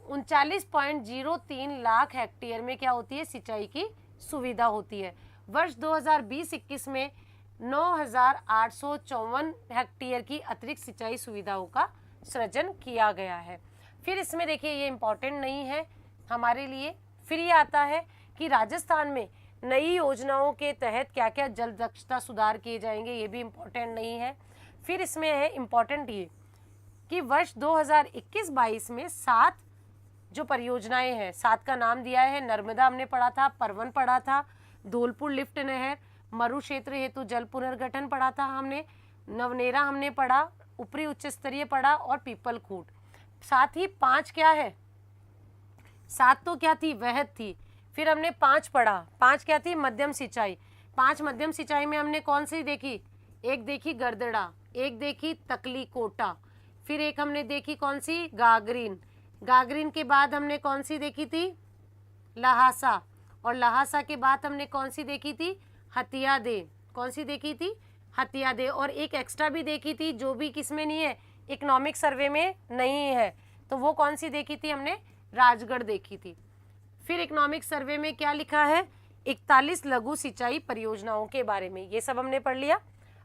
39.03 लाख हेक्टेयर में क्या होती है? सिंचाई की सुविधा होती है। वर्ष 2020-21 में 9,854 हेक्टेयर की अतिरिक्त सिंचाई सुविधाओं का सृजन किया गया है। फिर इसमें देखिए ये इम्पोर्टेंट नहीं है हमारे लिए। फिर ये आता है कि राजस्थान में नई योजनाओं के तहत क्या क्या जल दक्षता सुधार किए जाएंगे, ये भी इम्पोर्टेंट नहीं है। फिर इसमें है इम्पोर्टेंट ये कि वर्ष 2021-22 में 7 जो परियोजनाएं हैं, 7 का नाम दिया है। नर्मदा हमने पढ़ा था, परवन पढ़ा था, धौलपुर लिफ्ट नहर, मरु क्षेत्र हेतु जल पुनर्गठन पढ़ा था हमने, नवनेरा हमने पढ़ा, ऊपरी उच्च स्तरीय पढ़ा और पीपल खूट। साथ ही 5 क्या है? 7 तो क्या थी? वहद थी। फिर हमने 5 पढ़ा। 5 क्या थी? मध्यम सिंचाई। 5 मध्यम सिंचाई में हमने कौन सी देखी? एक देखी गरदड़ा, एक देखी तकली कोटा, फिर एक हमने देखी कौन सी? गागरीन। गागरीन के बाद हमने कौन सी देखी थी? लहासा। और लहासा के बाद हमने कौन सी देखी थी? हथिया दे। कौन सी देखी थी? हथिया दे। और एक एक्स्ट्रा भी देखी थी जो भी किसमें नहीं है? इकोनॉमिक सर्वे में नहीं है। तो वो कौन सी देखी थी? हमने राजगढ़ देखी थी। फिर इकोनॉमिक सर्वे में क्या लिखा है? 41 लघु सिंचाई परियोजनाओं के बारे में। ये सब हमने पढ़ लिया।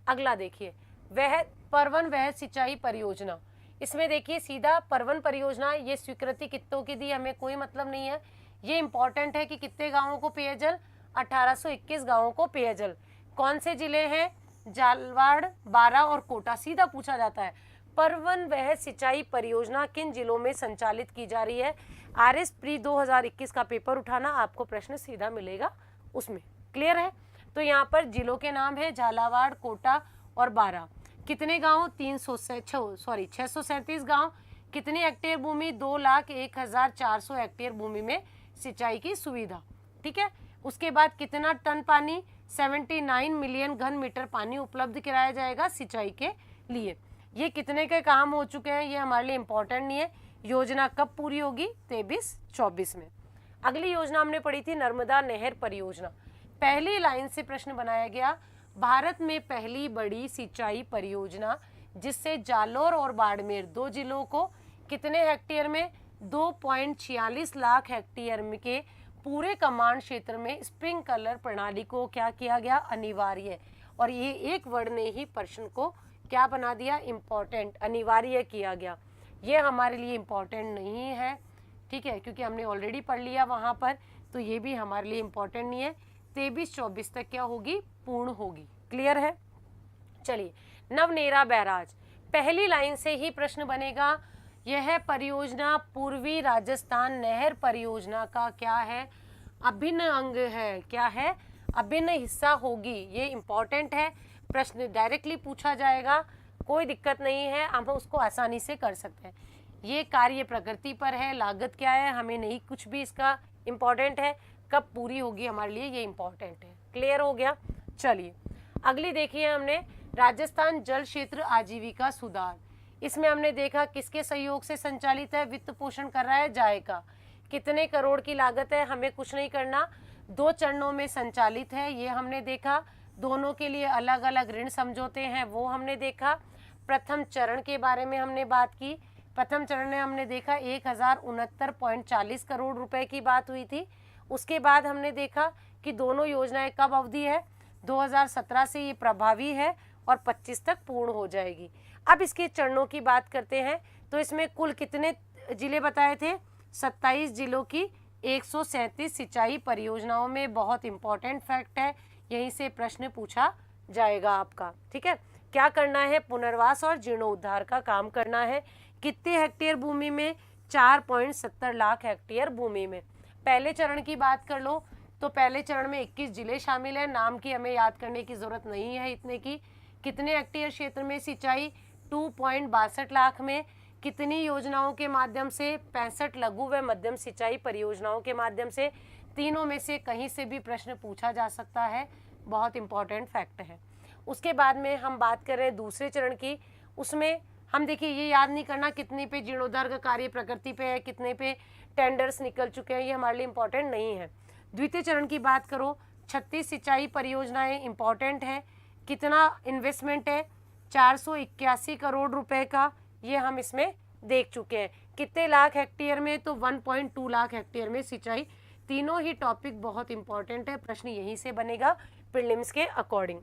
अगला देखिए, वह परवन वहद सिंचाई परियोजना। इसमें देखिए सीधा परवन परियोजना, ये स्वीकृति कितनों की दी हमें कोई मतलब नहीं है। ये इंपॉर्टेंट है कि कितने गांवों को पेयजल, 1821 गांवों को पेयजल। कौन से जिले हैं? झालावाड़, बारां और कोटा। सीधा पूछा जाता है परवन वह सिंचाई परियोजना किन जिलों में संचालित की जा रही है। RS प्री 2021 का पेपर उठाना, आपको प्रश्न सीधा मिलेगा उसमें। क्लियर है? तो यहाँ पर जिलों के नाम है झालावाड़, कोटा और बारां। कितने गांव? 637 गांव। कितनी हेक्टेयर भूमि? 2,01,400 हेक्टेयर भूमि में सिंचाई की सुविधा। ठीक है। उसके बाद कितना टन पानी? 79 मिलियन घन मीटर पानी उपलब्ध कराया जाएगा सिंचाई के लिए। ये कितने के काम हो चुके हैं, ये हमारे लिए इंपॉर्टेंट नहीं है। योजना कब पूरी होगी? 23-24 में। अगली योजना हमने पढ़ी थी नर्मदा नहर परियोजना। पहली लाइन से प्रश्न बनाया गया, भारत में पहली बड़ी सिंचाई परियोजना जिससे जालोर और बाड़मेर 2 जिलों को कितने हेक्टेयर में? 2.46 लाख हेक्टेयर के पूरे कमांड क्षेत्र में स्प्रिंकलर प्रणाली को क्या किया गया? अनिवार्य। और ये एक वर्ड ने ही प्रश्न को क्या बना दिया? इम्पोर्टेंट, अनिवार्य किया गया। ये हमारे लिए इम्पोर्टेंट नहीं है, ठीक है, क्योंकि हमने ऑलरेडी पढ़ लिया वहाँ पर, तो ये भी हमारे लिए इम्पोर्टेंट नहीं है। 23-24 तक क्या होगी? पूर्ण होगी। क्लियर है? चलिए, नवनेरा बैराज, पहली लाइन से ही प्रश्न बनेगा। यह परियोजना पूर्वी राजस्थान नहर परियोजना का क्या है? अभिन्न अंग है। क्या है? अभिन्न हिस्सा होगी। ये इम्पोर्टेंट है, प्रश्न डायरेक्टली पूछा जाएगा, कोई दिक्कत नहीं है, हम उसको आसानी से कर सकते हैं। ये कार्य प्रकृति पर है, लागत क्या है हमें नहीं कुछ भी इसका इम्पोर्टेंट है, कब पूरी होगी हमारे लिए ये इम्पोर्टेंट है। क्लियर हो गया? चलिए अगली देखिए हमने राजस्थान जल क्षेत्र आजीविका सुधार। इसमें हमने देखा किसके सहयोग से संचालित है? वित्त पोषण कर रहा है जायका। कितने करोड़ की लागत है? हमें कुछ नहीं करना, 2 चरणों में संचालित है, ये हमने देखा। दोनों के लिए अलग अलग ऋण समझौते हैं, वो हमने देखा। प्रथम चरण के बारे में हमने बात की। प्रथम चरण में हमने देखा 1069.40 करोड़ रुपए की बात हुई थी। उसके बाद हमने देखा कि दोनों योजनाएं कब अवधि है? 2017 से ये प्रभावी है और 25 तक पूर्ण हो जाएगी। अब इसके चरणों की बात करते हैं, तो इसमें कुल कितने जिले बताए थे? 27 जिलों की 137 सिंचाई परियोजनाओं में। बहुत इंपॉर्टेंट फैक्ट है, यहीं से प्रश्न पूछा जाएगा आपका। ठीक है, क्या करना है? पुनर्वास और जीर्णोद्धार का काम करना है। कितने हेक्टेयर भूमि में? 4.70 लाख हेक्टेयर भूमि में। पहले चरण की बात कर लो तो पहले चरण में 21 जिले शामिल हैं, नाम की हमें याद करने की जरूरत नहीं है इतने की। कितने हेक्टेयर क्षेत्र में सिंचाई? 2.62 लाख में। कितनी योजनाओं के माध्यम से? 65 लघु व मध्यम सिंचाई परियोजनाओं के माध्यम से। तीनों में से कहीं से भी प्रश्न पूछा जा सकता है, बहुत इंपॉर्टेंट फैक्ट है। उसके बाद में हम बात कर रहे हैं दूसरे चरण की, उसमें हम देखिए ये याद नहीं करना कितने पे जीर्णोद्धार का कार्य प्रकृति पे है, कितने पे टेंडर्स निकल चुके हैं, ये हमारे लिए इंपॉर्टेंट नहीं है। द्वितीय चरण की बात करो, 36 सिंचाई परियोजनाएं इंपॉर्टेंट हैं। कितना इन्वेस्टमेंट है? 481 करोड़ रुपए का, ये हम इसमें देख चुके हैं। कितने लाख हेक्टेयर में? तो 1.2 लाख हेक्टेयर में सिंचाई। तीनों ही टॉपिक बहुत इंपॉर्टेंट है, प्रश्न यहीं से बनेगा प्रीलिम्स के अकॉर्डिंग।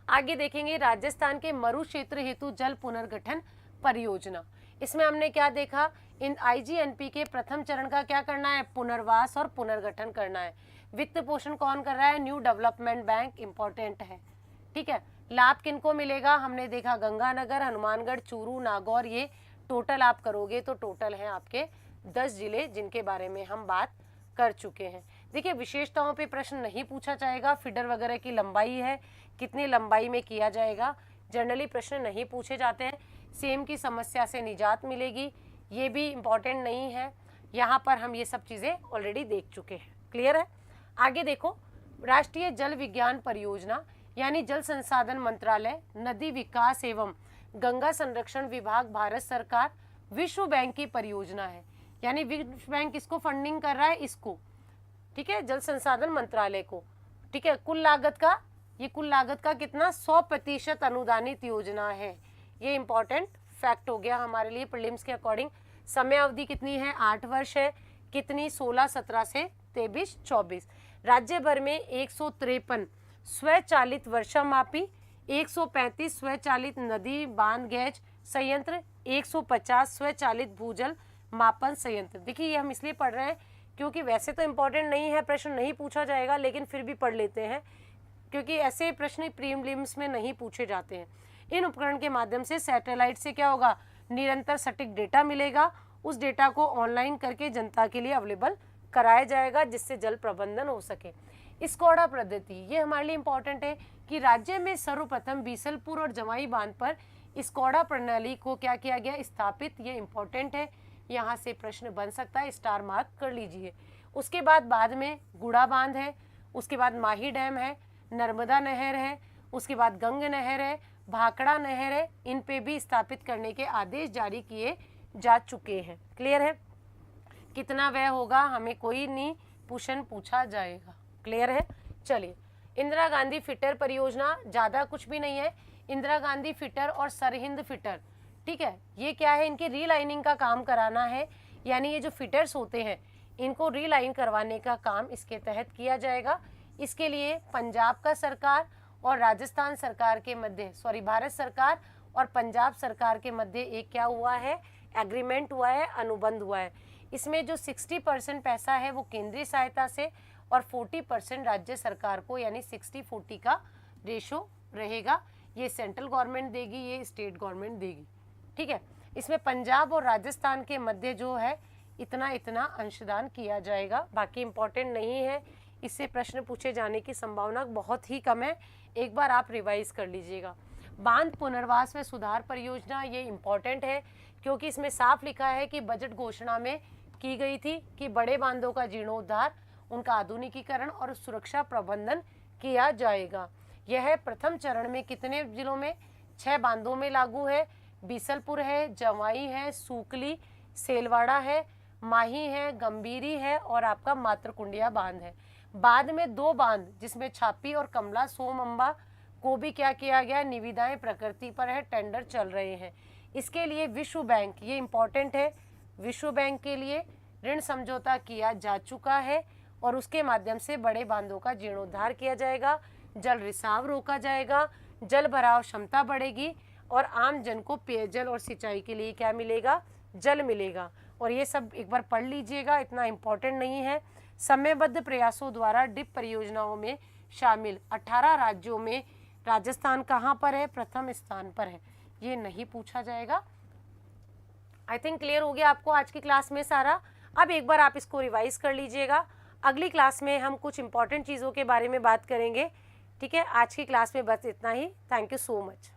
आगे देखेंगे राजस्थान के मरु क्षेत्र हेतु जल पुनर्गठन परियोजना। इसमें हमने क्या देखा? इन IGNP के प्रथम चरण का क्या करना है? पुनर्वास और पुनर्गठन करना है। वित्त पोषण कौन कर रहा है? न्यू डेवलपमेंट बैंक, इंपॉर्टेंट है। ठीक है, लाभ किनको मिलेगा? हमने देखा गंगानगर, हनुमानगढ़, चूरू, नागौर, ये टोटल आप करोगे तो टोटल है आपके 10 जिले जिनके बारे में हम बात कर चुके हैं। देखिए विशेषताओं पे प्रश्न नहीं पूछा जाएगा, फीडर वगैरह की लंबाई है, कितनी लंबाई में किया जाएगा, जनरली प्रश्न नहीं पूछे जाते हैं। सेम की समस्या से निजात मिलेगी, ये भी इम्पॉर्टेंट नहीं है, यहाँ पर हम ये सब चीज़ें ऑलरेडी देख चुके हैं। क्लियर है? आगे देखो, राष्ट्रीय जल विज्ञान परियोजना यानी जल संसाधन मंत्रालय, नदी विकास एवं गंगा संरक्षण विभाग, भारत सरकार, विश्व बैंक की परियोजना है। यानी विश्व बैंक इसको फंडिंग कर रहा है, इसको, ठीक है, जल संसाधन मंत्रालय को। ठीक है, कुल लागत का कितना? 100% अनुदानित योजना है। ये इंपॉर्टेंट फैक्ट हो गया हमारे लिए प्रीलिम्स के अकॉर्डिंग। समय अवधि कितनी है? 8 वर्ष है। कितनी? 16-17 से 23-24। राज्य भर में 153 स्वचालित वर्षा मापी, 135 स्वचालित नदी बांध गैज संयंत्र 150 स्वचालित भूजल मापन संयंत्र। देखिए ये हम इसलिए पढ़ रहे हैं क्योंकि वैसे तो इम्पोर्टेंट नहीं है, प्रश्न नहीं पूछा जाएगा, लेकिन फिर भी पढ़ लेते हैं क्योंकि ऐसे प्रश्न प्रीलिम्स में नहीं पूछे जाते हैं। इन उपकरण के माध्यम से सैटेलाइट से क्या होगा, निरंतर सटीक डेटा मिलेगा, उस डेटा को ऑनलाइन करके जनता के लिए अवेलेबल कराया जाएगा जिससे जल प्रबंधन हो सके। स्कॉडा पद्धति ये हमारे लिए इम्पोर्टेंट है कि राज्य में सर्वप्रथम बीसलपुर और जवाई बांध पर स्कॉडा प्रणाली को क्या किया गया, स्थापित। ये इम्पोर्टेंट है, यहाँ से प्रश्न बन सकता है, स्टार मार्क कर लीजिए। उसके बाद में गुड़ा बांध है, उसके बाद माही डैम है, नर्मदा नहर है, उसके बाद गंग नहर है, भाखड़ा नहर है, इन पे भी स्थापित करने के आदेश जारी किए जा चुके हैं। क्लियर है? कितना व्यय होगा हमें कोई नहीं क्वेश्चन पूछा जाएगा। क्लियर है? चलिए, इंदिरा गांधी फिटर परियोजना ज़्यादा कुछ भी नहीं है। इंदिरा गांधी फिटर और सरहिंद फिटर, ठीक है, ये क्या है, इनकी रीलाइनिंग का काम कराना है, यानी ये जो फिटर्स होते हैं इनको रीलाइन करवाने का काम इसके तहत किया जाएगा। इसके लिए पंजाब का सरकार और राजस्थान सरकार के मध्य, भारत सरकार और पंजाब सरकार के मध्य एक क्या हुआ है, एग्रीमेंट हुआ है, अनुबंध हुआ है। इसमें जो 60% पैसा है वो केंद्रीय सहायता से और 40% राज्य सरकार को, यानी 60-40 का रेशो रहेगा। ये सेंट्रल गवर्नमेंट देगी, ये स्टेट गवर्नमेंट देगी। ठीक है, इसमें पंजाब और राजस्थान के मध्य जो है इतना इतना अंशदान किया जाएगा, बाकी इम्पोर्टेंट नहीं है, इससे प्रश्न पूछे जाने की संभावना बहुत ही कम है। एक बार आप रिवाइज कर लीजिएगा। बांध पुनर्वास व सुधार परियोजना, ये इम्पोर्टेंट है क्योंकि इसमें साफ लिखा है कि बजट घोषणा में की गई थी कि बड़े बांधों का जीर्णोद्धार, उनका आधुनिकीकरण और सुरक्षा प्रबंधन किया जाएगा। यह प्रथम चरण में कितने जिलों में, 6 बांधों में लागू है। बीसलपुर है, जवाई है, सूकली, सेलवाड़ा है, माही है, गंभीरी है और आपका मातरकुंडिया बांध है। बाद में 2 बांध जिसमें छापी और कमला सोमअंबा को भी क्या किया गया, निविदाएं प्रकृति पर है, टेंडर चल रहे हैं। इसके लिए विश्व बैंक, ये इम्पोर्टेंट है, विश्व बैंक के लिए ऋण समझौता किया जा चुका है और उसके माध्यम से बड़े बांधों का जीर्णोद्धार किया जाएगा, जल रिसाव रोका जाएगा, जल भराव क्षमता बढ़ेगी और आम जन को पेयजल और सिंचाई के लिए क्या मिलेगा, जल मिलेगा। और ये सब एक बार पढ़ लीजिएगा, इतना इम्पोर्टेंट नहीं है। समयबद्ध प्रयासों द्वारा डिप परियोजनाओं में शामिल 18 राज्यों में राजस्थान कहाँ पर है, प्रथम स्थान पर है, ये नहीं पूछा जाएगा। आई थिंक क्लियर हो गया आपको आज की क्लास में सारा। अब एक बार आप इसको रिवाइज कर लीजिएगा। अगली क्लास में हम कुछ इंपॉर्टेंट चीज़ों के बारे में बात करेंगे। ठीक है, आज की क्लास में बस इतना ही। Thank you so much.